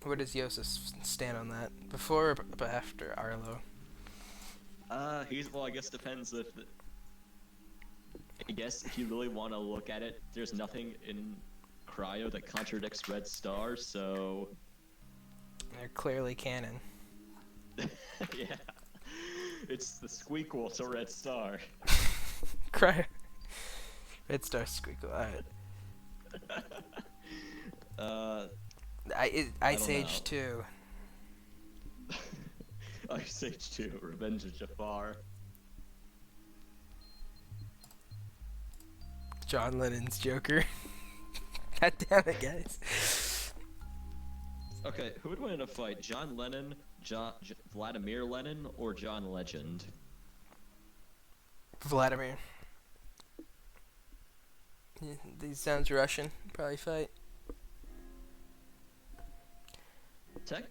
Where does Yosis stand on that? Before or after Arlo? Well, I guess depends if. I guess if you really want to look at it, there's nothing in Cryo that contradicts Red Star, so. They're clearly canon. Yeah. It's the squeakquel to Red Star. Cryo. Red Star squeakle. Alright. Ice Age 2. Ice Age 2, Revenge of Jafar. John Lennon's Joker. God damn it, guys. Okay, who would win in a fight? John Lennon, Vladimir Lenin, or John Legend? Vladimir. Yeah, these sounds Russian. Probably fight.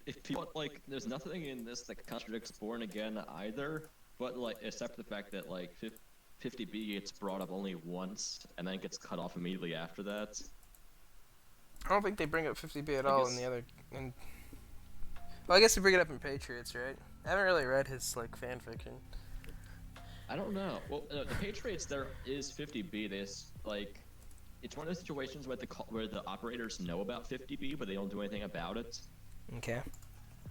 If you want, like, there's nothing in this that contradicts Born Again either, but, like, except for the fact that, like, 50B gets brought up only once, and then it gets cut off immediately after that. I don't think they bring up 50B at all in the other... Well, I guess they bring it up in Patriots, right? I haven't really read his, like, fan fiction. I don't know. Well, the Patriots, there is 50B. Like, it's one of those situations where the operators know about 50B, but they don't do anything about it. Okay.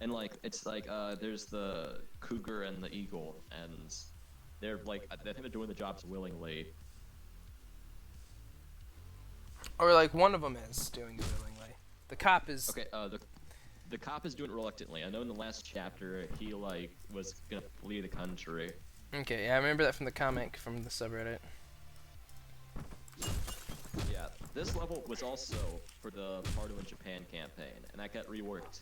And, like, it's like, there's the Cougar and the Eagle, and they're, like, I think they're doing the jobs willingly. Or, like, one of them is doing it willingly. The cop is... Okay, the cop is doing it reluctantly. I know in the last chapter, he, like, was gonna flee the country. Okay, yeah, I remember that from the comic from the subreddit. Yeah, this level was also for the Pardo in Japan campaign, and that got reworked.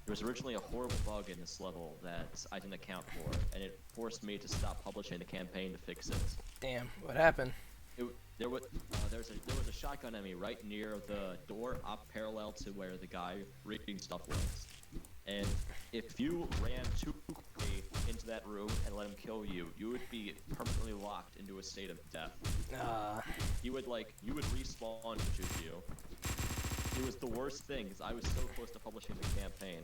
There was originally a horrible bug in this level that I didn't account for, and it forced me to stop publishing the campaign to fix it. Damn, what happened? There was a shotgun enemy right near the door, up parallel to where the guy reading stuff was. And if you ran too quickly into that room and let him kill you, you would be permanently locked into a state of death. You would respawn to shoot you. It was the worst thing, because I was so close to publishing the campaign.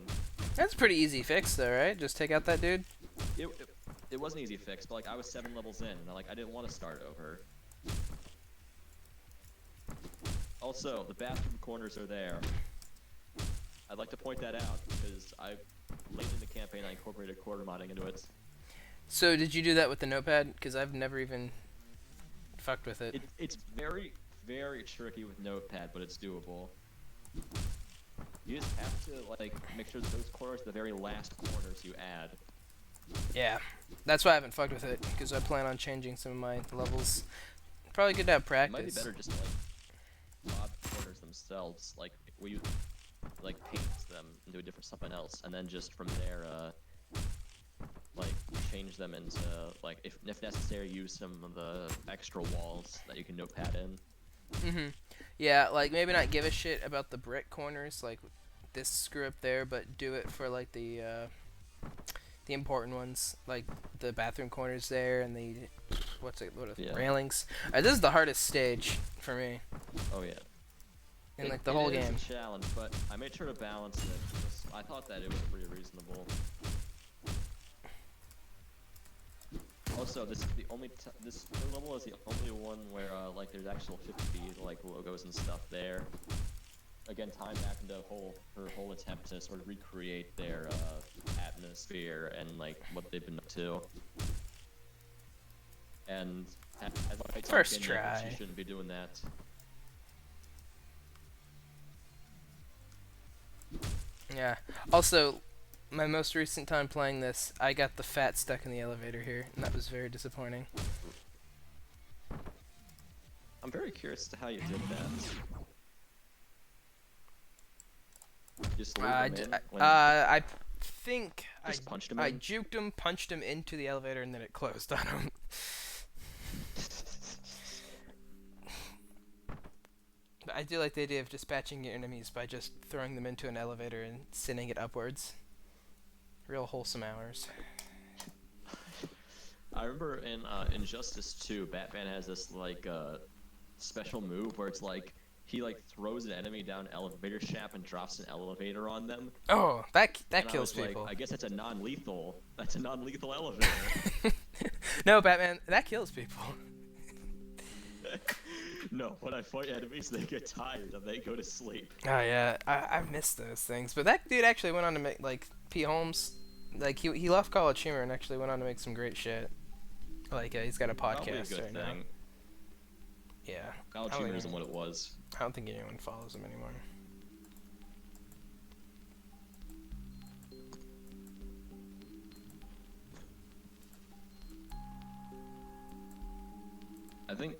That's a pretty easy fix, though, right? Just take out that dude? It wasn't an easy fix, but, like, I was 7 levels in, and, I didn't want to start over. Also, the bathroom corners are there. I'd like to point that out, because late in the campaign, I incorporated quarter modding into it. So, did you do that with the notepad? Because I've never even fucked with it. It's very, very tricky with notepad, but it's doable. You just have to, like, make sure that those corners are the very last corners you add. Yeah, that's why I haven't fucked with it, because I plan on changing some of my levels. Probably good to have practice. It might be better just to, like, mod corners themselves, like, where you, like, paint them into a different something else, and then just from there, like, change them into, like, if necessary, use some of the extra walls that you can notepad in. Mm-hmm. Yeah, like, maybe not give a shit about the brick corners, like this screw up there, but do it for, like, the important ones, like the bathroom corners there, and the, railings. This is the hardest stage for me. Oh, yeah. In, like, the whole game. It is a challenge, but I made sure to balance it. I thought that it was pretty reasonable. Also, this level is the only one where, like, there's actual 50B, like, logos and stuff there. Again, tying back into her whole attempt to sort of recreate their, atmosphere and, like, what they've been up to. And, first try. She shouldn't be doing that. Yeah. Also, my most recent time playing this, I got the fat stuck in the elevator here, and that was very disappointing. I'm very curious as to how you did that. Just leave him in I think just punched him I in? juked him, punched him into the elevator, and then it closed on him. But I do like the idea of dispatching your enemies by just throwing them into an elevator and sending it upwards. Real wholesome hours. I remember in Injustice 2, Batman has this like special move where it's like he like throws an enemy down an elevator shaft and drops an elevator on them. Oh, that And I kills was like, people. I guess that's a non-lethal elevator. No, Batman, that kills people. No, when I fight enemies, they get tired and they go to sleep. Oh yeah, I miss those things. But that dude actually went on to make like Pete Holmes, like he left College Humor and actually went on to make some great shit. Like he's got a Probably a podcast good right now. thing. Yeah, College I don't Humor think- isn't what it was. I don't think anyone follows him anymore. I think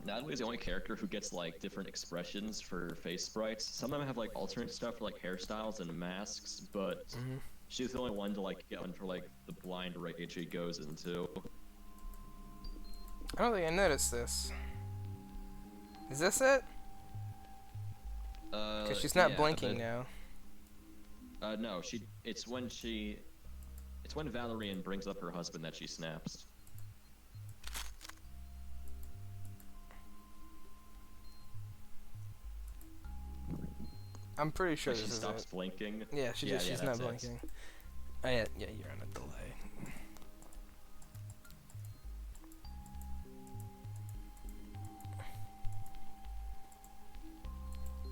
Natalie's the only character who gets like different expressions for face sprites. Some of them have like alternate stuff for like hairstyles and masks, but she's the only one to like get one for like the blind rage she goes into. I don't think I noticed this. Is this it? Because she's not Yeah, blinking now. No, it's when Valerian brings up her husband that she snaps. I'm pretty sure Like this she is stops it. blinking. Yeah, she's not that's it. blinking. Oh yeah, you're on a delay.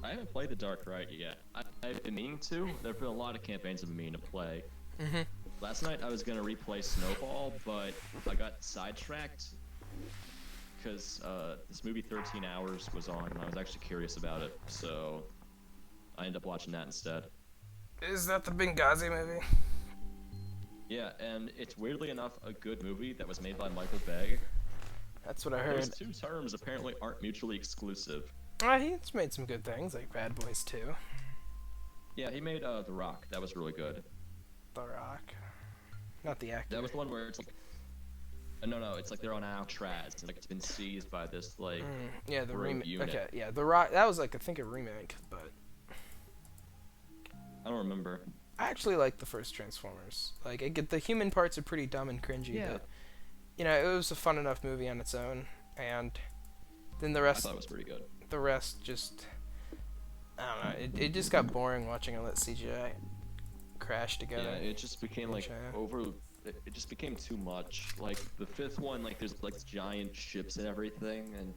I haven't played the Dark Ride yet. I've been meaning to. There've been a lot of campaigns I've been meaning to play. Last night I was gonna replay Snowball, but I got sidetracked because this movie 13 Hours was on, and I was actually curious about it, so I ended up watching that instead. Is that the Benghazi movie? Yeah, and it's weirdly enough a good movie that was made by Michael Bay. That's what I Those heard. two terms apparently aren't mutually exclusive. He's made some good things, like Bad Boys 2. Yeah, he made The Rock. That was really good. The Rock. Not the actor. That was the one where it's like, no, it's like they're on Alcatraz, and like it's been seized by this like Yeah, the rogue remake. unit. Okay, yeah, The Rock. That was like I think a remake, but I don't remember. I actually like the first Transformers. Like, I get the human parts are pretty dumb and cringy, Yeah. but you know, it was a fun enough movie on its own, and then the I rest, thought it was pretty good. the rest just, I don't know, it just got boring watching all that CGI crash together. Yeah, it just became like China. It just became too much. Like the fifth one, like there's like giant ships and everything, and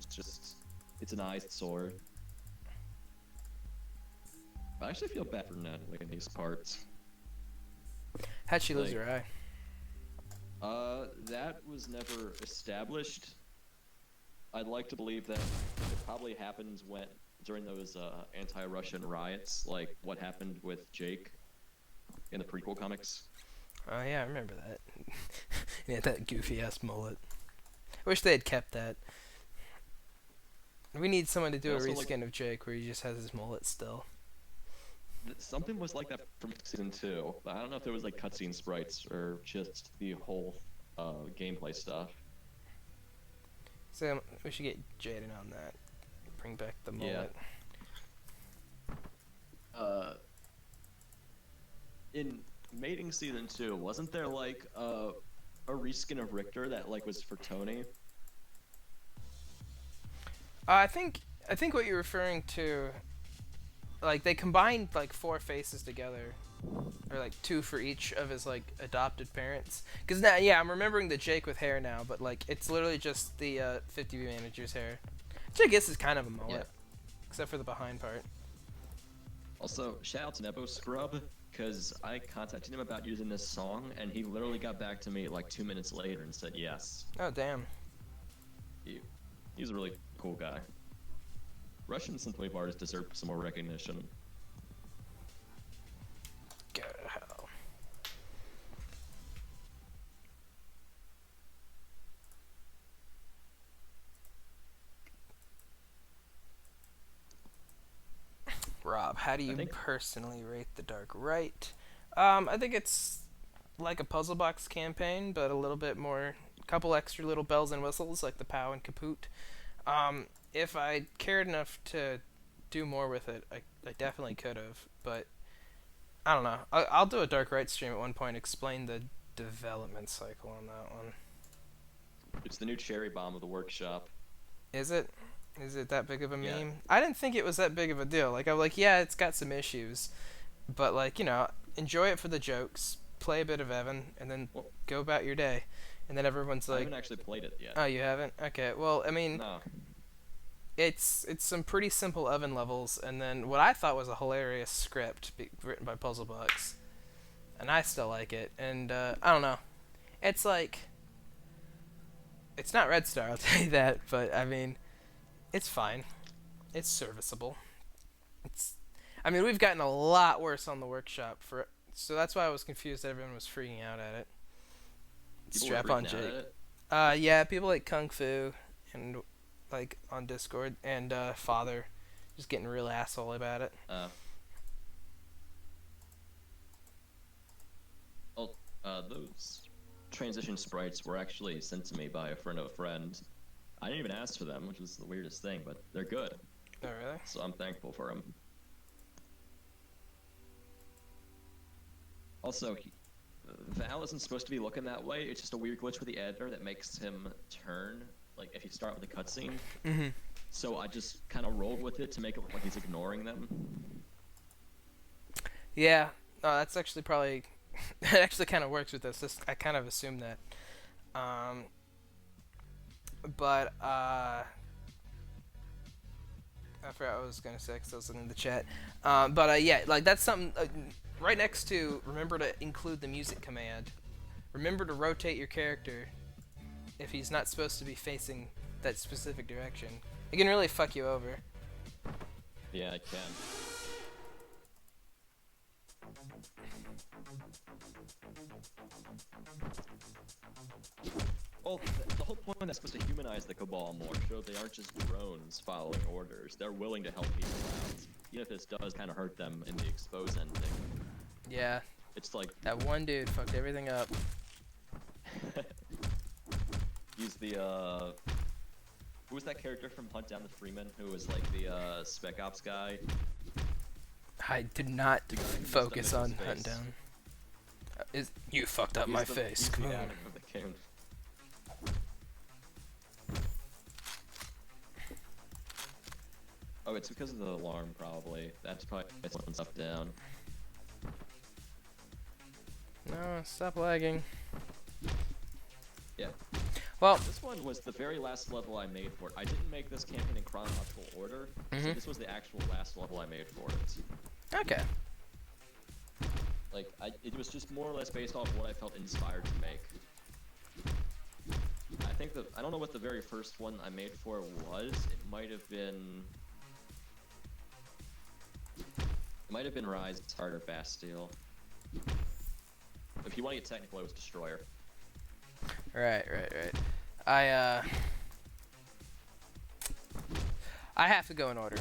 it's an eyesore. I actually feel bad for Natalie in these parts. How'd she lose like- her eye? That was never established. I'd like to believe that it probably happens during those anti-Russian riots, like what happened with Jake in the prequel comics. Oh yeah, I remember that. He had that goofy ass mullet. I wish they had kept that. We need someone to do a Also, reskin of Jake where he just has his mullet still. Something was like that from season 2, but I don't know if there was like cutscene sprites or just the whole gameplay stuff. So we should get Jaden on that. Bring back the mullet. In Mating season 2, wasn't there like a reskin of Richter that like was for Tony? I think what you're referring to, like they combined like 4 faces together, or like 2 for each of his like adopted parents. Cause now, yeah, I'm remembering the Jake with hair now, but like it's literally just the 50 manager's hair, which I guess is kind of a mullet, except for the behind part. Also, shout out to Nebo Scrub, because I contacted him about using this song, and he literally got back to me like 2 minutes later and said yes. Oh damn. He's a really cool guy. Russian synthwave artists deserve some more recognition. Go to hell. Rob, how do you personally rate The Dark Rite? I think it's like a puzzle box campaign, but a little bit more, couple extra little bells and whistles like the POW and Kaput. If I cared enough to do more with it, I definitely could have, but I don't know. I'll do a Dark Rite stream at one point, explain the development cycle on that one. It's the new cherry bomb of the workshop. Is it? Is it that big of a meme? Yeah. I didn't think it was that big of a deal. Like, I'm like, yeah, it's got some issues, but like, you know, enjoy it for the jokes, play a bit of Evan, and then go about your day. And then everyone's I like, haven't actually played it yet. oh, you haven't? Okay, well, I mean, No. it's some pretty simple Evan levels, and then what I thought was a hilarious script written by Puzzlebugs, and I still like it. And I don't know, it's like, it's not Red Star, I'll tell you that, but I mean, it's fine. It's serviceable. I mean, we've gotten a lot worse on the workshop so that's why I was confused that everyone was freaking out at it. Strap on Jake. Yeah, people like Kung Fu and like on Discord and Father just getting real asshole about it. Those transition sprites were actually sent to me by a friend of a friend. I didn't even ask for them, which is the weirdest thing, but they're good. Oh, really? So I'm thankful for them. Also, Val isn't supposed to be looking that way. It's just a weird glitch with the editor that makes him turn, like, if you start with a cutscene. Mm-hmm. So I just kind of rolled with it to make it look like he's ignoring them. Yeah, that's actually probably... it actually kind of works with this. I kind of assumed that. But, I forgot what I was going to say because I was looking in the chat. Yeah, like, that's something... right next to remember to include the music command. Remember to rotate your character if he's not supposed to be facing that specific direction. It can really fuck you over. Yeah, it can. Well, the whole point that's supposed to humanize the Cabal more, so they aren't just drones following orders. They're willing to help people out, even if this does kind of hurt them in the expose ending. Yeah. It's like... that one dude fucked everything up. He's the, who was that character from Hunt Down the Freeman, who was like the, Spec Ops guy? I did not focus on Hunt Down. You fucked up my face. Come on. Oh, it's because of the alarm, probably. That's probably slowing stuff down. No, stop lagging. Yeah. Well, this one was the very last level I made for it. I didn't make this campaign in chronological order, so this was the actual last level I made for it. Okay. Like, it was just more or less based off what I felt inspired to make. I think I don't know what the very first one I made for it was. It might have been Rise, Tart, or Bastille. If you want to get technical, it was Destroyer. Right. I have to go in order.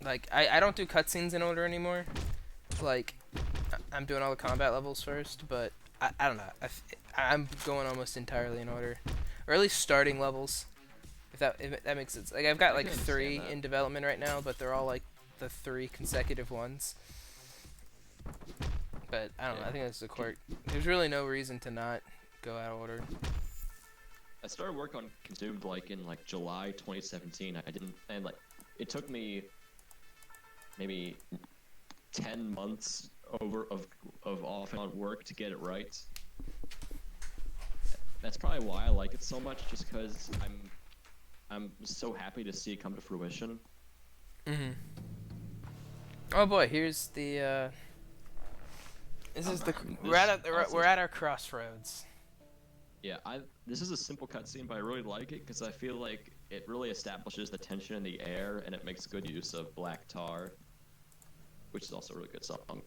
Like, I don't do cutscenes in order anymore. Like, I'm doing all the combat levels first, but I don't know. I'm going almost entirely in order. Or at least starting levels. If that makes sense. Like, I've got like 3 in development right now, but they're all like the 3 consecutive ones. But I don't know. I think that's the quirk. There's really no reason to not go out of order. I started work on Consumed like in like July 2017. And like it took me maybe 10 months of off and on work to get it right. That's probably why I like it so much, just because I'm so happy to see it come to fruition. Mhm. Oh boy, here's the we're at our crossroads. Yeah, this is a simple cutscene, but I really like it because I feel like it really establishes the tension in the air, and it makes good use of Black Tar, which is also a really good song.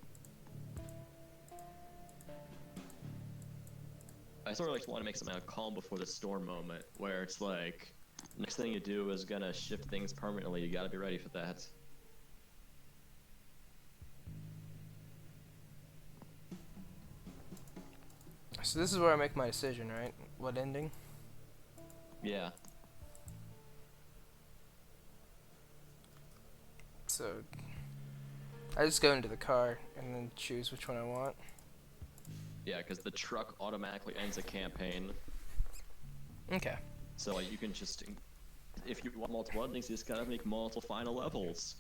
I sort of like want to make something like a calm before the storm moment, where it's like, next thing you do is gonna shift things permanently. You gotta be ready for that. So this is where I make my decision, right? What ending? Yeah. So I just go into the car and then choose which one I want. Yeah, because the truck automatically ends a campaign. Okay. So like, you can just, if you want multiple endings, you just gotta make multiple final levels.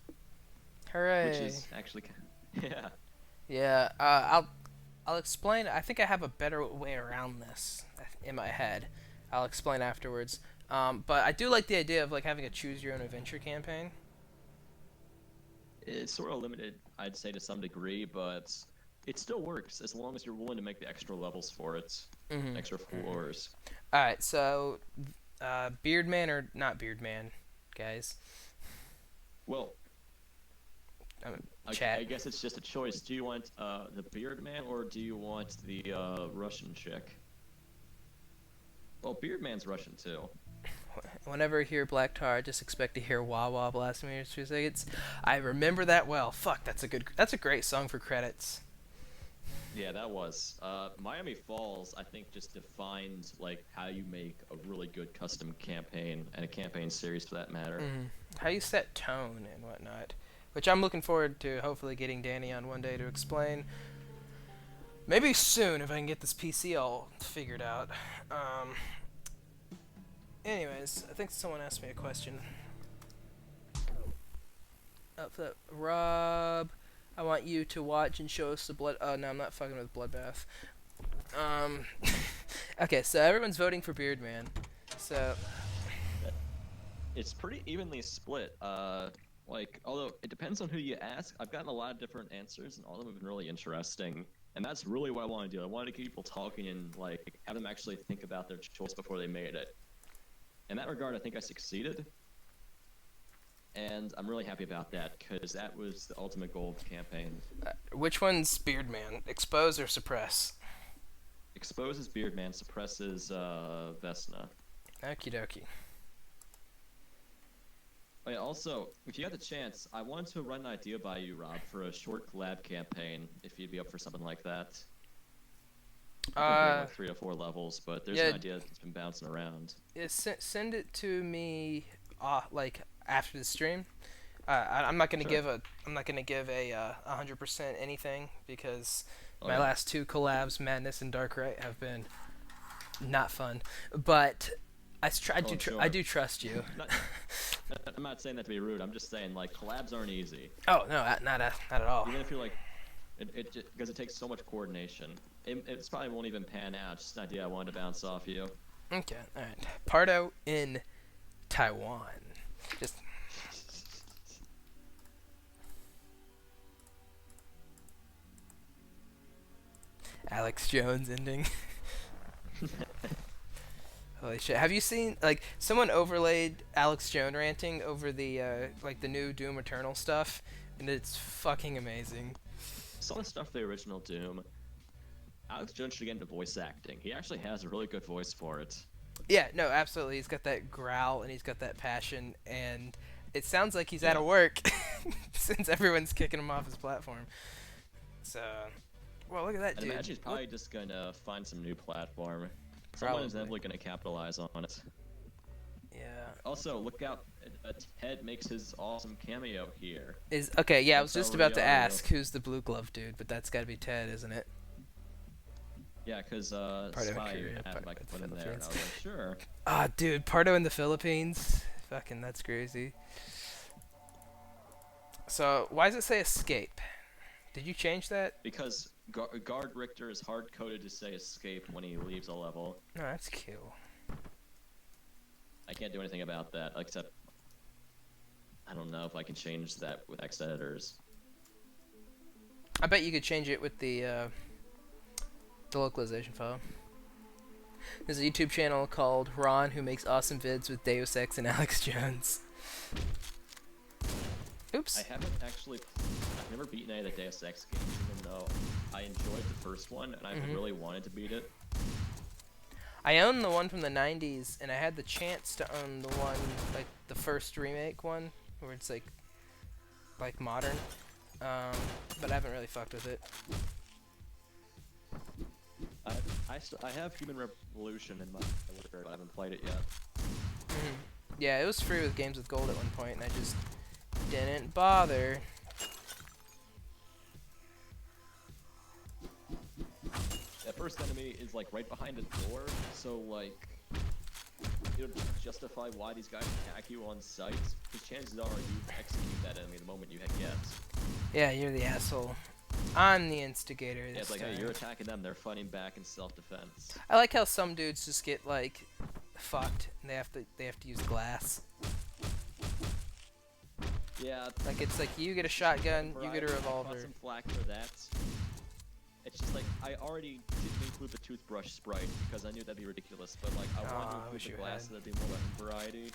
Hooray. Which is actually, yeah. Yeah. I'll explain. I think I have a better way around this in my head. I'll explain afterwards. But I do like the idea of like having a choose your own adventure campaign. It's sort of limited, I'd say, to some degree, but it still works as long as you're willing to make the extra levels for it, extra floors. All right, so Beardman or not Beardman, guys? Well, chat. I guess it's just a choice. Do you want the Beard Man or do you want the Russian chick? Well, Beard Man's Russian too. Whenever I hear Black Tar, I just expect to hear Wah Wah blasting me for 2 seconds. I remember that well. Fuck, that's a great song for credits. Yeah, that was. Miami Falls, I think, just defined like how you make a really good custom campaign and a campaign series for that matter. How you set tone and whatnot, which I'm looking forward to hopefully getting Danny on one day to explain. Maybe soon if I can get this PC all figured out. Anyways, I think someone asked me a question. Rob, I want you to watch and show us the blood. Oh no, I'm not fucking with Bloodbath. Okay, so everyone's voting for Beardman. So it's pretty evenly split. Like, although it depends on who you ask, I've gotten a lot of different answers, and all of them have been really interesting. And that's really what I want to do. I want to get people talking and like have them actually think about their choice before they made it. In that regard, I think I succeeded. And I'm really happy about that, because that was the ultimate goal of the campaign. Which one's Beardman? Expose or suppress? Exposes Beardman, suppresses Vesna. Okie dokie. Oh, yeah, also, if you had the chance, I wanted to run an idea by you, Rob, for a short collab campaign, if you'd be up for something like that. Like 3 or 4 levels, but there's an idea that's been bouncing around. Yeah, send it to me, like after the stream. I'm not gonna give a 100% anything because my last 2 collabs, Madness and Darkrai, have been not fun. But I do trust you. I'm not saying that to be rude. I'm just saying like collabs aren't easy. Oh no, not at all. Even if you're like, because it takes so much coordination. It's probably won't even pan out. Just an idea I wanted to bounce off you. Okay, all right. Pardo in Taiwan. Just. Alex Jones ending. Holy shit! Have you seen like someone overlaid Alex Jones ranting over the like the new Doom Eternal stuff, and it's fucking amazing. Saw the stuff for the original Doom. Alex Jones should get into voice acting. He actually has a really good voice for it. Yeah, no, absolutely. He's got that growl and he's got that passion, and it sounds like he's out of work since everyone's kicking him off his platform. So, well, look at that dude. I imagine he's probably just gonna find some new platform. Someone is definitely gonna capitalize on it. Yeah. Also, look out! Ted makes his awesome cameo here. Okay? Yeah, I was just about to ask who's the blue glove dude, but that's got to be Ted, isn't it? Yeah, because Spy had like put him there, and I was like, sure. Ah, dude, Pardo in the Philippines. Fucking, that's crazy. So, why does it say escape? Did you change that? Because Guard Richter is hard-coded to say escape when he leaves a level. Oh, that's cool. I can't do anything about that, except I don't know if I can change that with X editors. I bet you could change it with the localization file. There's a YouTube channel called Ron who makes awesome vids with Deus Ex and Alex Jones. Oops. I've never beaten any of the Deus Ex games, even though I enjoyed the first one and I really wanted to beat it. I own the one from the 90s, and I had the chance to own the one, like, the first remake one, where it's, like modern, but I haven't really fucked with it. I have Human Revolution in my library, but I haven't played it yet. Yeah, it was free with Games with Gold at one point, and I just didn't bother. Yeah, first enemy is like right behind a door, so like it'll justify why these guys attack you on sight, because chances are you execute that enemy the moment you hit get. Yeah, you're the asshole. I'm the instigator. Yeah, it's like, hey, you're attacking them, they're fighting back in self-defense. I like how some dudes just get like fucked and they have to use glass. Yeah. Like it's like you get a shotgun, you get a revolver. I caught some flack for that. It's just like I already didn't include the toothbrush sprite because I knew that'd be ridiculous, but like I wanted to include the glass so there'd be more weapon variety.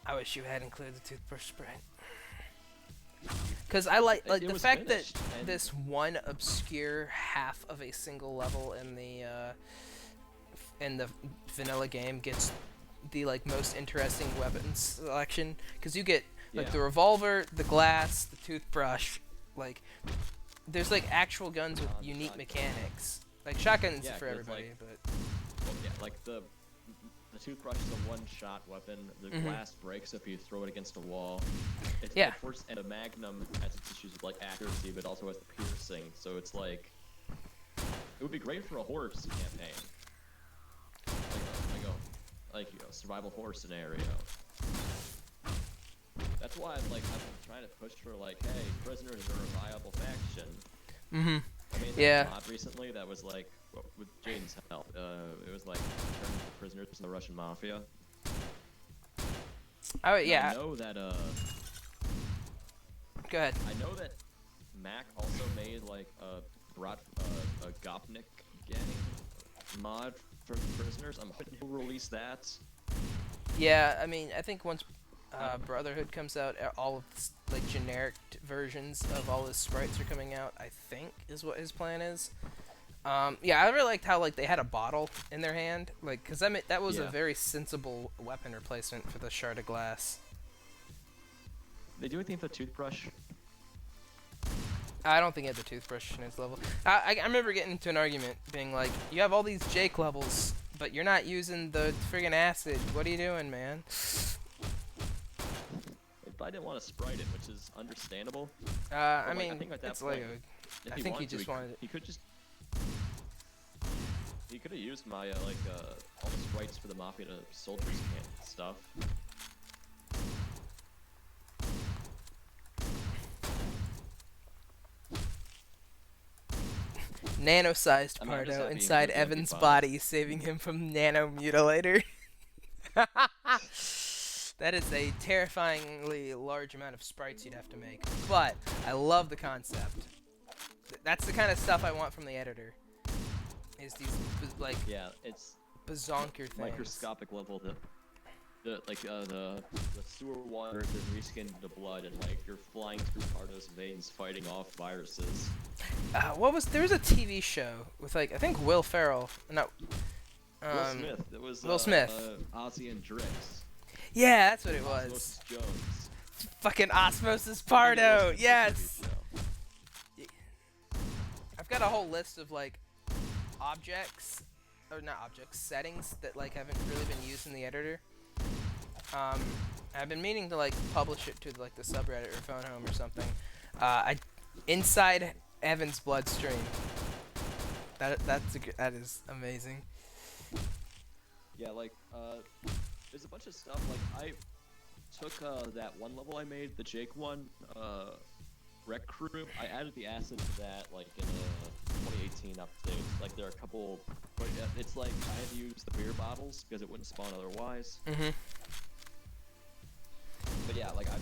I wish you had included the toothbrush sprite. Because I like the fact that this one obscure half of a single level in the vanilla game gets the like most interesting weapons selection. Because you get like the revolver, the glass, the toothbrush, like there's like actual guns with unique mechanics. Like shotguns for everybody, like, but well, yeah, like the toothbrush is a one-shot weapon. The glass breaks if you throw it against a wall. It's and the Magnum has its issues with like accuracy, but also has the piercing. So it's like it would be great for a horse campaign, like you know, survival horror scenario. That's why I've been trying to push for like, hey, prisoners are a viable faction. I mean, there's a mod recently that was like, with Jaden's help, it was like turning the prisoners in the Russian mafia. Oh yeah. I know that Go ahead. I know that Mac also made like a Gopnik gang mod for prisoners. I'm hoping he'll release that. Yeah, I mean, I think once Brotherhood comes out, all of like generic versions of all his sprites are coming out, I think is what his plan is. Yeah, I really liked how like they had a bottle in their hand, like because that was a very sensible weapon replacement for the shard of glass. They do anything with the toothbrush? I don't think he had the toothbrush in his level. I remember getting into an argument, being like, you have all these Jake levels, but you're not using the friggin' acid. What are you doing, man? I didn't want to sprite it, which is understandable. I mean, I think at that it's point, Lego. I think he just wanted it. He could just. He could have used my all the sprites for the Mafia to soldiers camp stuff. Nano-sized Pardo inside Evan's body, saving him from nano-mutilator. That is a terrifyingly large amount of sprites you'd have to make. But I love the concept. That's the kind of stuff I want from the editor. Is these like it's bazonker things. Microscopic level the sewer water is reskinned into blood and like you're flying through Pardo's veins fighting off viruses. There was a TV show with like I think Will Ferrell. No. Will Smith. It was Will Smith. Ozzy and Drix. Yeah, that's what it was. Osmosis Jones. Fucking Osmosis Pardo. Yes. I've got a whole list of like settings that like haven't really been used in the editor. I've been meaning to like publish it to like the subreddit or Phone Home or something. Inside Evan's bloodstream. That is amazing. Yeah, like there's a bunch of stuff like I took that one level I made, the Jake one, Rec Crew. I added the acid to that like in a 2018 update. Like there are a couple, but it's like I had to use the beer bottles because it wouldn't spawn otherwise. But yeah, like I'd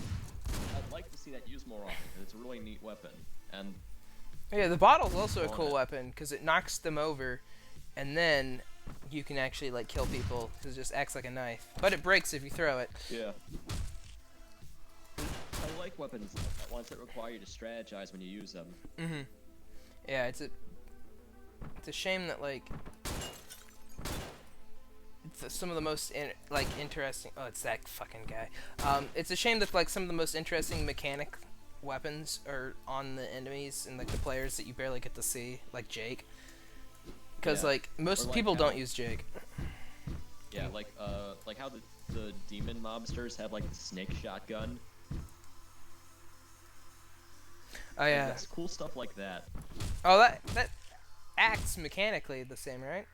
like to see that used more often because it's a really neat weapon. And yeah, the bottle's also a cool weapon because it knocks them over, and then you can actually like kill people because it just acts like a knife. But it breaks if you throw it. Yeah. I like weapons like that, ones that require you to strategize when you use them. Yeah, it's a shame that like some of the most interesting. Oh, it's that fucking guy. It's a shame that like some of the most interesting mechanic weapons are on the enemies and like the players that you barely get to see, like Jake. Because like most people don't use Jake. Yeah, like how the demon mobsters have like the snake shotgun. Oh yeah. That's cool stuff like that. Oh acts mechanically the same, right?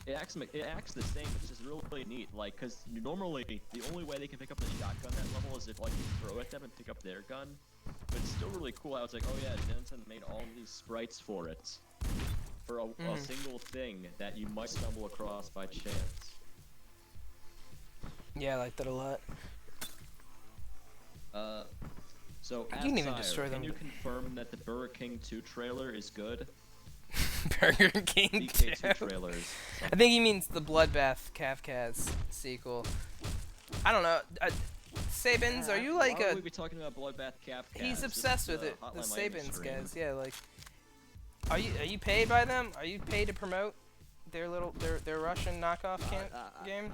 It acts the same. It's just really neat. Like, cause normally the only way they can pick up the shotgun that level is if like you throw at them and pick up their gun. But it's still really cool how it's like, oh yeah, Denton made all these sprites for it, for a single thing that you might stumble across by chance. Yeah, I like that a lot. So you can even destroy them. Can you confirm that the Burger King 2 trailer is good? Burger King 2 trailers. I think he means the Bloodbath Kafka's sequel. I don't know. Sabins, are you like why would we be talking about Bloodbath Kafka? He's obsessed with it. The Sabins guys, yeah. Like, are you paid by them? Are you paid to promote their Russian knockoff game?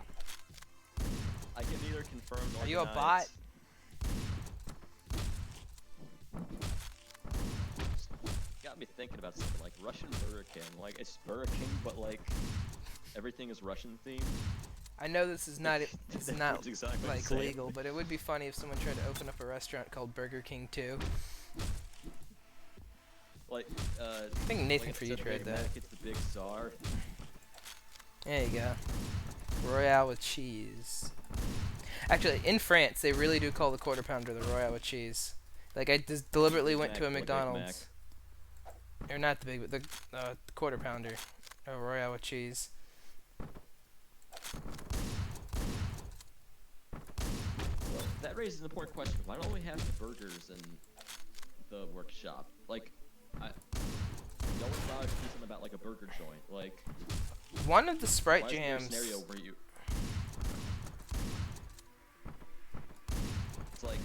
I can neither confirm nor Are you a deny bot? it. Got me thinking about something like Russian Burger King. Like, it's Burger King, but like everything is Russian themed. I know this is not exactly like legal, but it would be funny if someone tried to open up a restaurant called Burger King 2. Like, I think Nathan for you tried that. It's the Big Czar. There you go. Royale with cheese. Actually, in France, they really do call the quarter pounder the Royale with cheese. Like, I just deliberately went to a McDonald's. Or not the big, the quarter pounder. A Royale with cheese. Well, that raises an important question. Why don't we have the burgers in the workshop? Like, no one's allowed to do something about like a burger joint. Like, one of the Sprite jams. Scenario where you. It's like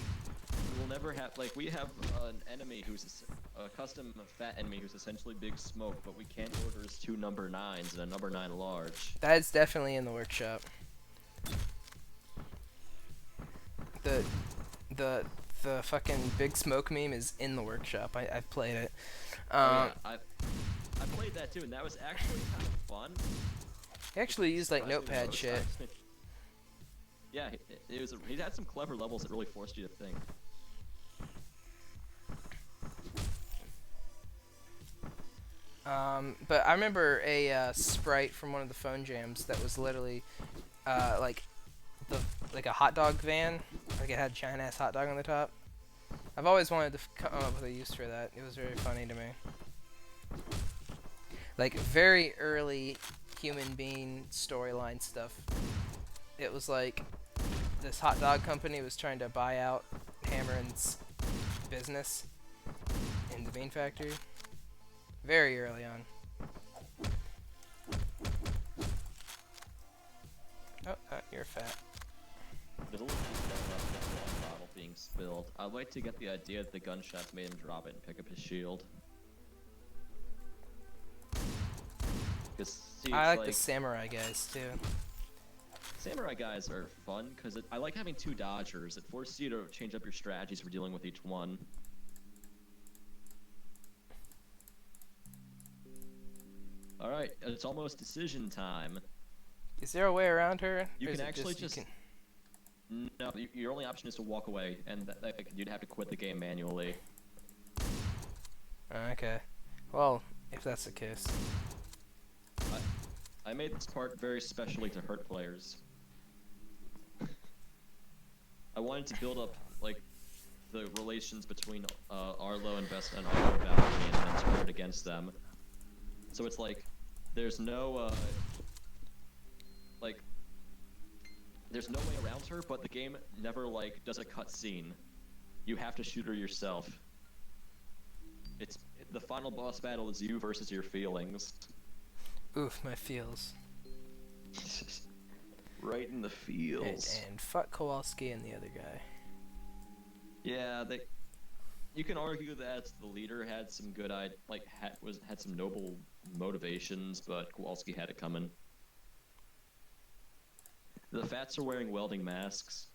we'll never have like we have an enemy who's a custom fat enemy who's essentially Big Smoke, but we can't order his 2 number 9s and a number 9 large. That is definitely in the workshop. The fucking Big Smoke meme is in the workshop. I've played it. I played that too, and that was actually kind of fun. He actually used like notepad shit. Yeah, he had some clever levels that really forced you to think. But I remember a sprite from one of the phone jams that was literally like a hot dog van. Like it had a giant ass hot dog on the top. I've always wanted to come up with a use for that. It was very funny to me. Like very early human being storyline stuff. It was like this hot dog company was trying to buy out Hammeren's business in the bean factory. Very early on. Oh, you're fat. There's a little one bottle being spilled. I'd like to get the idea that the gunshots made him drop it and pick up his shield. See, I like the samurai guys too. Samurai guys are fun because I like having 2 dodgers. It forces you to change up your strategies for dealing with each one. Alright, it's almost decision time. Is there a way around her? You can actually No, your only option is to walk away, and you'd have to quit the game manually. Okay. Well, if that's the case. I made this part very specially to hurt players. I wanted to build up, like, the relations between Arlo and Arlo and Valkyrie and then turn it against them. So it's like, there's no, there's no way around her, but the game never, like, does a cutscene. You have to shoot her yourself. The final boss battle is you versus your feelings. Oof, my feels. Right in the feels. And fuck Kowalski and the other guy. Yeah, you can argue that the leader had some good had some noble motivations, but Kowalski had it coming. The Fats are wearing welding masks.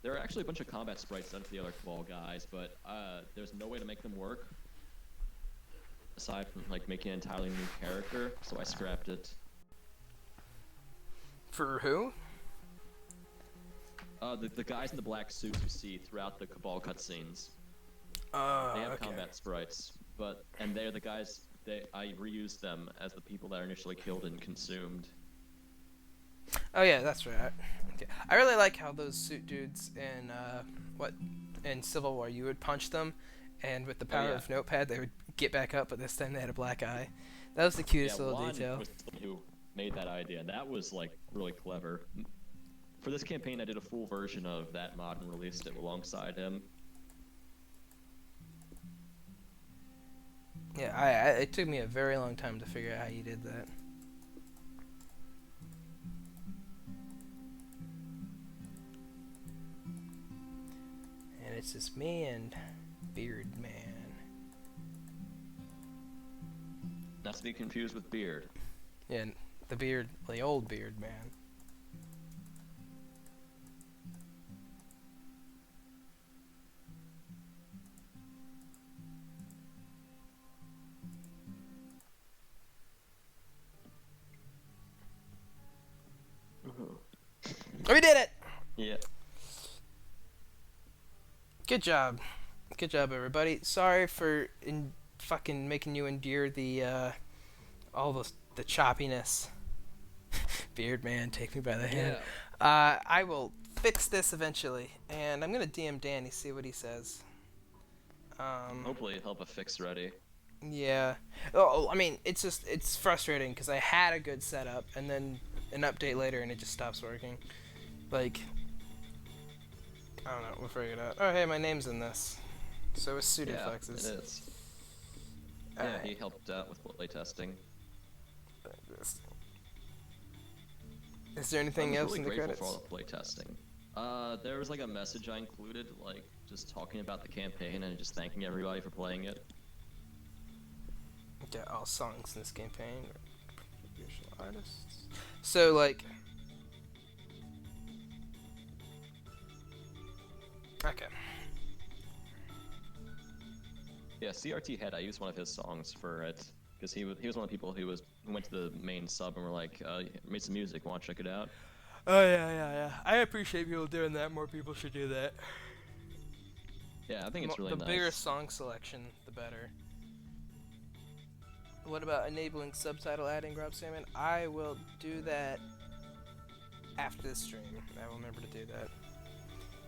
There are actually a bunch of combat sprites done for the other Cabal guys, but there's no way to make them work aside from like making an entirely new character, so I scrapped it. For who? The guys in the black suits you see throughout the Cabal cutscenes. Oh, They have okay. combat sprites, and they're the guys. I reused them as the people that are initially killed and consumed. Oh yeah, that's right. Okay. I really like how those suit dudes in Civil War, you would punch them, and with the power of Notepad, they would get back up. But this time they had a black eye. That was the cutest little Juan detail. was the one who made that idea. That was like really clever. For this campaign, I did a full version of that mod and released it alongside him. Yeah, it took me a very long time to figure out how you did that. And it's just me and Beard Man. Not to be confused with Beard. Yeah, the old Beard Man. We did it! Yeah. Good job. Good job, everybody. Sorry for fucking making you endure the, all the choppiness. Beard Man, take me by the hand. I will fix this eventually, and I'm gonna DM Danny, see what he says. Hopefully he'll have a fix ready. Yeah. Oh, I mean, it's frustrating, because I had a good setup, and then an update later, and it just stops working. Like, I don't know, we'll figure it out. Oh, hey, my name's in this. So is Pseudoflex's. Yeah, it is. Yeah, he helped out with playtesting. Is there anything else in the credits? I was really grateful for all the playtesting. There was like a message I included, like just talking about the campaign and just thanking everybody for playing it. Okay, all songs in this campaign. Visual artists. So, like... Okay. Yeah, CRT Head, I used one of his songs for it, because he was one of the people who went to the main sub and were like, made some music, want to check it out? Oh, yeah. I appreciate people doing that. More people should do that. Yeah, I think it's really nice. The bigger song selection, the better. What about enabling subtitle adding, Rob Salmon? I will do that after the stream. I will remember to do that.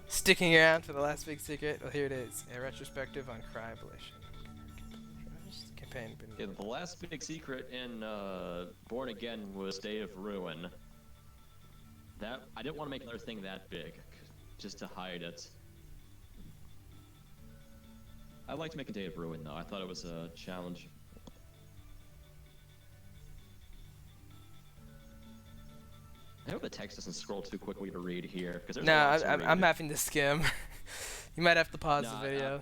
Sticking around for the last big secret. Well, here it is. A retrospective on Cryoablation. Campaign. Yeah, the last big secret in Born Again was Day of Ruin. That I didn't want to make another thing that big, just to hide it. I liked making Day of Ruin though. I thought it was a challenge. I hope the text doesn't scroll too quickly to read here, because no, I'm having to skim. You might have to pause the video.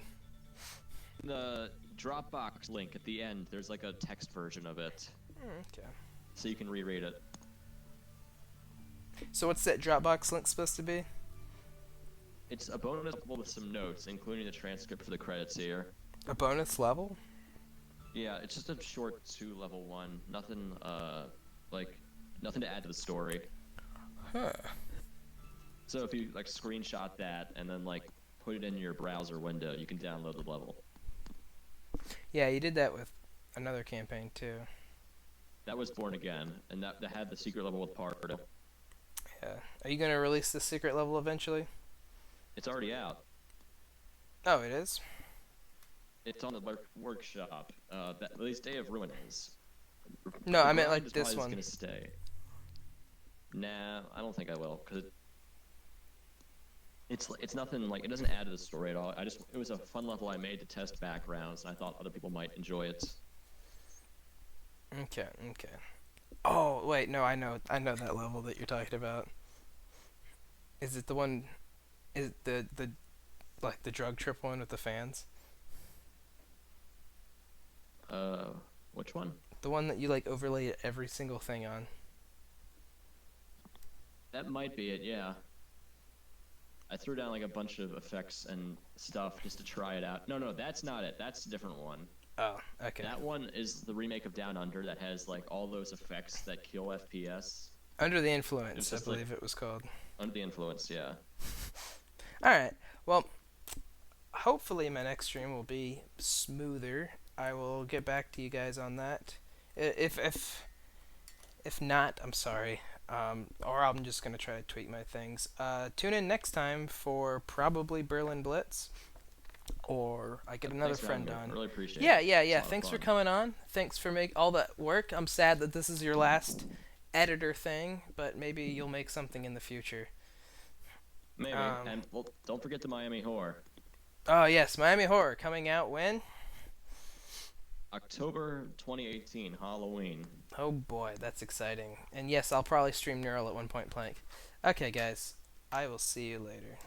The Dropbox link at the end, there's like a text version of it. Okay. So you can reread it. So what's that Dropbox link supposed to be? It's a bonus level with some notes, including the transcript for the credits here. A bonus level? Yeah, it's just a short 2 level 1. Nothing, nothing to add to the story. Huh. So if you, like, screenshot that and then, like, put it in your browser window, you can download the level. Yeah, you did that with another campaign, too. That was Born Again, and that had the secret level with Pardo. Yeah. Are you going to release the secret level eventually? It's already out. Oh, it is? It's on the workshop. At least Day of Ruin is. No, I meant like this one. Gonna stay. Nah, I don't think I will, because it's nothing, like, it doesn't add to the story at all. It was a fun level I made to test backgrounds, and I thought other people might enjoy it. Okay. Oh, wait, no, I know that level that you're talking about. Is it the one, is it the like the drug trip one with the fans? Which one? The one that you like overlay every single thing on. That might be it, yeah. I threw down like a bunch of effects and stuff just to try it out. No, that's not it. That's a different one. Oh, okay. That one is the remake of Down Under that has like all those effects that kill FPS. Under the Influence, I believe it was called. Under the Influence, yeah. All right. Well, hopefully my next stream will be smoother. I will get back to you guys on that. If not, I'm sorry. Or I'm just gonna try to tweak my things. Tune in next time for probably Berlin Blitz, or I get another Thanks for having friend me. on. I really appreciate Yeah, it. yeah, It's a yeah. lot of Thanks for fun. coming on. Thanks for make all that work. I'm sad that this is your last editor thing, but maybe you'll make something in the future. Maybe. Um, And well, don't forget the Miami Horror. oh yes, Miami Horror coming out when? October 2018, Halloween. Oh boy, that's exciting. And yes, I'll probably stream Neural at one point blank. Okay, guys, I will see you later.